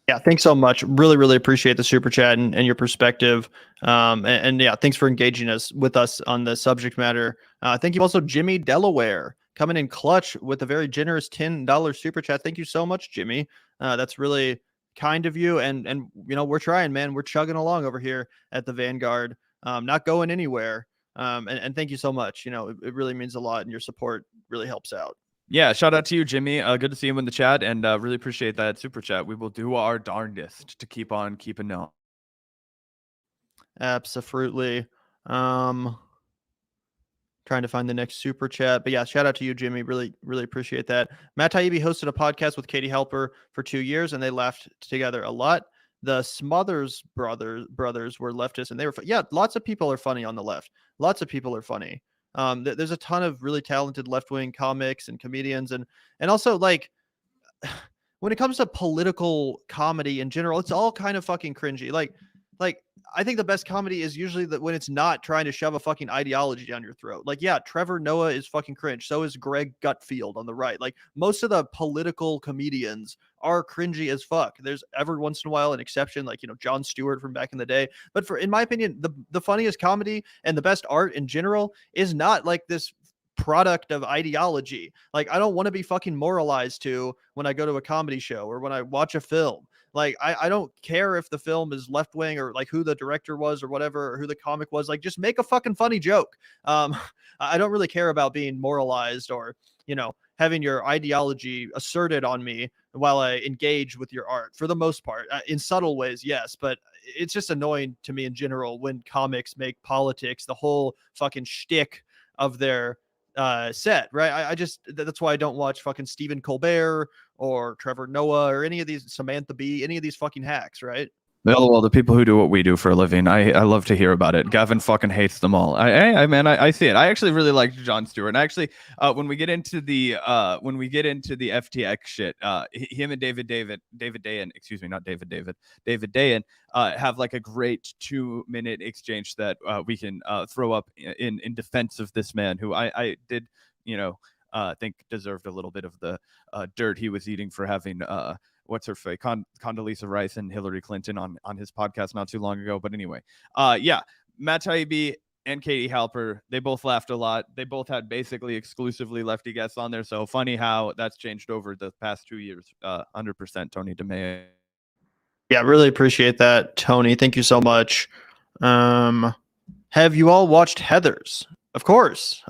Yeah, thanks so much. Really, really appreciate the super chat and your perspective. And yeah, thanks for engaging with us on the subject matter. Thank you also, Jimmy Delaware, coming in clutch with a very generous $10 super chat. Thank you so much, Jimmy. That's really kind of you. And you know, we're trying, man. We're chugging along over here at the Vanguard, not going anywhere. And thank you so much. You know, it really means a lot, and your support really helps out. Yeah, shout out to you, Jimmy. Good to see you in the chat, and really appreciate that super chat. We will do our darndest to keep on keeping on. Absolutely. Trying to find the next super chat, but yeah, shout out to you, Jimmy. Really appreciate that. Matt Taibbi hosted a podcast with Katie Halper for 2 years, and they laughed together a lot. The Smothers brothers were leftists, and they were yeah. Lots of people are funny on the left. Lots of people are funny. There's a ton of really talented left-wing comics and comedians, and also like when it comes to political comedy in general, it's all kind of fucking cringy. Like I think the best comedy is usually that when it's not trying to shove a fucking ideology down your throat. Like, yeah, Trevor Noah is fucking cringe. So is Greg Gutfield on the right. Like, most of the political comedians are cringy as fuck. There's every once in a while an exception, like, you know, Jon Stewart from back in the day. But in my opinion, the funniest comedy and the best art in general is not like this product of ideology. Like, I don't want to be fucking moralized to when I go to a comedy show or when I watch a film. Like, I don't care if the film is left wing or like who the director was or whatever, or who the comic was. Like, just make a fucking funny joke. I don't really care about being moralized or, you know, having your ideology asserted on me while I engage with your art for the most part. In subtle ways, yes, but it's just annoying to me in general when comics make politics the whole fucking shtick of their set, right? I just, that's why I don't watch fucking Stephen Colbert or Trevor Noah or any of these, Samantha Bee, any of these fucking hacks, right? Well, the people who do what we do for a living, I love to hear about it. Gavin fucking hates them all. I see it. I actually really liked Jon Stewart. And actually, when we get into the FTX shit, him and David Dayen, excuse me, not David Dayen, have like a great 2-minute exchange that we can throw up in defense of this man who I did, you know, think deserved a little bit of the dirt he was eating for having what's her face, Condoleezza Rice and Hillary Clinton on his podcast not too long ago. But anyway, yeah, Matt Taibbi and Katie Halper, they both laughed a lot. They both had basically exclusively lefty guests on there. So funny how that's changed over the past 2 years. 100% Tony DeMeo. Yeah, really appreciate that, Tony. Thank you so much. Have you all watched Heathers? Of course.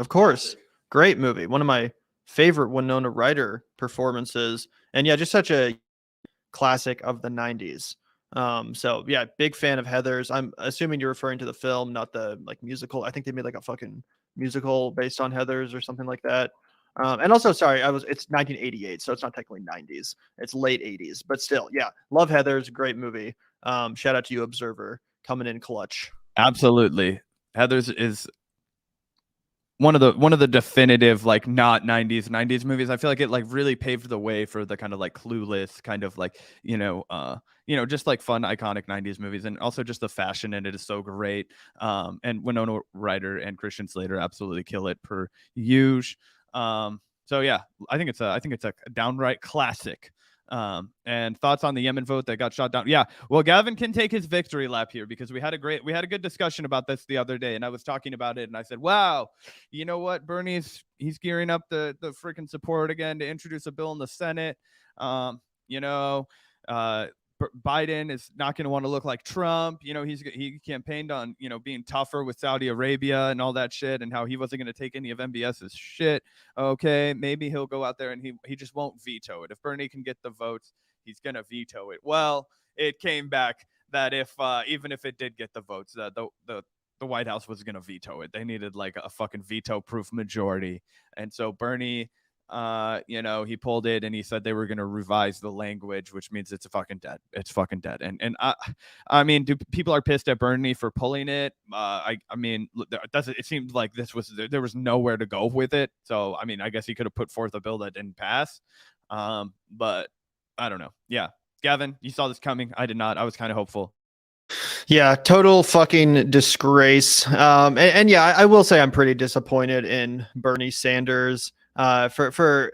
Great movie. One of my favorite Winona Ryder performances. And yeah, just such a classic of the 90s. So yeah, big fan of Heathers. I'm assuming you're referring to the film, not the like musical. I think they made like a fucking musical based on Heathers or something like that. And also, sorry, it's 1988, so it's not technically 90s. It's late 80s, but still, yeah, love Heathers. Great movie. Shout out to you, Observer, coming in clutch. Absolutely. Heathers is one of the definitive like not 90s movies. I feel like it like really paved the way for the kind of like Clueless kind of like, you know, just like fun iconic 90s movies, and also just the fashion in it is so great. And Winona Ryder and Christian Slater absolutely kill it per usual. So yeah, I think it's a downright classic. And thoughts on the Yemen vote that got shot down? Yeah, well, Gavin can take his victory lap here because we had a good discussion about this the other day, and I was talking about it, and I said, wow, you know what, Bernie's gearing up the freaking support again to introduce a bill in the Senate. Biden is not going to want to look like Trump. You know, he campaigned on, you know, being tougher with Saudi Arabia and all that shit, and how he wasn't going to take any of MBS's shit. Okay, maybe he'll go out there and he just won't veto it. If Bernie can get the votes, he's going to veto it. Well, it came back that if even if it did get the votes, the White House was going to veto it. They needed like a fucking veto-proof majority, and so Bernie, he pulled it and he said they were going to revise the language, which means it's fucking dead. It's fucking dead. And I mean, people are pissed at Bernie for pulling it? I mean, it seemed like there was nowhere to go with it. So, I mean, I guess he could have put forth a bill that didn't pass. But I don't know. Yeah. Gavin, you saw this coming. I did not. I was kind of hopeful. Yeah, total fucking disgrace. And yeah, I will say I'm pretty disappointed in Bernie Sanders. For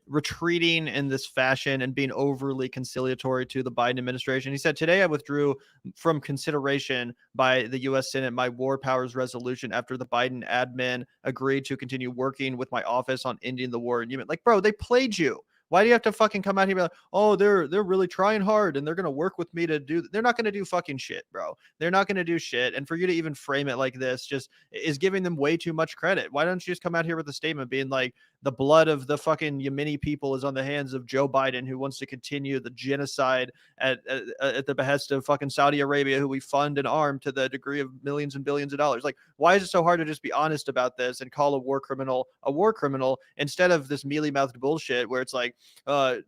retreating in this fashion and being overly conciliatory to the Biden administration. He said, today I withdrew from consideration by the U.S. Senate my war powers resolution after the Biden admin agreed to continue working with my office on ending the war in Yemen. Like, bro, they played you. Why do you have to fucking come out here and be like, oh, they're really trying hard and they're gonna work with me to do? They're not gonna do fucking shit, bro. They're not gonna do shit. And for you to even frame it like this, just is giving them way too much credit. Why don't you just come out here with a statement being like, the blood of the fucking Yemeni people is on the hands of Joe Biden, who wants to continue the genocide at the behest of fucking Saudi Arabia, who we fund and arm to the degree of millions and billions of dollars. Like, why is it so hard to just be honest about this and call a war criminal instead of this mealy-mouthed bullshit where it's like,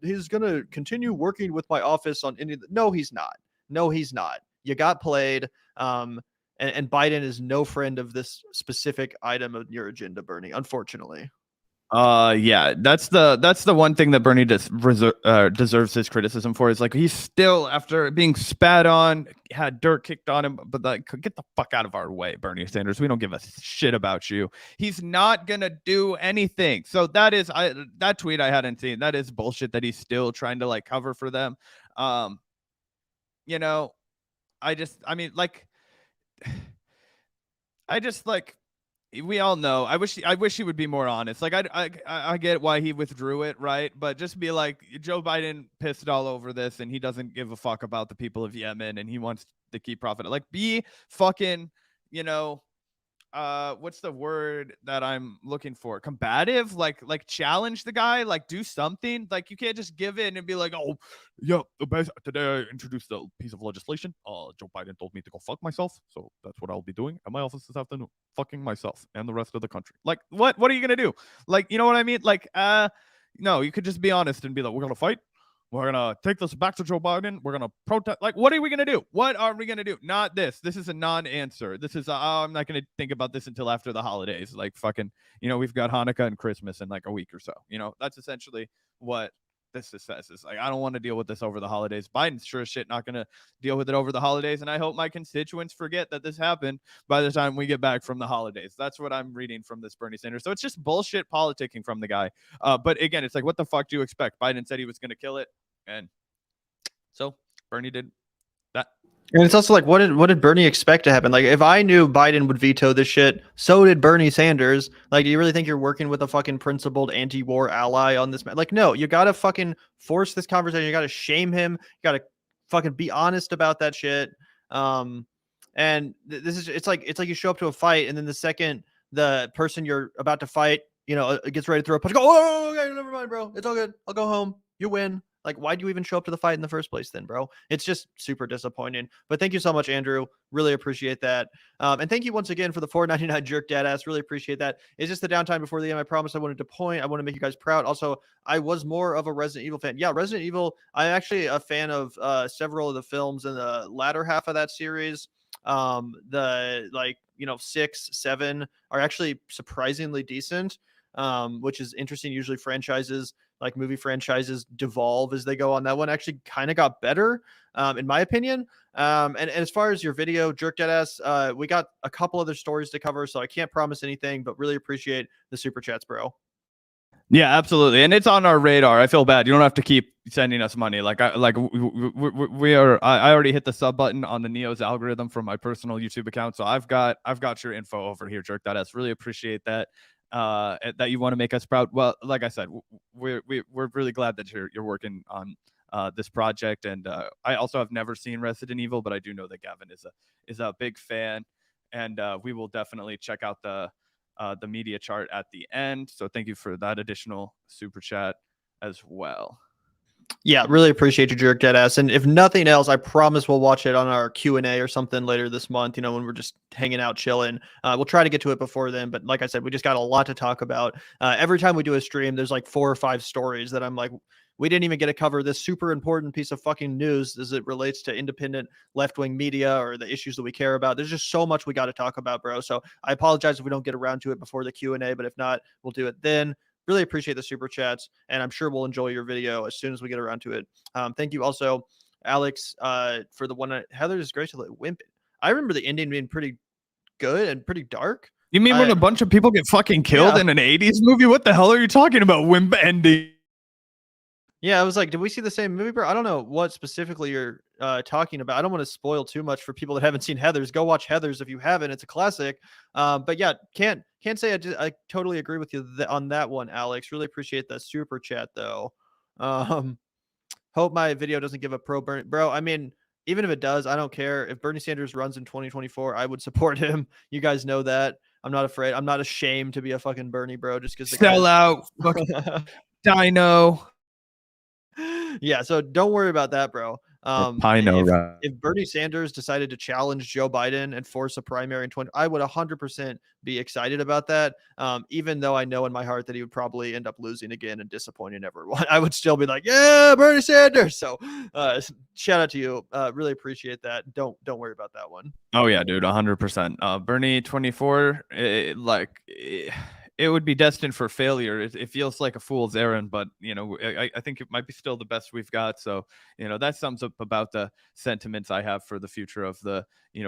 he's gonna continue working with my office on any? No, he's not. No, he's not. You got played. And Biden is no friend of this specific item of your agenda, Bernie, unfortunately. Yeah, that's the one thing that Bernie deserves his criticism for, is like, he's still, after being spat on, had dirt kicked on him, but like, get the fuck out of our way, Bernie Sanders. We don't give a shit about you. He's not gonna do anything. So that is, that tweet I hadn't seen. That is bullshit that he's still trying to like cover for them. You know, we all know. I wish he would be more honest. Like, I get why he withdrew it, right? But just be like, Joe Biden pissed all over this, and he doesn't give a fuck about the people of Yemen, and he wants to keep profiting. Like, be fucking, you know, what's the word that I'm looking for? Combative, like challenge the guy, like do something. Like, you can't just give in and be like, oh yeah, today I introduced a piece of legislation. Joe Biden told me to go fuck myself, so that's what I'll be doing at my office this afternoon, fucking myself and the rest of the country. Like, what are you gonna do? Like, you know what I mean? Like, no, you could just be honest and be like, we're gonna fight. We're going to take this back to Joe Biden. We're going to protest. Like, what are we going to do? What are we going to do? Not this. This is a non-answer. This is, I'm not going to think about this until after the holidays. Like, fucking, you know, we've got Hanukkah and Christmas in like a week or so. You know, that's essentially what this says. Is like, I don't want to deal with this over the holidays. Biden's sure as shit not going to deal with it over the holidays. And I hope my constituents forget that this happened by the time we get back from the holidays. That's what I'm reading from this Bernie Sanders. So it's just bullshit politicking from the guy. But again, it's like, what the fuck do you expect? Biden said he was going to kill it. And so Bernie did that. And it's also like, what did Bernie expect to happen? Like, if I knew Biden would veto this shit, so did Bernie Sanders. Like, do you really think you're working with a fucking principled anti-war ally on this? Like, no, you got to fucking force this conversation. You got to shame him. You got to fucking be honest about that shit. And this is, it's like you show up to a fight, and then the second the person you're about to fight, you know, gets ready to throw a punch, go, oh, okay, never mind, bro. It's all good. I'll go home. You win. Like, why do you even show up to the fight in the first place then, bro? It's just super disappointing. But thank you so much, Andrew. Really appreciate that. And thank you once again for the $4.99 jerk dad ass. Really appreciate that. It's just the downtime before the end. I promise I wanted to point. I want to make you guys proud. Also, I was more of a Resident Evil fan. Yeah, Resident Evil. I'm actually a fan of several of the films in the latter half of that series. The, like, you know, 6, 7 are actually surprisingly decent, which is interesting. Usually franchises, like movie franchises, devolve as they go on. That one actually kind of got better, in my opinion. And as far as your video, Jerk Deadass, we got a couple other stories to cover, so I can't promise anything, but really appreciate the super chats, bro. Yeah, absolutely. And it's on our radar. I feel bad. You don't have to keep sending us money. Like, I already hit the sub button on the Neo's algorithm from my personal YouTube account. So I've got your info over here, Jerk Deadass. Really appreciate that. That you want to make us proud. Well, like I said, we're really glad that you're working on this project, and I also have never seen Resident Evil, but I do know that Gavin is a big fan, and we will definitely check out the media chart at the end. So thank you for that additional super chat as well. Yeah, really appreciate you, Jerk Deadass. And if nothing else, I promise we'll watch it on our Q&A or something later this month, you know, when we're just hanging out, chilling. We'll try to get to it before then. But like I said, we just got a lot to talk about. Every time we do a stream, there's like 4 or 5 stories that I'm like, we didn't even get to cover this super important piece of fucking news as it relates to independent left-wing media or the issues that we care about. There's just so much we got to talk about, bro. So I apologize if we don't get around to it before the Q&A, but if not, we'll do it then. Really appreciate the super chats, and I'm sure we'll enjoy your video as soon as we get around to it. Thank you also, Alex, for the one. Heather is graciously wimp. I remember the ending being pretty good and pretty dark. You mean when a bunch of people get fucking killed in an 80s movie? What the hell are you talking about? Wimp ending. Yeah, I was like, did we see the same movie, bro? I don't know what specifically you're talking about. I don't want to spoil too much for people that haven't seen Heathers. Go watch Heathers if you haven't. It's a classic. But yeah, can't say I totally agree with you on that one, Alex. Really appreciate the super chat though. Hope my video doesn't give a pro Bernie, bro. I mean, even if it does, I don't care. If Bernie Sanders runs in 2024, I would support him. You guys know that. I'm not afraid. I'm not ashamed to be a fucking Bernie bro just because Sell out, Dino. Yeah, so don't worry about that, bro. If Bernie Sanders decided to challenge Joe Biden and force a primary in 20, I would 100% be excited about that. Even though I know in my heart that he would probably end up losing again and disappointing everyone, I would still be like, yeah, Bernie Sanders. So shout out to you. Really appreciate that. Don't worry about that one. Oh yeah, dude, 100%. Bernie 24, it would be destined for failure. It feels like a fool's errand, but I think it might be still the best we've got. So that sums up about the sentiments I have for the future of the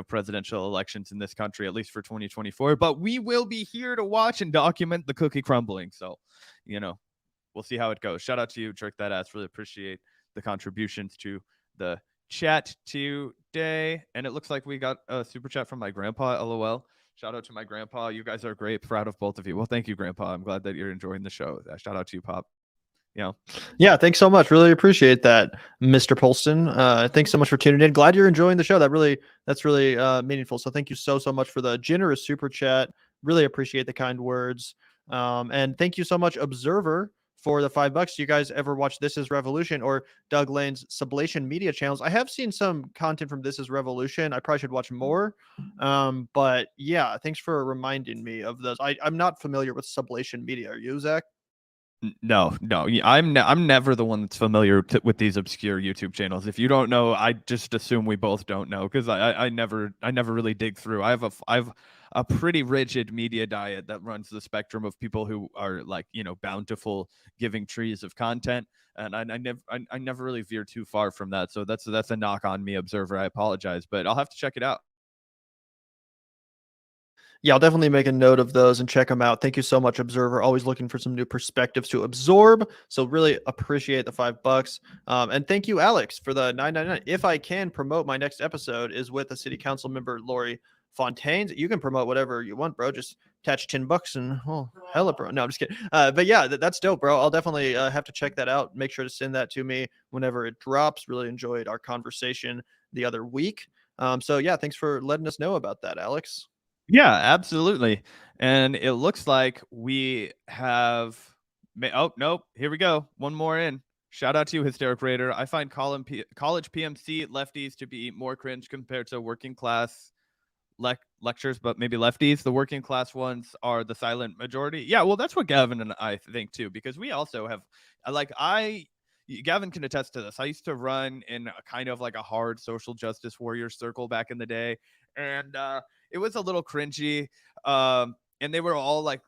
presidential elections in this country, at least for 2024. But we will be here to watch and document the cookie crumbling. So we'll see how it goes. Shout out to you, Jerk That Ass. Really appreciate the contributions to the chat today. And it looks like we got a super chat from my grandpa. LOL. Shout out to my grandpa. You guys are great. Proud of both of you. Well, thank you, Grandpa. I'm glad that you're enjoying the show. Shout out to you, Pop. Yeah, thanks so much. Really appreciate that, Mr. Polston. Thanks so much for tuning in. Glad you're enjoying the show. That's really meaningful. So thank you so much for the generous super chat. Really appreciate the kind words. And thank you so much, Observer, for the $5. Do you guys ever watch This Is Revolution or Doug Lane's Sublation Media channels? I have seen some content from This Is Revolution. I probably should watch more. But yeah, thanks for reminding me of those. I'm not familiar with Sublation Media. Are you, Zach? No. I'm never the one that's familiar with these obscure YouTube channels. If you don't know, I just assume we both don't know because I never really dig through. I have a pretty rigid media diet that runs the spectrum of people who are like bountiful, giving trees of content, and I never really veer too far from that. So that's a knock on me, Observer. I apologize, but I'll have to check it out. Yeah, I'll definitely make a note of those and check them out. Thank you so much, Observer. Always looking for some new perspectives to absorb. So really appreciate the $5. And thank you, Alex, for the $9.99. If I can promote, my next episode is with a city council member, Lori Fontaine. You can promote whatever you want, bro. Just attach $10 and hella, bro. No, I'm just kidding. But yeah, that's dope, bro. I'll definitely have to check that out. Make sure to send that to me whenever it drops. Really enjoyed our conversation the other week. So yeah, thanks for letting us know about that, Alex. Yeah, absolutely. And it looks like we have. Oh, nope. Here we go. One more in. Shout out to you, Hysteric Raider. I find college PMC lefties to be more cringe compared to working class lectures, but maybe lefties. The working class ones are the silent majority. Yeah, well, that's what Gavin and I think too, because we also have Gavin can attest to this. I used to run in a kind of like a hard social justice warrior circle back in the day, and it was a little cringy. And they were all like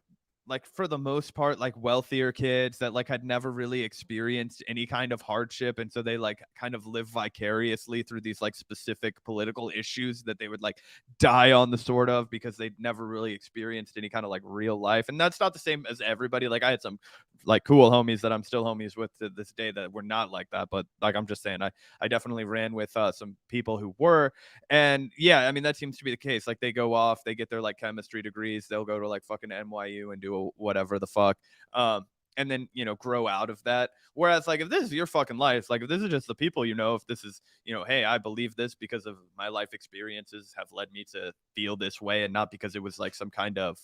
for the most part, like wealthier kids that like had never really experienced any kind of hardship. And so they like kind of live vicariously through these like specific political issues that they would like die on the sort of, because they'd never really experienced any kind of like real life. And that's not the same as everybody. Like I had some like cool homies that I'm still homies with to this day that were not like that. But like, I'm just saying, I definitely ran with some people who were. And yeah, I mean, that seems to be the case. Like they go off, they get their like chemistry degrees. They'll go to like fucking NYU and do whatever the fuck. And then, grow out of that. Whereas like, if this is your fucking life, like if this is just the people, if this is, hey, I believe this because of my life experiences have led me to feel this way, and not because it was like some kind of,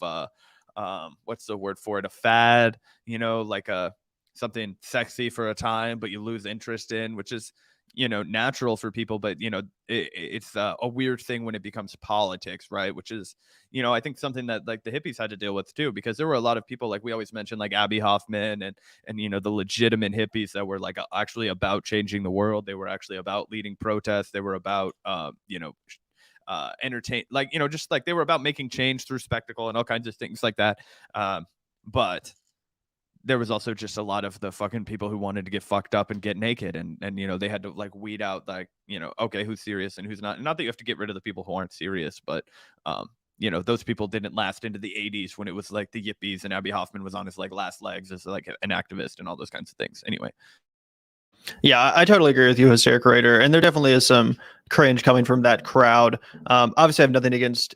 what's the word for it? A fad, like something sexy for a time, but you lose interest in, which is, natural for people, but it's a weird thing when it becomes politics, right? Which is, I think something that like the hippies had to deal with too, because there were a lot of people, like we always mention, like Abby Hoffman and the legitimate hippies that were like actually about changing the world. They were actually about leading protests. They were about entertain, like just like they were about making change through spectacle and all kinds of things like that. But there was also just a lot of the fucking people who wanted to get fucked up and get naked, and they had to like weed out like okay, who's serious and who's not. Not that you have to get rid of the people who aren't serious, but those people didn't last into the 80s when it was like the yippies and Abby Hoffman was on his like last legs as like an activist and all those kinds of things. Anyway. Yeah, I totally agree with you, Hysteric Raider. And there definitely is some cringe coming from that crowd. Obviously, I have nothing against,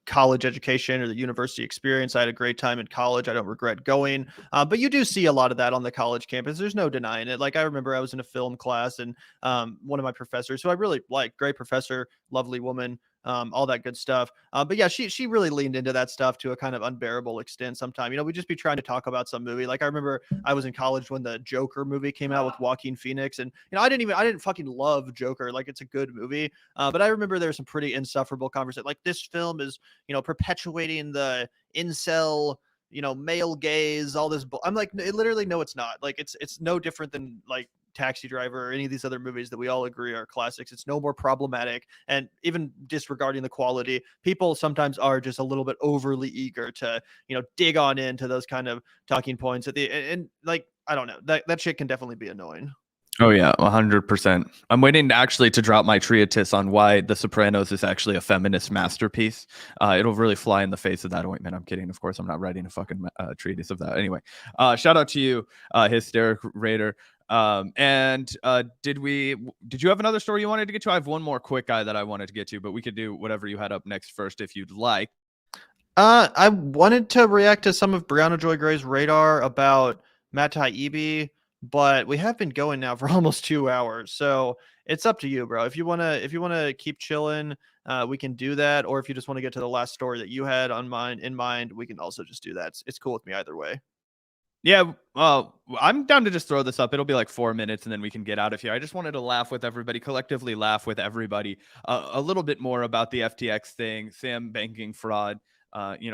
college education or the university experience. I had a great time in college. I don't regret going. But you do see a lot of that on the college campus. There's no denying it. Like, I remember I was in a film class, and one of my professors, who I really like, great professor, lovely woman, all that good stuff. But yeah, she really leaned into that stuff to a kind of unbearable extent. Sometimes, we'd just be trying to talk about some movie. Like, I remember I was in college when the Joker movie came out with Joaquin Phoenix, and I didn't fucking love Joker. Like, it's a good movie, but I remember there was some pretty insufferable conversation. Like, this film is perpetuating the incel male gaze, all this. I'm like, literally, no, it's not. Like, it's no different than like Taxi Driver or any of these other movies that we all agree are classics. It's no more problematic, and even disregarding the quality, people sometimes are just a little bit overly eager to dig on into those kind of talking points at the and like, I don't know, that shit can definitely be annoying. Oh yeah, 100%. I'm waiting to drop my treatise on why The Sopranos is actually a feminist masterpiece. It'll really fly in the face of that ointment. I'm kidding, of course. I'm not writing a fucking treatise of that. Anyway, shout out to you, Hysteric Raider. Did you have another story you wanted to get to? I have one more quick guy that I wanted to get to, but we could do whatever you had up next first if you'd like. I wanted to react to some of Brianna Joy Gray's radar about Matt Taibbi, but we have been going now for almost 2 hours, so it's up to you, bro. If you wanna keep chilling, we can do that, or if you just want to get to the last story that you had in mind, we can also just do that. It's cool with me either way. Yeah, I'm down to just throw this up. It'll be like 4 minutes, and then we can get out of here. I just wanted to laugh with everybody, collectively laugh with everybody a little bit more about the FTX thing, Sam banking fraud.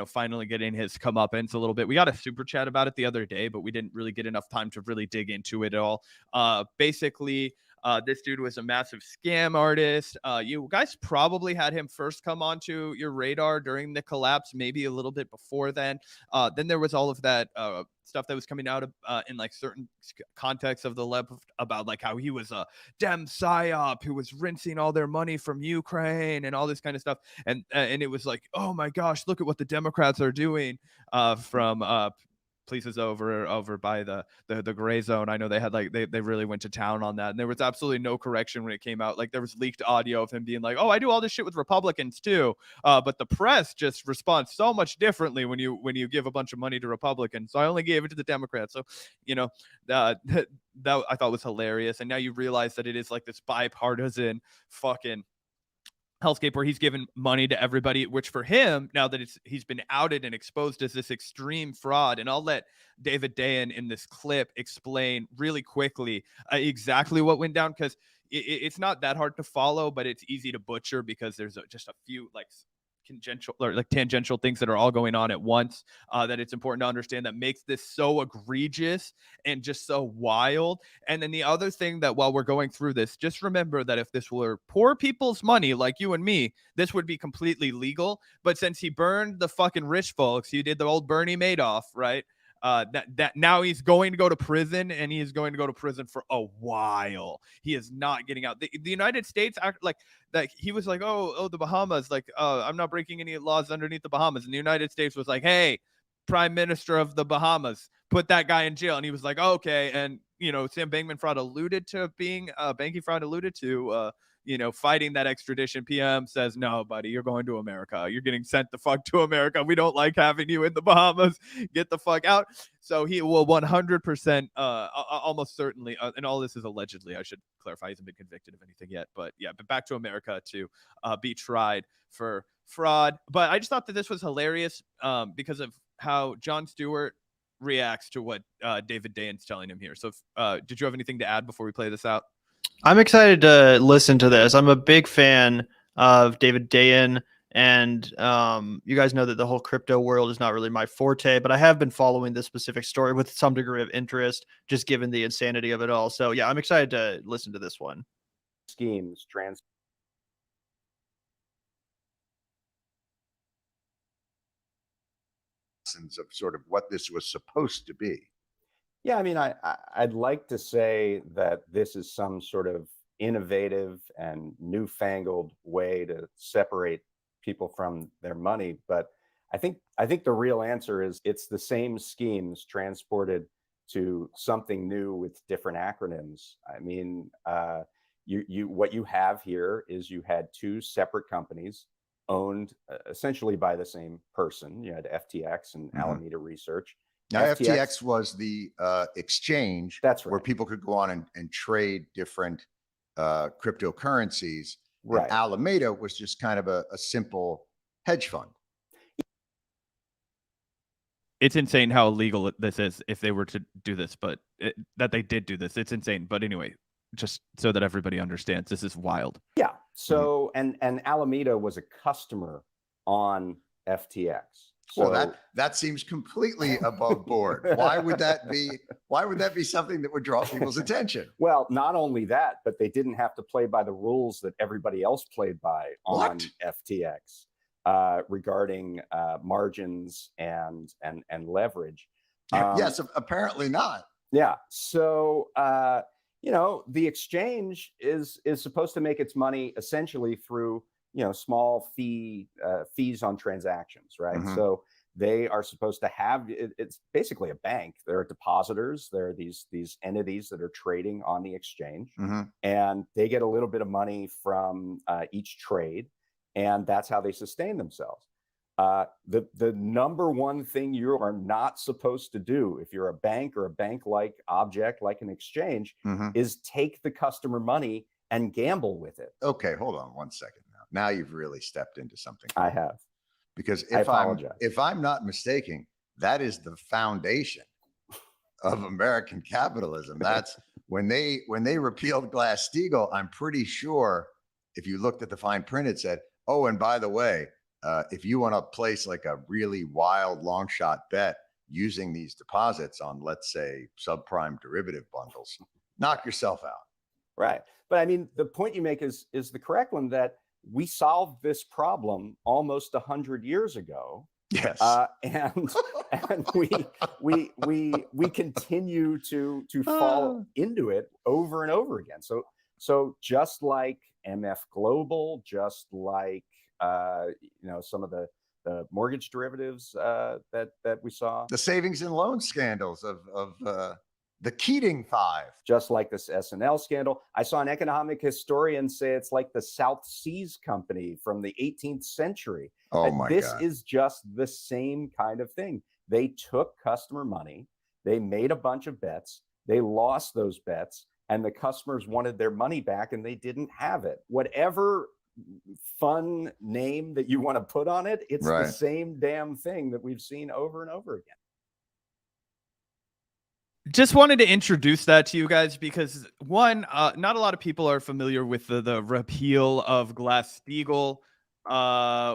Finally getting his comeuppance a little bit. We got a super chat about it the other day, but we didn't really get enough time to really dig into it at all. Basically, this dude was a massive scam artist. You guys probably had him first come onto your radar during the collapse, maybe a little bit before then. Then there was all of that stuff that was coming out of in like certain contexts of the left about like how he was a Dem psyop who was rinsing all their money from Ukraine and all this kind of stuff. And it was like, oh my gosh, look at what the Democrats are doing from places over by the gray zone. I know they had like they really went to town on that, and there was absolutely no correction when it came out. Like, there was leaked audio of him being like, oh, I do all this shit with Republicans too, but the press just responds so much differently when you give a bunch of money to Republicans, so I only gave it to the Democrats. So that I thought was hilarious. And now you realize that it is like this bipartisan fucking hellscape where he's given money to everybody, which for him, now that he's been outed and exposed as this extreme fraud. And I'll let David Dayen in this clip explain really quickly exactly what went down, because it's not that hard to follow, but it's easy to butcher because there's just a few like tangential things that are all going on at once that it's important to understand, that makes this so egregious and just so wild. And then the other thing, that while we're going through this, just remember that if this were poor people's money like you and me, this would be completely legal. But since he burned the fucking rich folks, he did the old Bernie Madoff, right? That now he's going to go to prison, and he is going to go to prison for a while. He is not getting out. The United States act like that. He was like, oh, the Bahamas, like, I'm not breaking any laws underneath the Bahamas. And the United States was like, hey, Prime Minister of the Bahamas, put that guy in jail. And he was like, okay. And Sam Bankman Fraud alluded to being banking fraud, alluded to fighting that extradition. PM says, no, buddy, you're going to America. You're getting sent the fuck to America. We don't like having you in the Bahamas. Get the fuck out. So he will 100%, almost certainly, and all this is allegedly, I should clarify, he hasn't been convicted of anything yet, but back to America to be tried for fraud. But I just thought that this was hilarious because of how Jon Stewart reacts to what David Dayen's telling him here. So did you have anything to add before we play this out? I'm excited to listen to this. I'm a big fan of David Dayen, and you guys know that the whole crypto world is not really my forte, but I have been following this specific story with some degree of interest, just given the insanity of it all. So yeah, I'm excited to listen to this one. Schemes of sort of what this was supposed to be. Yeah, I mean, I'd like to say that this is some sort of innovative and newfangled way to separate people from their money, but I think the real answer is it's the same schemes transported to something new with different acronyms. I mean, what you have here is you had two separate companies owned essentially by the same person. You had FTX and Alameda Research. Now, FTX was the exchange where people could go on and trade different cryptocurrencies. Right. And Alameda was just kind of a simple hedge fund. It's insane how illegal this is if they were to do this, but that they did do this. It's insane. But anyway, just so that everybody understands, this is wild. Yeah. So, and Alameda was a customer on FTX. So, well, that seems completely above board. Why would that be? Why would that be something that would draw people's attention? Well, not only that, but they didn't have to play by the rules that everybody else played by on FTX regarding margins and leverage. Yes, apparently not. Yeah. So the exchange is supposed to make its money essentially through small fees on transactions, right? So they are supposed to have it's basically a bank. There are depositors. There are these entities that are trading on the exchange, and they get a little bit of money from each trade, and that's how they sustain themselves. The number one thing you are not supposed to do if you're a bank or a bank-like object like an exchange is take the customer money and gamble with it. Okay, hold on one second. Now you've really stepped into something. I have. Because if I'm not mistaken, that is the foundation of American capitalism. That's when they repealed Glass-Steagall. I'm pretty sure if you looked at the fine print, it said, "Oh, and by the way, if you want to place like a really wild long shot bet using these deposits on, let's say, subprime derivative bundles, knock yourself out." Right. But I mean, the point you make is the correct one, that we solved this problem almost 100 years ago. Yes. And we continue to fall into it over and over again. So just like MF Global, just like some of the mortgage derivatives that we saw, the savings and loan scandals of the Keating Five, just like this SNL scandal. I saw an economic historian say it's like the South Seas Company from the 18th century. Oh my God. This is just the same kind of thing. They took customer money, they made a bunch of bets, they lost those bets, and the customers wanted their money back and they didn't have it. Whatever fun name that you want to put on it, it's the same damn thing that we've seen over and over again. Just wanted to introduce that to you guys because one, not a lot of people are familiar with the repeal of Glass-Steagall,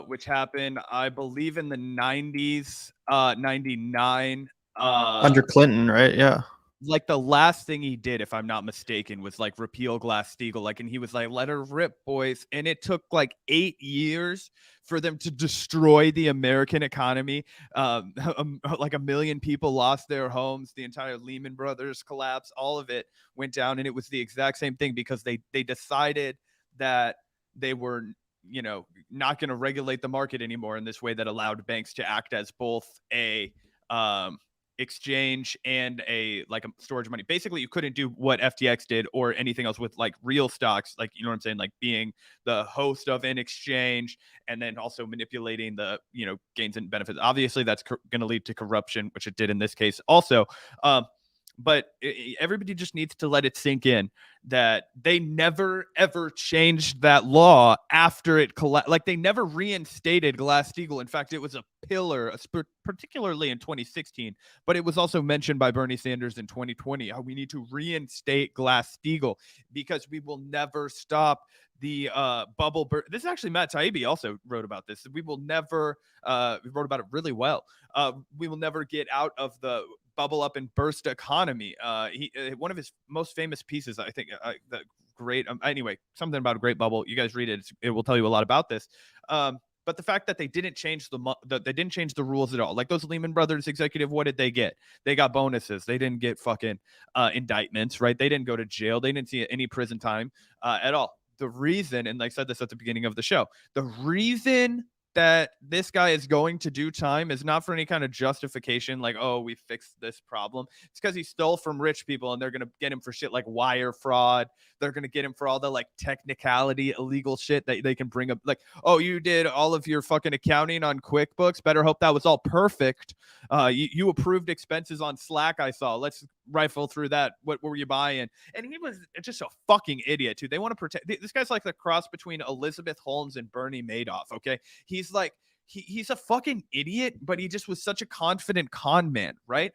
which happened, I believe, in the 90s, 99. Under Clinton, right? Yeah. Like the last thing he did, if I'm not mistaken, was like repeal Glass-Steagall. And he was like, "Let her rip, boys." And it took like 8 years for them to destroy the American economy. Like 1 million people lost their homes. The entire Lehman Brothers collapse, all of it went down. And it was the exact same thing because they decided that they were, not going to regulate the market anymore in this way that allowed banks to act as both a exchange and a storage money. Basically, you couldn't do what FTX did or anything else with like real stocks, like, you know what I'm saying, like being the host of an exchange and then also manipulating the gains and benefits. Obviously that's going to lead to corruption, which it did in this case also. But everybody just needs to let it sink in that they never, ever changed that law after it collapsed. Like they never reinstated Glass-Steagall. In fact, it was a pillar, particularly in 2016, but it was also mentioned by Bernie Sanders in 2020, how we need to reinstate Glass-Steagall because we will never stop the bubble. This is actually Matt Taibbi also wrote about this. We will never, he wrote about it really well. We will never get out of the bubble up and burst economy. One of his most famous pieces, I think, the great, anyway, something about a great bubble. You guys read it. It will tell you a lot about this. But the fact that they didn't change they didn't change the rules at all. Like those Lehman Brothers executive, what did they get? They got bonuses. They didn't get fucking indictments, right? They didn't go to jail. They didn't see any prison time at all. The reason, and I said this at the beginning of the show, the reason that this guy is going to do time is not for any kind of justification like, oh, we fixed this problem. It's because he stole from rich people and they're going to get him for shit like wire fraud. They're going to get him for all the like technicality, illegal shit that they can bring up. Like, oh, you did all of your fucking accounting on QuickBooks. Better hope that was all perfect. You approved expenses on Slack, I saw. Let's rifle through that. What were you buying? And he was just a fucking idiot, too. They want to protect. This guy's like the cross between Elizabeth Holmes and Bernie Madoff, okay? He's like, he's a fucking idiot, but he just was such a confident con man, right?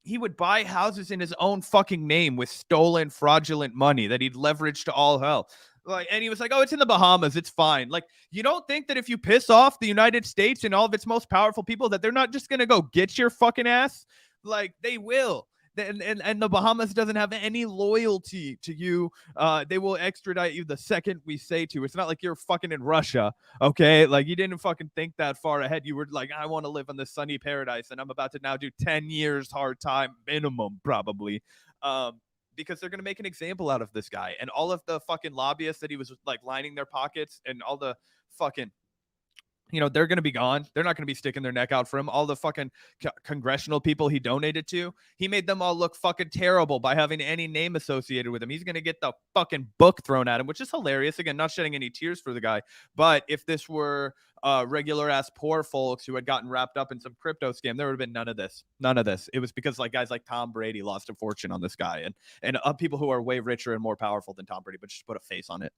He would buy houses in his own fucking name with stolen, fraudulent money that he'd leveraged to all hell. Like, and he was like, oh, it's in the Bahamas. It's fine. Like, you don't think that if you piss off the United States and all of its most powerful people that they're not just going to go get your fucking ass? Like, they will. And the Bahamas doesn't have any loyalty to you. They will extradite you the second we say to. It's not like you're fucking in Russia, okay? Like, you didn't fucking think that far ahead. You were like, I want to live on this sunny paradise, and I'm about to now do 10 years hard time minimum, probably. Because they're going to make an example out of this guy. And all of the fucking lobbyists that he was like lining their pockets and all the fucking, you know, they're going to be gone. They're not going to be sticking their neck out for him. All the fucking congressional people he donated to, he made them all look fucking terrible by having any name associated with him. He's going to get the fucking book thrown at him, which is hilarious. Again, not shedding any tears for the guy. But if this were regular ass poor folks who had gotten wrapped up in some crypto scam, there would have been none of this. None of this. It was because like guys like Tom Brady lost a fortune on this guy and people who are way richer and more powerful than Tom Brady, but just put a face on it.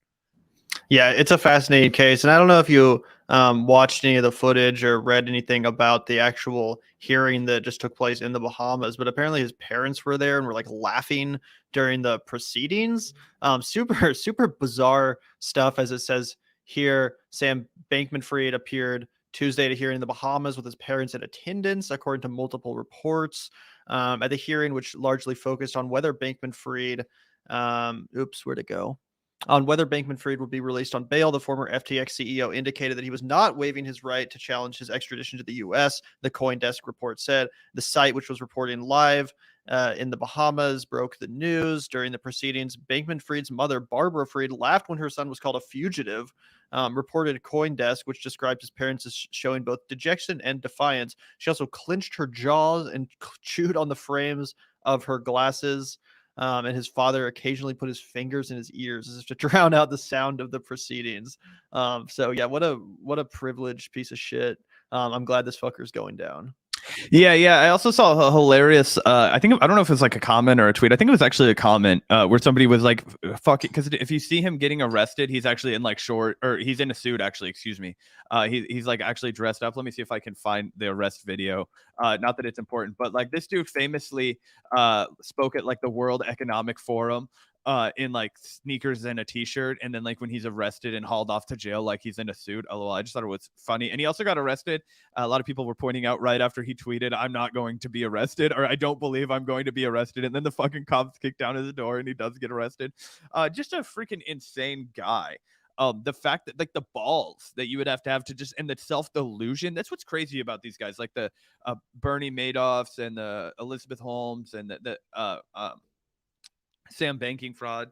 Yeah, it's a fascinating case. And I don't know if you watched any of the footage or read anything about the actual hearing that just took place in the Bahamas, but apparently his parents were there and were like laughing during the proceedings. Super bizarre stuff. As it says here, Sam Bankman-Fried appeared Tuesday at a hearing in the Bahamas with his parents in attendance, according to multiple reports. At the hearing, which largely focused on whether Bankman-Fried, where'd it go? On whether Bankman-Fried would be released on bail, the former FTX CEO indicated that he was not waiving his right to challenge his extradition to the U.S., the CoinDesk report said. The site, which was reporting live in the Bahamas, broke the news during the proceedings. Bankman-Fried's mother, Barbara Fried, laughed when her son was called a fugitive, reported CoinDesk, which described his parents as showing both dejection and defiance. She also clenched her jaws and chewed on the frames of her glasses. And his father occasionally put his fingers in his ears as if to drown out the sound of the proceedings. So yeah, what a privileged piece of shit. I'm glad this fucker's going down. Yeah. I also saw a hilarious. I don't know if it was like a comment or a tweet. I think it was actually a comment where somebody was like, "Fuck it," because if you see him getting arrested, he's actually in like he's in a suit. Actually, excuse me. He's like actually dressed up. Let me see if I can find the arrest video. Not that it's important, but like this dude famously spoke at like the World Economic Forum. In like sneakers and a t-shirt, and then like when he's arrested and hauled off to jail, like he's in a suit. LOL. I just thought it was funny. And he also got arrested. A lot of people were pointing out right after he tweeted, "I'm not going to be arrested," or "I don't believe I'm going to be arrested." And then the fucking cops kick down his door and he does get arrested. Just a freaking insane guy. The fact that like the balls that you would have to just, and the self-delusion, that's what's crazy about these guys, like the Bernie Madoffs and the Elizabeth Holmes and the Sam banking fraud.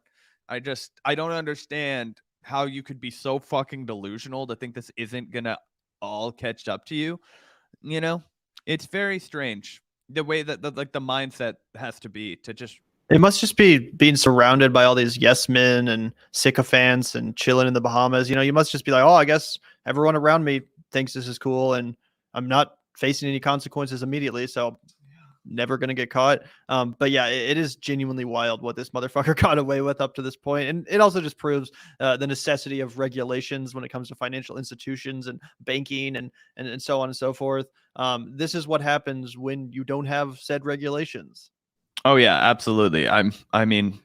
I don't understand how you could be so fucking delusional to think this isn't gonna all catch up to you. You know, it's very strange the way that the mindset has to be to just. It must just be being surrounded by all these yes men and sycophants and chilling in the Bahamas. You know, you must just be like, oh, I guess everyone around me thinks this is cool and I'm not facing any consequences immediately. So never going to get caught. But yeah, it is genuinely wild what this motherfucker got away with up to this point. And it also just proves the necessity of regulations when it comes to financial institutions and banking and so on and so forth. This is what happens when you don't have said regulations. Oh yeah, absolutely. I mean,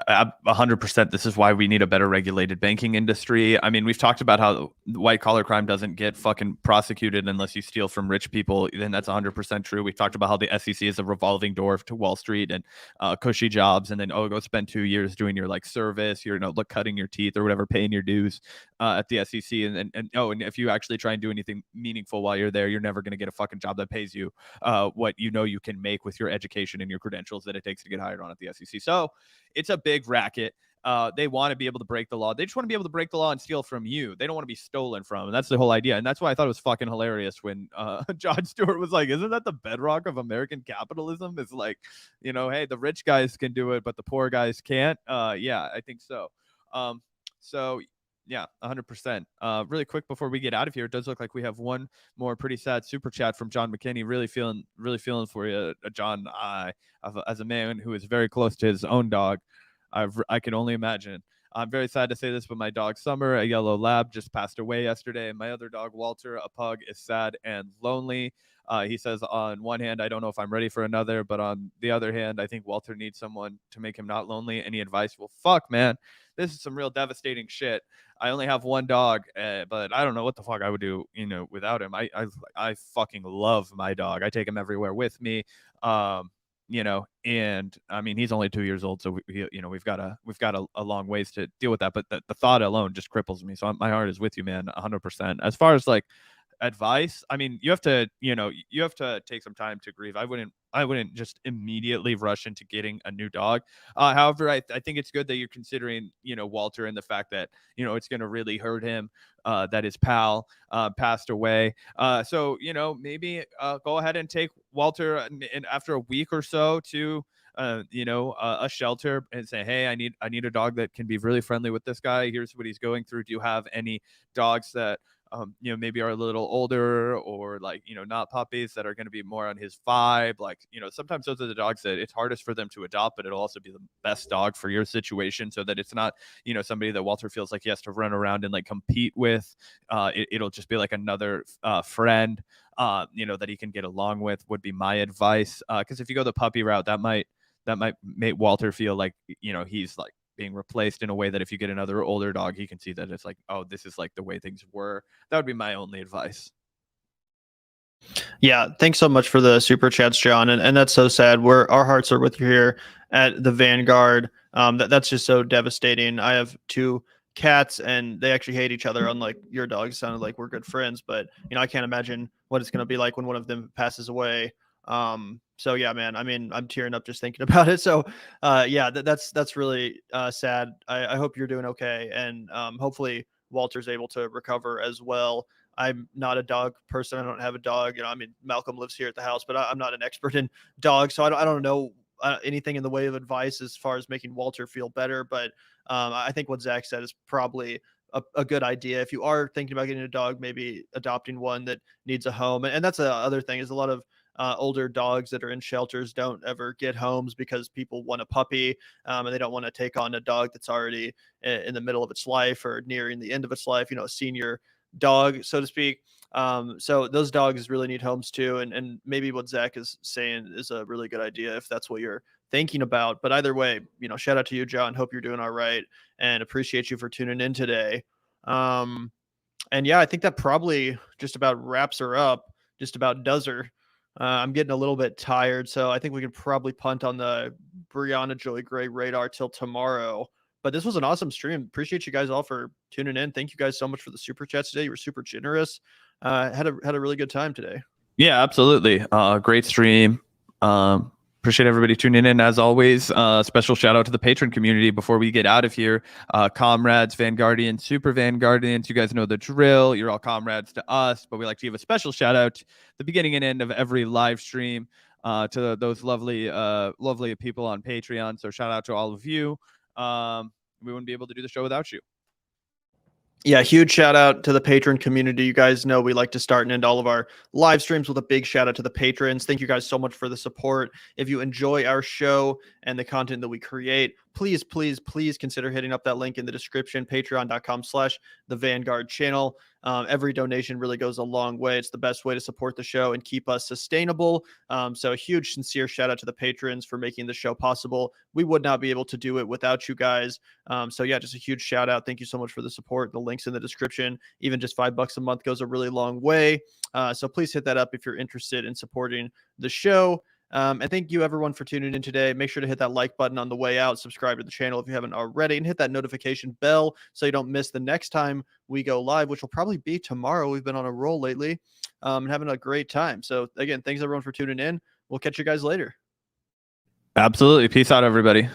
100%. This is why we need a better regulated banking industry. I mean, we've talked about how white collar crime doesn't get fucking prosecuted unless you steal from rich people. Then that's 100% true. We've talked about how the SEC is a revolving door to Wall Street and cushy jobs. And then, go spend 2 years doing your like service, cutting your teeth or whatever, paying your dues at the SEC. And if you actually try and do anything meaningful while you're there, you're never going to get a fucking job that pays you what you can make with your education and your credentials that it takes to get hired on at the SEC. So it's a big racket. They want to be able to break the law. They just want to be able to break the law and steal from you. They don't want to be stolen from. And that's the whole idea. And that's why I thought it was fucking hilarious when Jon Stewart was like, isn't that the bedrock of American capitalism? Is like, you know, hey, the rich guys can do it, but the poor guys can't. Yeah, I think so. So yeah, 100%. Really quick before we get out of here, it does look like we have one more pretty sad super chat from John McKinney. Really feeling for you, John. As a man who is very close to his own dog, I can only imagine. I'm very sad to say this, but my dog Summer, a yellow lab, just passed away yesterday. And my other dog, Walter, a pug, is sad and lonely. He says, on one hand, I don't know if I'm ready for another, but on the other hand, I think Walter needs someone to make him not lonely. Any advice? Well, fuck, man. This is some real devastating shit. I only have one dog, but I don't know what the fuck I would do, you know, without him. I fucking love my dog. I take him everywhere with me. You know, and I mean, he's only 2 years old, so we've got a long ways to deal with that. But the thought alone just cripples me. So my heart is with you, man, 100%. As far as like advice, I mean, you have to take some time to grieve. I wouldn't just immediately rush into getting a new dog. However, I think it's good that you're considering, you know, Walter, and the fact that, you know, it's going to really hurt him that his pal passed away. So, you know, maybe go ahead and take Walter and after a week or so to a shelter and say, hey, I need a dog that can be really friendly with this guy. Here's what he's going through. Do you have any dogs that you know, maybe are a little older, or like, you know, not puppies that are going to be more on his vibe? Like, you know, sometimes those are the dogs that it's hardest for them to adopt, but it'll also be the best dog for your situation, so that it's not, you know, somebody that Walter feels like he has to run around and like compete with. It'll just be like another friend, you know, that he can get along with, would be my advice. Because if you go the puppy route, that might make Walter feel like, you know, he's like being replaced in a way that if you get another older dog, he can see that it's like, oh, this is like the way things were. That would be my only advice. Yeah, thanks so much for the super chats, John. And that's so sad. Our hearts are with you here at the Vanguard. That's just so devastating. I have 2 cats and they actually hate each other, unlike your dogs. Sounded like we're good friends, but you know, I can't imagine what it's going to be like when one of them passes away. So yeah, man, I mean, I'm tearing up just thinking about it. So yeah, that's really sad. I hope you're doing okay, and hopefully Walter's able to recover as well. I'm not a dog person. I don't have a dog. You know, I mean, Malcolm lives here at the house, but I'm not an expert in dogs, so I don't know anything in the way of advice as far as making Walter feel better. But I think what Zach said is probably a good idea. If you are thinking about getting a dog, maybe adopting one that needs a home. And that's the other thing, is a lot of older dogs that are in shelters don't ever get homes because people want a puppy, and they don't want to take on a dog that's already in the middle of its life or nearing the end of its life, you know, a senior dog, so to speak. So those dogs really need homes too. And maybe what Zach is saying is a really good idea if that's what you're thinking about. But either way, you know, shout out to you, John. Hope you're doing all right, and appreciate you for tuning in today. And yeah, I think that probably just about wraps her up, just about does her. I'm getting a little bit tired, so I think we can probably punt on the Brianna Joy Gray radar till tomorrow. But this was an awesome stream. Appreciate you guys all for tuning in. Thank you guys so much for the super chats today. You were super generous. Had a really good time today. Yeah, absolutely. Great stream. Appreciate everybody tuning in as always. Special shout out to the patron community before we get out of here. Comrades, Vanguardians, Super Vanguardians, you guys know the drill. You're all comrades to us, but we like to give a special shout out at the beginning and end of every live stream to those lovely people on Patreon. So shout out to all of you. We wouldn't be able to do the show without you. Yeah, huge shout out to the patron community. You guys know we like to start and end all of our live streams with a big shout out to the patrons. Thank you guys so much for the support. If you enjoy our show and the content that we create, please consider hitting up that link in the description, patreon.com/the Vanguard channel. Every donation really goes a long way. It's the best way to support the show and keep us sustainable. So a huge, sincere shout out to the patrons for making the show possible. We would not be able to do it without you guys. So yeah, just a huge shout out. Thank you so much for the support. The link's in the description. Even just $5 a month goes a really long way. So please hit that up if you're interested in supporting the show. And thank you everyone for tuning in today. Make sure to hit that like button on the way out, subscribe to the channel if you haven't already, and hit that notification bell so you don't miss the next time we go live, which will probably be tomorrow. We've been on a roll lately, and having a great time. So again, thanks everyone for tuning in. We'll catch you guys later. Absolutely. Peace out, everybody.